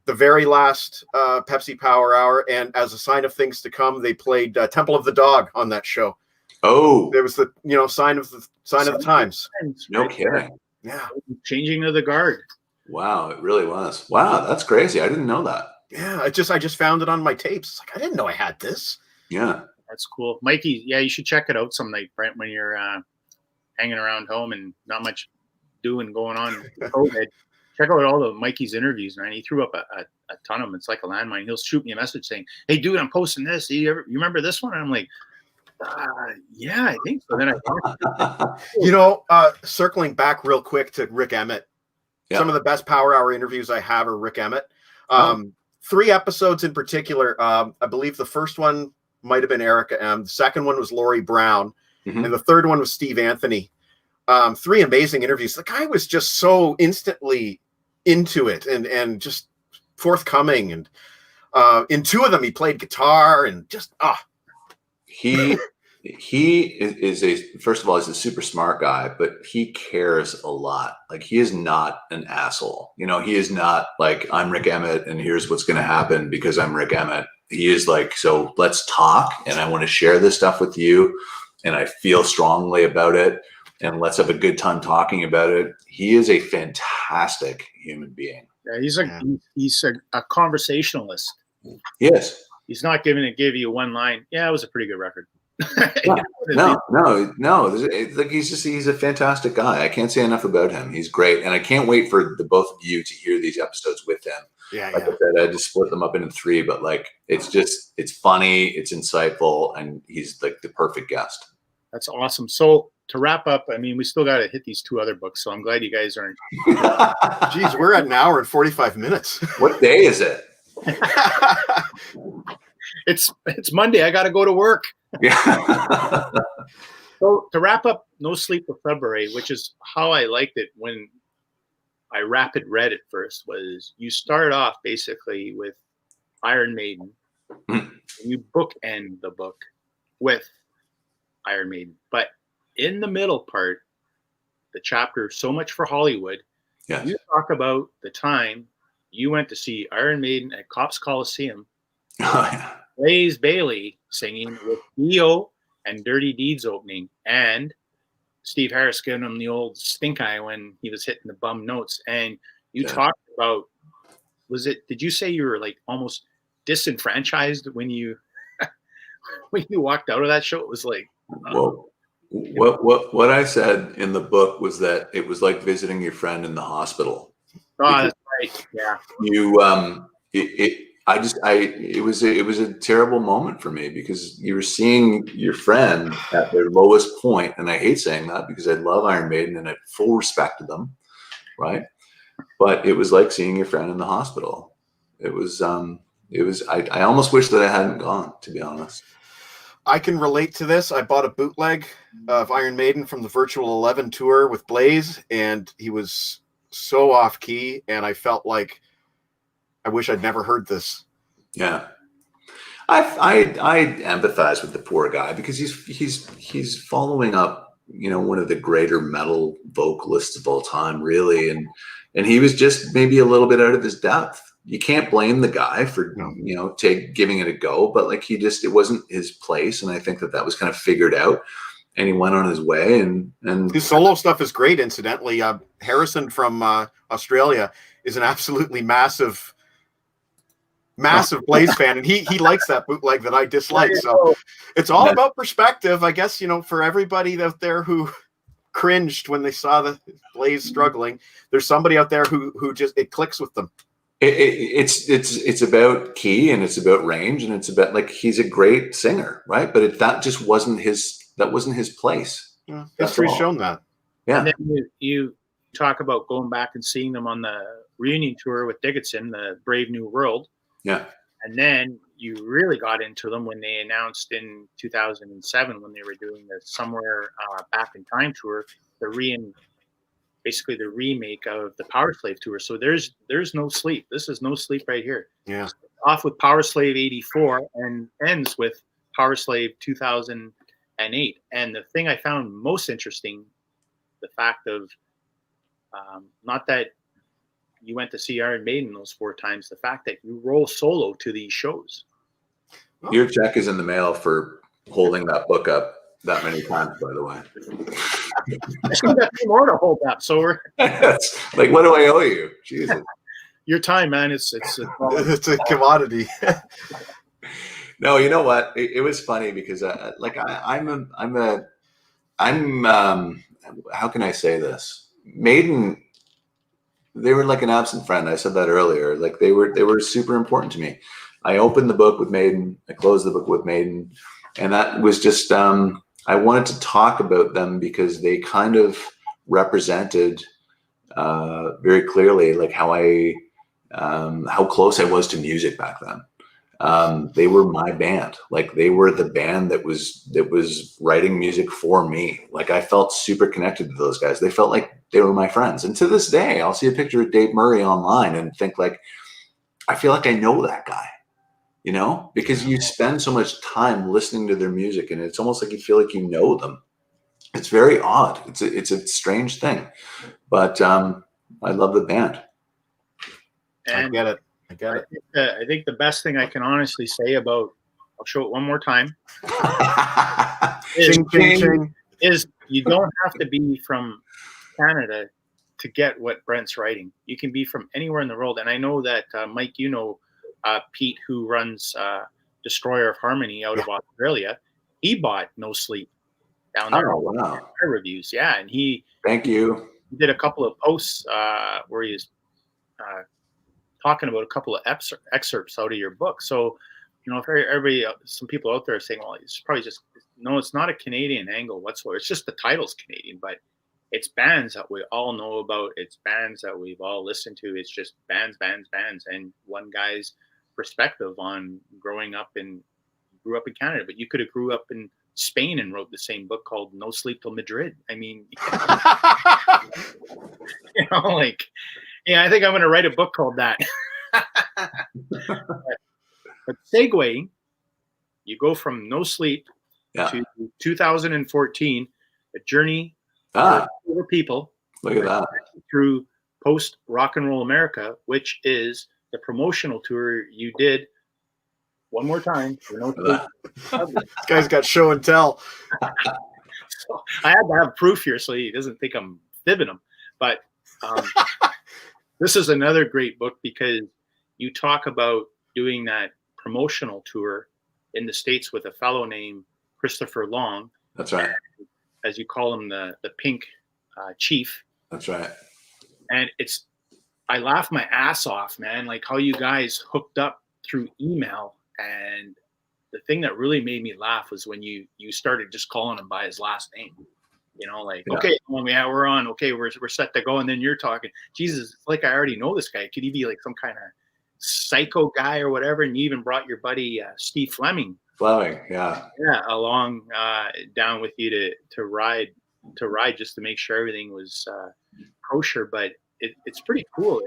The very last Pepsi Power Hour, and as a sign of things to come, they played Temple of the Dog on that show. Oh, there was the sign of the times. No kidding. Yeah, changing of the guard. Wow, it really was. Wow, that's crazy. I didn't know that. Yeah, I just found it on my tapes. It's like I didn't know I had this. Yeah, that's cool, Mikey. Yeah, you should check it out some night, Brent, when you're hanging around home and not much going on. COVID. Check out all the Mikey's interviews, man. He threw up a ton of them. It's like a landmine. He'll shoot me a message saying, "Hey, dude, I'm posting this. You remember this one?" And I'm like, "Yeah, I think so." Then circling back real quick to Rick Emmett. Yeah. Some of the best Power Hour interviews I have are Rick Emmett. 3 episodes in particular. I believe the first one might have been Erica M. The second one was Lori Brown, and the third one was Steve Anthony. 3 amazing interviews. The guy was just so instantly into it and just forthcoming. And in 2 of them, he played guitar and just He is first of all, he's a super smart guy, but he cares a lot. Like he is not an asshole. He is not like, I'm Rick Emmett and here's what's going to happen because I'm Rick Emmett. He is like, so let's talk and I want to share this stuff with you. And I feel strongly about it. And let's have a good time talking about it. He is a fantastic human being. Yeah, he's a conversationalist. Yes. He's not give you one line. Yeah, it was a pretty good record. No. Like he's a fantastic guy. I can't say enough about him. He's great. And I can't wait for the both of you to hear these episodes with him. Yeah, Like I said, I just split them up into 3, but like it's funny, it's insightful, and he's like the perfect guest. That's awesome. So to wrap up, I mean, we still got to hit these 2 other books. So I'm glad you guys aren't. Geez, we're at an hour and 45 minutes. What day is it? It's Monday. I got to go to work. Yeah. So to wrap up, No Sleep'Til Sudbury, which is how I liked it when I rapid read it first, was you start off basically with Iron Maiden. And you bookend the book with Iron Maiden. But in the middle part, the chapter, So Much for Hollywood, Yes. you talk about the time you went to see Iron Maiden at Cops Coliseum. Oh, yeah. Blaze Bayley singing with Dio and Dirty Deeds opening, and Steve Harris giving him the old stink eye when he was hitting the bum notes. And you talked about, did you say you were like almost disenfranchised when you walked out of that show? It was like, Well, what I said in the book was that it was like visiting your friend in the hospital. that's right. Yeah. It was a terrible moment for me because you were seeing your friend at their lowest point, and I hate saying that because I love Iron Maiden and I have full respect to them, right? But it was like seeing your friend in the hospital. It was I almost wish that I hadn't gone, to be honest. I can relate to this. I bought a bootleg of Iron Maiden from the Virtual 11 tour with Blaze, and he was so off key, and I felt like I wish I'd never heard this. Yeah. I empathize with the poor guy because he's following up, one of the greater metal vocalists of all time, really, and he was just maybe a little bit out of his depth. You can't blame the guy for giving it a go, but like it wasn't his place, and I think that was kind of figured out, and he went on his way. And his solo stuff is great. Incidentally, Harrison from Australia is an absolutely massive Blaze fan, and he likes that bootleg that I dislike. So it's all about perspective, I guess. For everybody out there who cringed when they saw the Blaze struggling, there's somebody out there who just it clicks with them. It's about key, and it's about range, and it's about like he's a great singer, right? But that just wasn't his place. Yeah, history's shown that. Yeah. And then you talk about going back and seeing them on the reunion tour with Dickinson, the Brave New World. Yeah. And then you really got into them when they announced in 2007 when they were doing the Somewhere Back in Time tour, basically the remake of the Power Slave tour. So there's No Sleep. This is No Sleep right here. Yeah. Off with Power Slave 84 and ends with Power Slave 2008. And the thing I found most interesting, the fact of not that you went to see Iron Maiden those 4 times, the fact that you roll solo to these shows. Your check is in the mail for holding that book up that many times, by the way. I still got 2 more to hold up. So we're like, what do I owe you? Jesus. Your time, man. It's a commodity. No, you know what? It was funny because I'm how can I say this? Maiden, they were like an absent friend. I said that earlier. Like they were super important to me. I opened the book with Maiden. I closed the book with Maiden. And that was just, I wanted to talk about them because they kind of represented very clearly like how close I was to music back then. They were my band. Like they were the band that was writing music for me. Like I felt super connected to those guys. They felt like they were my friends. And to this day, I'll see a picture of Dave Murray online and think like, I feel like I know that guy, because you spend so much time listening to their music and it's almost like you feel like you know them. It's very odd. It's a strange thing, but I love the band. And I get it. I think the best thing I can honestly say about, I'll show it one more time, is you don't have to be from Canada to get what Brent's writing. You can be from anywhere in the world. And I know that, Mike, Pete, who runs Destroyer of Harmony out of Australia, he bought No Sleep down there. Oh, wow. Reviews. Yeah. And he thank you. He did a couple of posts where he's talking about a couple of excerpts out of your book. So, if everybody, some people out there are saying, well, it's probably just, no, it's not a Canadian angle whatsoever. It's just the title's Canadian, but it's bands that we all know about. It's bands that we've all listened to. It's just bands, and one guy's perspective on grew up in Canada, but you could have grew up in Spain and wrote the same book called No Sleep Till Madrid. I mean, I think I'm going to write a book called that. But segue, you go from No Sleep to 2014, a journey for people. Look at that. Through post Rock and Roll America, which is the promotional tour you did. One more time. This guy's got show and tell. So I had to have proof here so he doesn't think I'm fibbing him. But this is another great book because you talk about doing that promotional tour in the States with a fellow named Christopher Long. That's right. As you call him, the Pink Chief. That's right. And I laughed my ass off, man, like how you guys hooked up through email. And the thing that really made me laugh was when you started just calling him by his last name. Okay, we're on. Okay, we're set to go. And then you're talking, Jesus, it's like I already know this guy. Could he be like some kind of psycho guy or whatever? And you even brought your buddy Steve Fleming, along down with you to ride just to make sure everything was kosher. But it's pretty cool.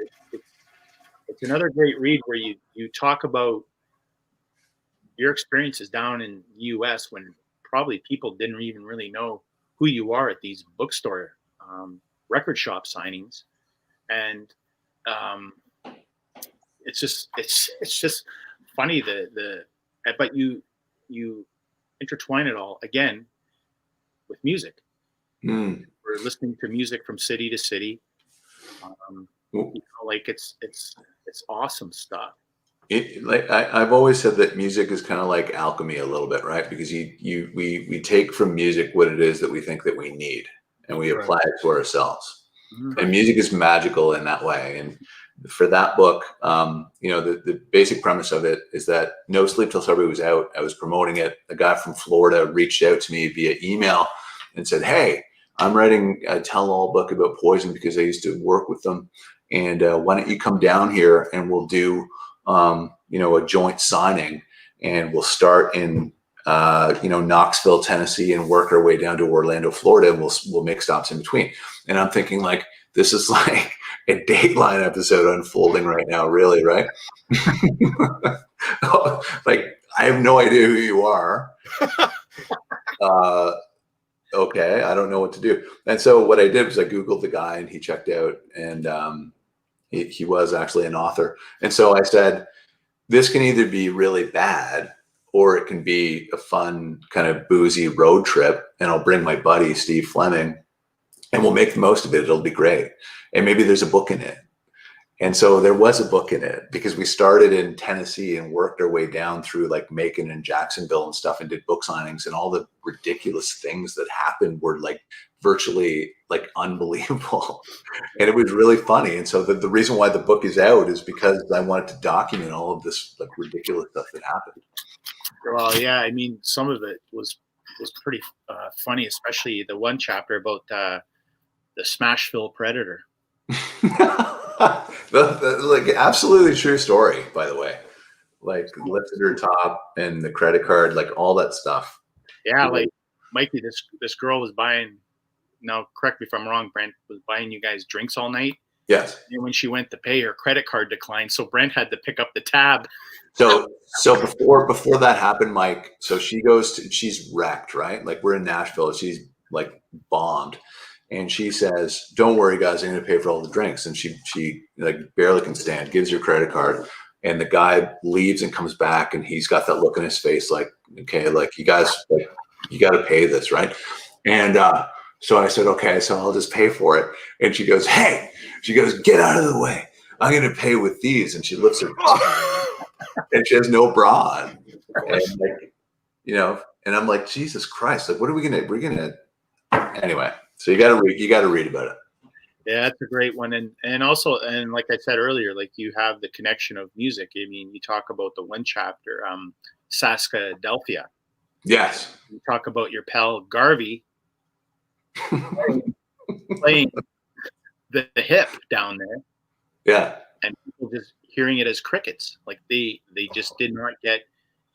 It's another great read where you talk about your experiences down in the U.S. when probably people didn't even really know who you are at these bookstore record shop signings, and it's just funny but you intertwine it all again with music. We're listening to music from city to city. It's awesome stuff. I've always said that music is kind of like alchemy a little bit, right? Because we take from music what it is that we think that we need, and we apply it to ourselves. Mm-hmm. And music is magical in that way. And for that book, the basic premise of it is that No Sleep Till Sudbury was out. I was promoting it. A guy from Florida reached out to me via email and said, "Hey, I'm writing a tell-all book about Poison because I used to work with them. And why don't you come down here and we'll do a joint signing, and we'll start in Knoxville, Tennessee, and work our way down to Orlando, Florida, and we'll make stops in between." And I'm thinking, like, this is like a Dateline episode unfolding right now, really, right? Like, I have no idea who you are. Okay, I don't know what to do. And so what I did was I Googled the guy, and he checked out, and he was actually an author. And so I said, this can either be really bad or it can be a fun kind of boozy road trip, and I'll bring my buddy Steve Fleming and we'll make the most of it. It'll be great. And maybe there's a book in it. And so there was a book in it because we started in Tennessee and worked our way down through like Macon and Jacksonville and stuff, and did book signings, and all the ridiculous things that happened were like virtually like unbelievable. And it was really funny. And so the reason why the book is out is because I wanted to document all of this like ridiculous stuff that happened. Well, yeah, I mean, some of it was pretty funny, especially the one chapter about the Smashville Predator. Like absolutely true story, by the way. Like lifted her top and the credit card, like all that stuff. Yeah, like Mikey, this girl was buying. Now, correct me if I'm wrong. Brent was buying you guys drinks all night. Yes. And when she went to pay, her credit card declined, so Brent had to pick up the tab. So before that happened, Mike. So she's wrecked, right? Like we're in Nashville. She's like bombed. And she says, "Don't worry, guys, I'm going to pay for all the drinks." And she like barely can stand, gives her credit card. And the guy leaves and comes back, and he's got that look in his face like, okay, like you guys, like, you got to pay this, right? And so I said, okay, so I'll just pay for it. And she goes, "Hey," she goes, "get out of the way. I'm going to pay with these." And she lifts her and she has no bra on. And like, and I'm like, Jesus Christ, like, what are we going to, anyway. So you got to read about it. Yeah, that's a great one. And also, and like I said earlier, like you have the connection of music. I mean, you talk about the one chapter, Saskadelphia. Yes. You talk about your pal Garvey playing the hip down there. Yeah. And people just hearing it as crickets. Like they just did not get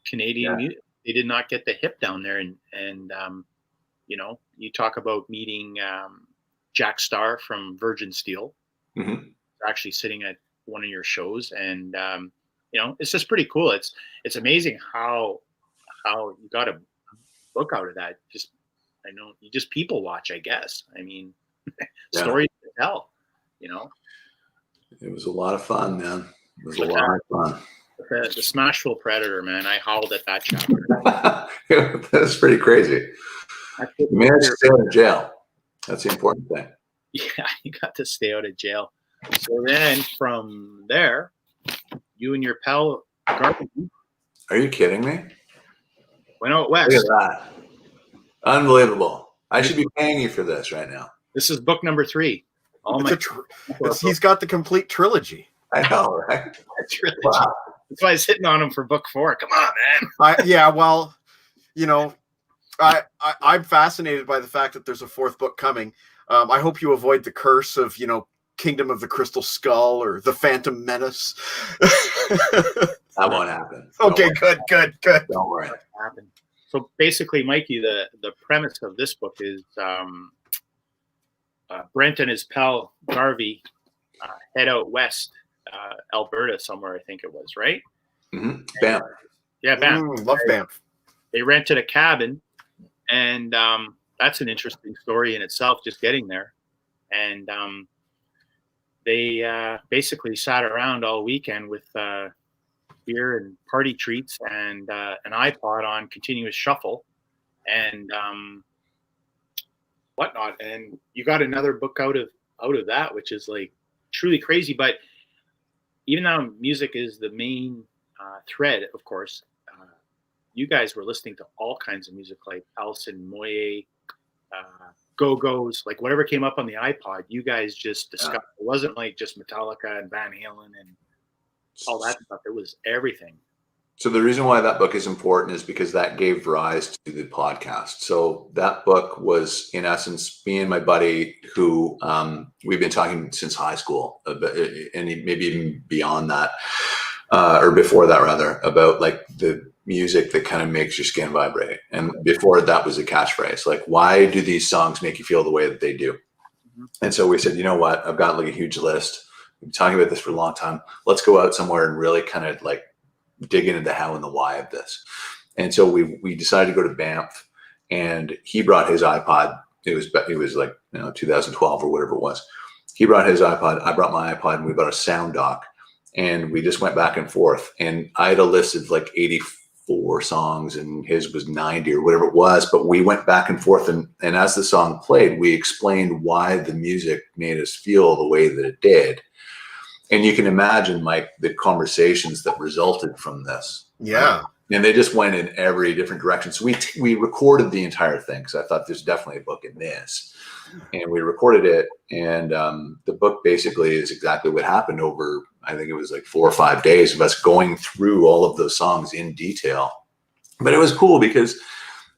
Canadian music. They did not get the hip down there. And you know, you talk about meeting Jack Starr from Virgin Steel, actually sitting at one of your shows, and you know, it's just pretty cool. It's amazing how you got a book out of that. Just I know you just people watch, I guess. I mean, stories to tell. You know, it was a lot of fun, man. It was a lot of fun. The Smashville Predator, man. I howled at that chapter. That's pretty crazy. You managed to stay out of jail. That's the important thing. Yeah, you got to stay out of jail. So then from there, you and your pal Garvey. Are you kidding me? Went out west. Look at that. Unbelievable. I should be paying you for this right now. This is book number 3. He's got the complete trilogy. I know, right? Trilogy. Wow. That's why I was hitting on him for book 4. Come on, man. Yeah, well, you know, I'm fascinated by the fact that there's a 4th book coming. I hope you avoid the curse of, you know, Kingdom of the Crystal Skull or the Phantom Menace. That won't happen. Okay, good. Don't worry. So basically, Mikey, the premise of this book is Brent and his pal Garvey head out west, Alberta somewhere, I think it was, right? Mm-hmm. Banff. Yeah, Banff. Love Banff. They rented a cabin, and that's an interesting story in itself, just getting there. And they basically sat around all weekend with beer and party treats and an iPod on continuous shuffle and whatnot. And you got another book out of that, which is like truly crazy. But even though music is the main thread, of course, you guys were listening to all kinds of music like Alison Moyet, Go-Go's, like whatever came up on the iPod, you guys just discovered. It wasn't like just Metallica and Van Halen and all that stuff. It was everything. So the reason why that book is important is because that gave rise to the podcast. So that book was, in essence, me and my buddy who we've been talking since high school, and maybe even beyond that, or before that rather, about like the music that kind of makes your skin vibrate. And before that was a catchphrase, like, why do these songs make you feel the way that they do? Mm-hmm. And so we said, you know what, I've got like a huge list. We've been talking about this for a long time. Let's go out somewhere and really kind of like dig into the how and the why of this. And so we decided to go to Banff, and he brought his iPod. It was like, you know, 2012 or whatever it was. He brought his iPod. I brought my iPod, and we bought a sound dock, and we just went back and forth. And I had a list of like 84 songs, and his was 90 or whatever it was. But we went back and forth, and as the song played, we explained why the music made us feel the way that it did. And you can imagine, Mike, the conversations that resulted from this. Yeah. And they just went in every different direction. So we recorded the entire thing, because I thought there's definitely a book in this. And we recorded it. And the book basically is exactly what happened over, I think it was like 4 or 5 days of us going through all of those songs in detail. But it was cool because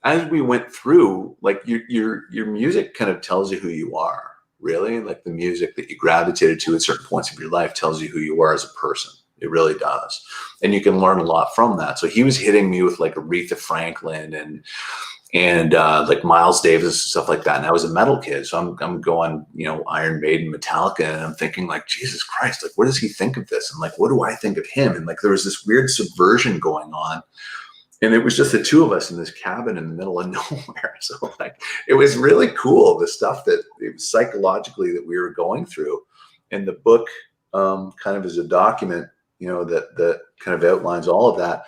as we went through, like your music kind of tells you who you are. Really, like the music that you gravitated to at certain points of your life tells you who you are as a person. It really does. And you can learn a lot from that. So he was hitting me with like Aretha Franklin and like Miles Davis and stuff like that. And I was a metal kid. So I'm going, you know, Iron Maiden, Metallica. And I'm thinking like, Jesus Christ, like, what does he think of this? And like, what do I think of him? And like, there was this weird subversion going on. And it was just the two of us in this cabin in the middle of nowhere. So like, it was really cool, the stuff that it was psychologically that we were going through. And the book kind of is a document, you know, that kind of outlines all of that.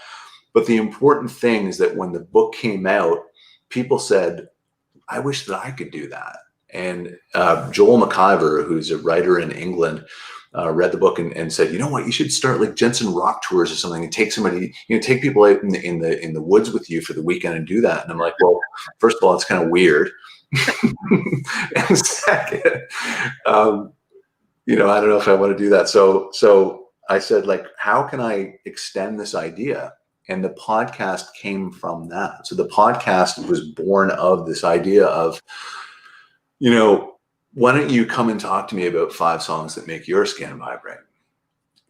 But the important thing is that when the book came out, people said, I wish that I could do that. And Joel McIver, who's a writer in England, read the book and said, you know what, you should start like Jensen rock tours or something and take somebody, you know, take people out in the woods with you for the weekend and do that. And I'm like, well, first of all, it's kind of weird. And second, you know, I don't know if I want to do that. So I said, like, how can I extend this idea? And the podcast came from that. So the podcast was born of this idea of, you know, why don't you come and talk to me about 5 songs that make your skin vibrate?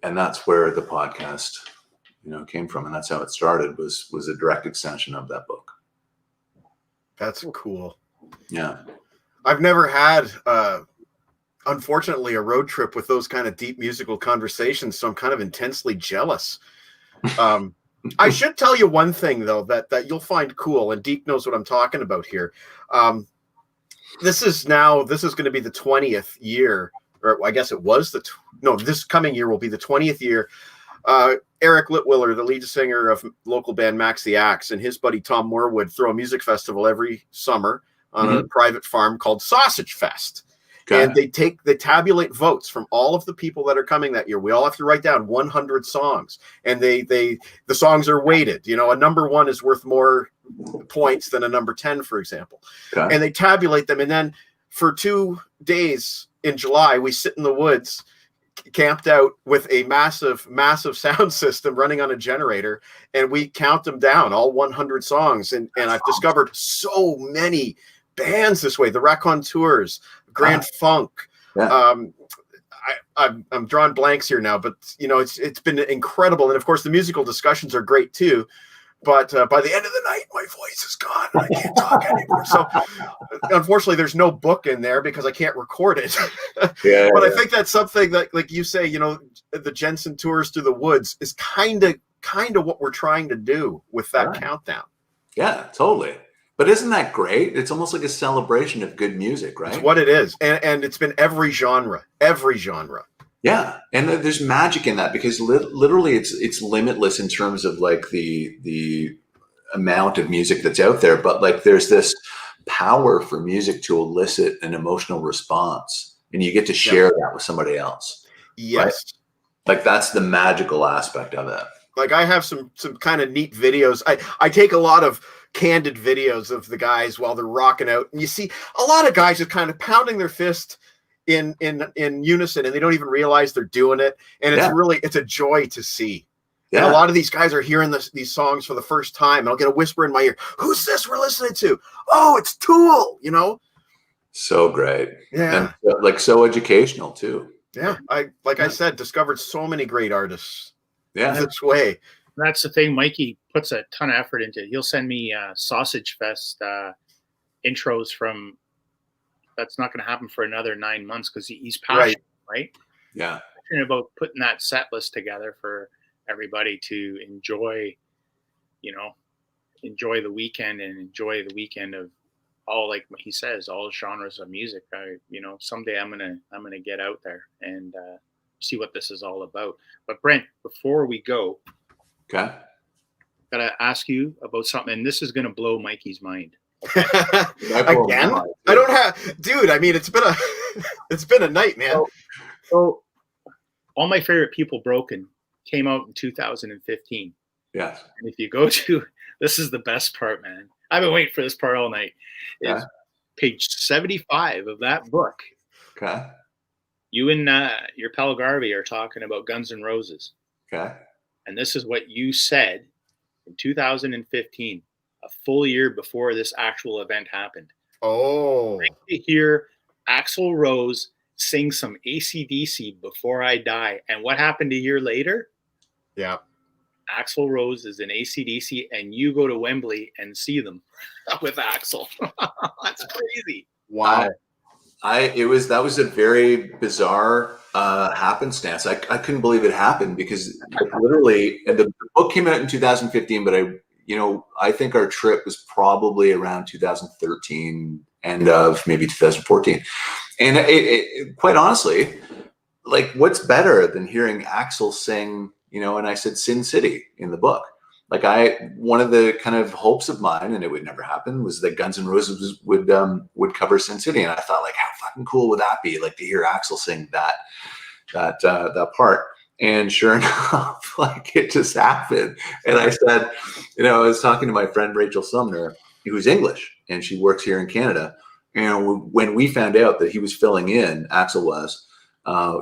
And that's where the podcast, you know, came from. And that's how it started, was a direct extension of that book. That's cool. Yeah. I've never had, unfortunately, a road trip with those kind of deep musical conversations, so I'm kind of intensely jealous. I should tell you one thing, though, that you'll find cool, and Deke knows what I'm talking about here. This is going to be the 20th year, or I guess it was this coming year will be the 20th year. Eric Litwiller, the lead singer of local band Max the Axe, and his buddy Tom Moorwood throw a music festival every summer on a private farm called Sausage Fest. Okay. And they tabulate votes from all of the people that are coming that year. We all have to write down 100 songs, and the songs are weighted. You know, a number 1 is worth more points than a number 10, for example. Okay. And they tabulate them, and then for 2 days in July, we sit in the woods, camped out with a massive sound system running on a generator, and we count them down, all 100 songs. And I've discovered so many bands this way: the Raconteurs, Grand Funk. Yeah. I'm drawing blanks here now, but you know, it's been incredible. And of course the musical discussions are great too. But by the end of the night, my voice is gone. I can't talk anymore. So unfortunately, there's no book in there because I can't record it. Yeah, but I think that's something that, like you say, you know, the Jensen tours through the woods is kind of what we're trying to do with that countdown. Yeah, totally. But isn't that great? It's almost like a celebration of good music, right? It's what it is. And it's been every genre. Yeah. And there's magic in that, because literally it's limitless in terms of like the amount of music that's out there. But like there's this power for music to elicit an emotional response, and you get to share that with somebody else. Yes. Right? Like that's the magical aspect of it. Like I have some kind of neat videos. I take a lot of candid videos of the guys while they're rocking out, and you see a lot of guys just kind of pounding their fist in unison, and they don't even realize they're doing it. And it's a joy to see. Yeah. And a lot of these guys are hearing these songs for the first time, and I'll get a whisper in my ear, "Who's this we're listening to?" "Oh, it's Tool," you know? So great. Yeah. And like so educational too. Yeah. I said, discovered so many great artists this way. That's the thing. Mikey puts a ton of effort into it. He'll send me Sausage Fest intros from, that's not going to happen for another 9 months because he's passionate, right? Yeah. Passionate about putting that set list together for everybody to enjoy, enjoy the weekend and enjoy the weekend of all, like he says, all genres of music. Someday I'm gonna get out there and see what this is all about. But Brent, before we go, okay, gotta ask you about something, and this is gonna blow Mikey's mind. Again? I don't have, dude. I mean, it's been a night, man. So All My Favorite People Broken came out in 2015. Yes. And if you go to, this is the best part, man. I've been waiting for this part all night. It's page 75 of that book. Okay. You and your pal Garvey are talking about Guns N' Roses. Okay. And this is what you said in 2015, a full year before this actual event happened. Oh. To hear Axl Rose sing some AC/DC Before I Die. And what happened a year later? Yeah. Axl Rose is in AC/DC, and you go to Wembley and see them with Axl. That's crazy. Wow. That was a very bizarre happenstance. I couldn't believe it happened because literally, and the book came out in 2015, but I think our trip was probably around 2013, end of maybe 2014. And it quite honestly, like, what's better than hearing Axl sing, and I said Sin City in the book. Like one of the kind of hopes of mine, and it would never happen, was that Guns N' Roses would cover Sin City. And I thought, like, how fucking cool would that be? Like, to hear Axl sing that part. And sure enough, like, it just happened. And I said, I was talking to my friend Rachel Sumner, who's English, and she works here in Canada. when we found out that he was filling in, Axel was,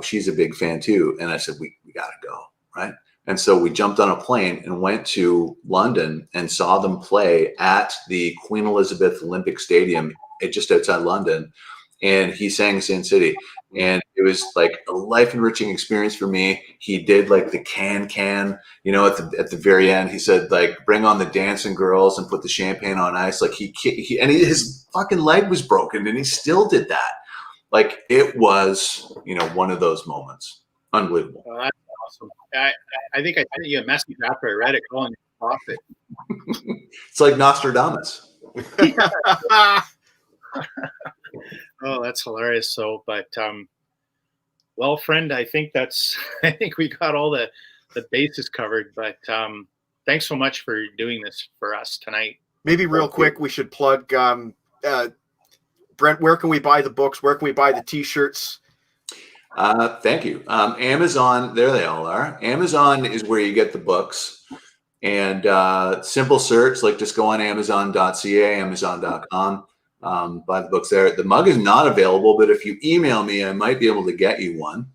she's a big fan too. And I said, we got to go. Right. And so we jumped on a plane and went to London and saw them play at the Queen Elizabeth Olympic Stadium just outside London. And he sang Sin City. And it was like a life enriching experience for me. He did like the can, at the very end, he said, like, bring on the dancing girls and put the champagne on ice. Like his fucking leg was broken and he still did that. Like it was, one of those moments. Unbelievable. Well, that's awesome. I think I sent you a message after I read it calling you a prophet. It's like Nostradamus. Oh, that's hilarious. So, but, well, friend, I think we got all the bases covered, but, thanks so much for doing this for us tonight. Maybe real quick, we should plug, Brent, where can we buy the books? Where can we buy the t-shirts? Thank you. Amazon, there they all are. Amazon is where you get the books, and, simple search, like just go on amazon.ca, amazon.com. Buy the books there. The mug is not available, but if you email me, I might be able to get you one.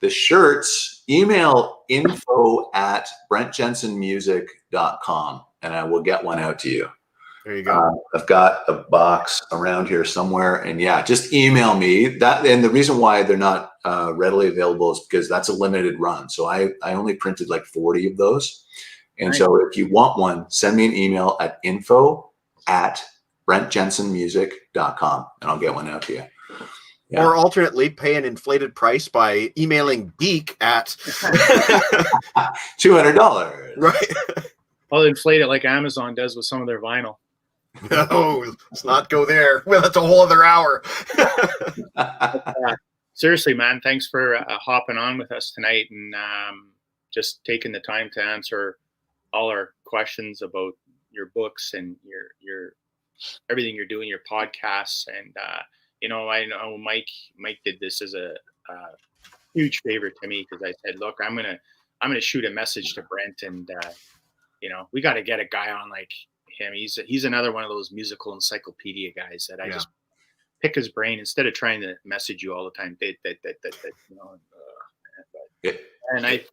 The shirts, email info@brentjensenmusic.com and I will get one out to you. There you go. I've got a box around here somewhere, and yeah, just email me that. And the reason why they're not readily available is because that's a limited run. So I only printed like 40 of those. And so if you want one, send me an email at info@brentjensenmusic.com and I'll get one out to you. Yeah. Or alternately, pay an inflated price by emailing Geek at $200. Right. I'll inflate it like Amazon does with some of their vinyl. No, let's not go there. Well, that's a whole other hour. Seriously, man, thanks for hopping on with us tonight and just taking the time to answer all our questions about your books and your everything you're doing, your podcasts. And, I know Mike did this as a huge favor to me because I said, look, I'm going to shoot a message to Brent and, we got to get a guy on like him. He's another one of those musical encyclopedia guys that I just pick his brain instead of trying to message you all the time. And I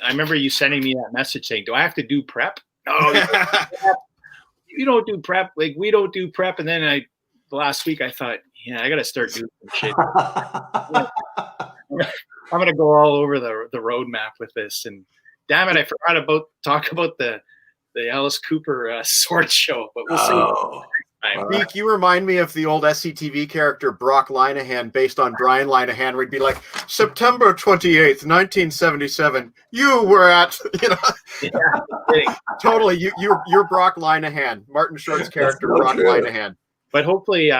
remember you sending me that message saying, do I have to do prep? No, you don't do prep. Like we don't do prep. And then last week I thought, I got to start doing some shit. I'm going to go all over the roadmap with this. And damn it, I forgot talk about the Alice Cooper sword show, but we'll see. Beak, you remind me of the old SCTV character Brock Linehan based on Brian Linehan, where he'd be like, September 28th, 1977, you were at, Totally, you're Brock Linehan, Martin Short's character, Brock Linehan. But hopefully,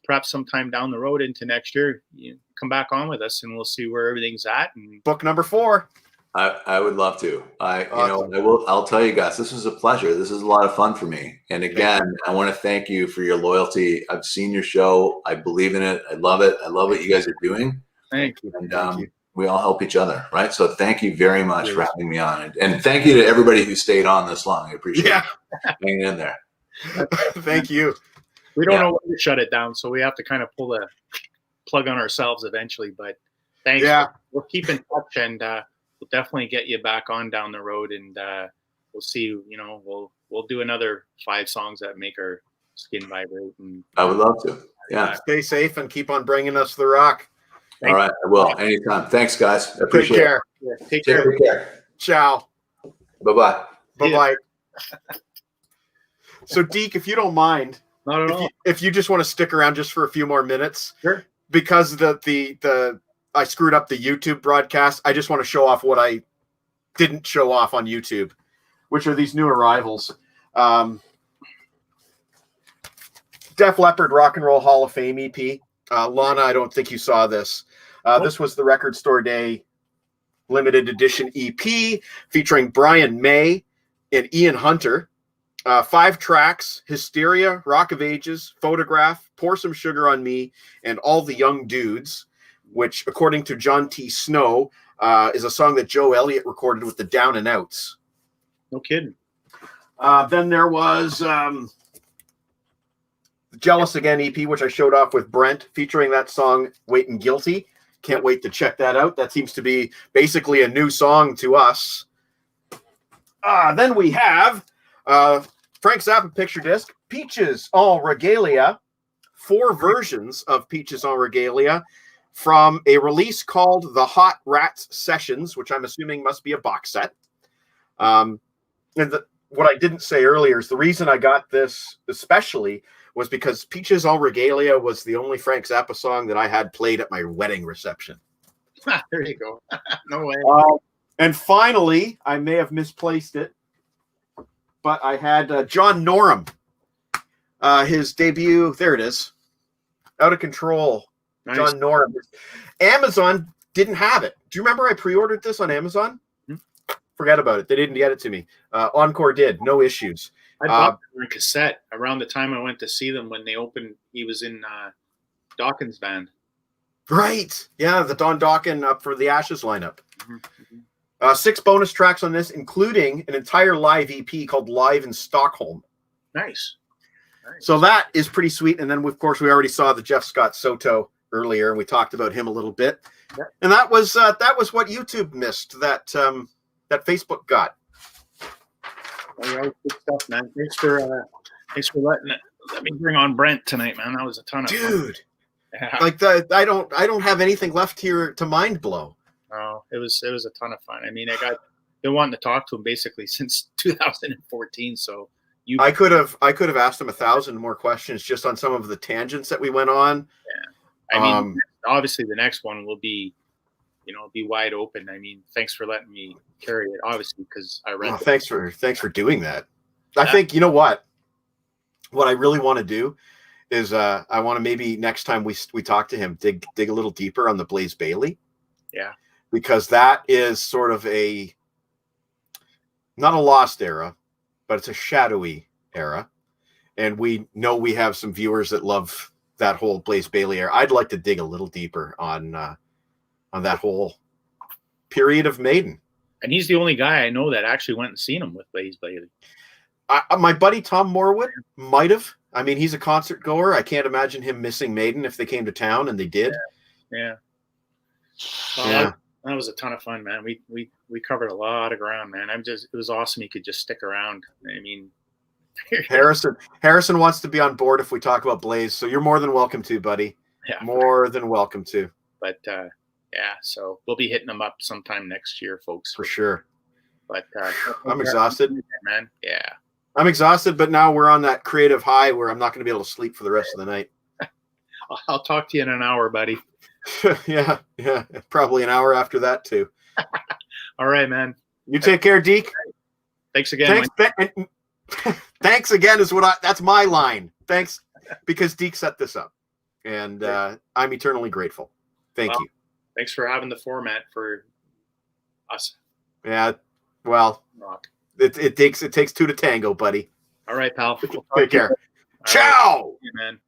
perhaps sometime down the road into next year, you come back on with us and we'll see where everything's at. And book number 4. I would love to. Awesome. I'll tell you guys, this was a pleasure. This is a lot of fun for me. And again, I want to thank you for your loyalty. I've seen your show. I believe in it. I love it. I love what you guys are doing. Thank you. And we all help each other, right? So thank you very much for having me on. And thank you to everybody who stayed on this long. I appreciate it. Hanging in there. Thank you. We don't know when to shut it down, so we have to kind of pull the plug on ourselves eventually. But thanks. We'll keep in touch and we'll definitely get you back on down the road, and we'll see. We'll do another 5 songs that make our skin vibrate. And I would love to. Yeah. Stay safe and keep on bringing us the rock. All right, I will. Anytime. Thanks, guys. I appreciate Take care. Yeah, take care. Ciao. Bye-bye. Bye-bye. So, Deke, if you don't mind, not at all. If you just want to stick around just for a few more minutes, sure. Because I screwed up the YouTube broadcast. I just want to show off what I didn't show off on YouTube, which are these new arrivals. Def Leppard Rock and Roll Hall of Fame EP. Lana, I don't think you saw this. This was the Record Store Day limited edition EP featuring Brian May and Ian Hunter. 5 tracks: Hysteria, Rock of Ages, Photograph, Pour Some Sugar on Me, and All the Young Dudes, which, according to John T. Snow, is a song that Joe Elliott recorded with the Down and Outs. No kidding. Then there was Jealous Again EP, which I showed off with Brent, featuring that song Waitin' Guilty. Can't wait to check that out. That seems to be basically a new song to us. Then we have Frank Zappa picture disc, Peaches en Regalia, 4 versions of Peaches en Regalia from a release called The Hot Rats Sessions, which I'm assuming must be a box set. And what I didn't say earlier is the reason I got this especially was because Peaches en Regalia was the only Frank Zappa song that I had played at my wedding reception. There you go. No way. And finally, I may have misplaced it, but I had John Norum, his debut. There it is. Out of Control. Nice. John Norum. Amazon didn't have it. Do you remember I pre-ordered this on Amazon? Forget about it. They didn't get it to me. Encore did. No issues. I bought it on cassette around the time I went to see them when they opened. He was in Dawkins' band. Right. Yeah, the Don Dawkins Up for the Ashes lineup. 6 bonus tracks on this, including an entire live EP called Live in Stockholm. Nice. So that is pretty sweet. And then, of course, we already saw the Jeff Scott Soto earlier, and we talked about him a little bit. Yeah. And that was what YouTube missed, that Facebook got. Well, good stuff, man. Thanks for let me bring on Brent tonight, man. That was a ton of fun. Yeah. Like I don't have anything left here to mind blow. Oh, it was a ton of fun. I mean, been wanting to talk to him basically since 2014. So I could have asked him 1,000 more questions just on some of the tangents that we went on. Yeah, I mean, obviously the next one will be, be wide open. I mean, thanks for letting me carry it, obviously, because I read. Oh, thanks for doing that. Yeah. I think what I really want to do is I want to maybe next time we talk to him dig a little deeper on the Blaze Bayley. Yeah. Because that is sort of not a lost era, but it's a shadowy era. And we know we have some viewers that love that whole Blaze Bayley era. I'd like to dig a little deeper on that whole period of Maiden. And he's the only guy I know that actually went and seen him with Blaze Bayley. My buddy Tom Morwood might have. I mean, he's a concert goer. I can't imagine him missing Maiden if they came to town, and they did. Yeah. Well, that was a ton of fun, man. We covered a lot of ground, man. It was awesome. He could just stick around. I mean, Harrison wants to be on board if we talk about Blaze, so you're more than welcome to, buddy. Yeah, more than welcome to. But so we'll be hitting him up sometime next year, folks, for sure. But I'm exhausted, man. Yeah, I'm exhausted, but now we're on that creative high where I'm not going to be able to sleep for the rest of the night. I'll talk to you in an hour, buddy. yeah, probably an hour after that too. All right, man. You take care, Deke. Thanks again. Thanks again is that's my line. Thanks, because Deke set this up, and I'm eternally grateful. Thank you. Thanks for having the format for us. Yeah, well, it takes 2 to tango, buddy. All right, pal. Take care. Ciao, man.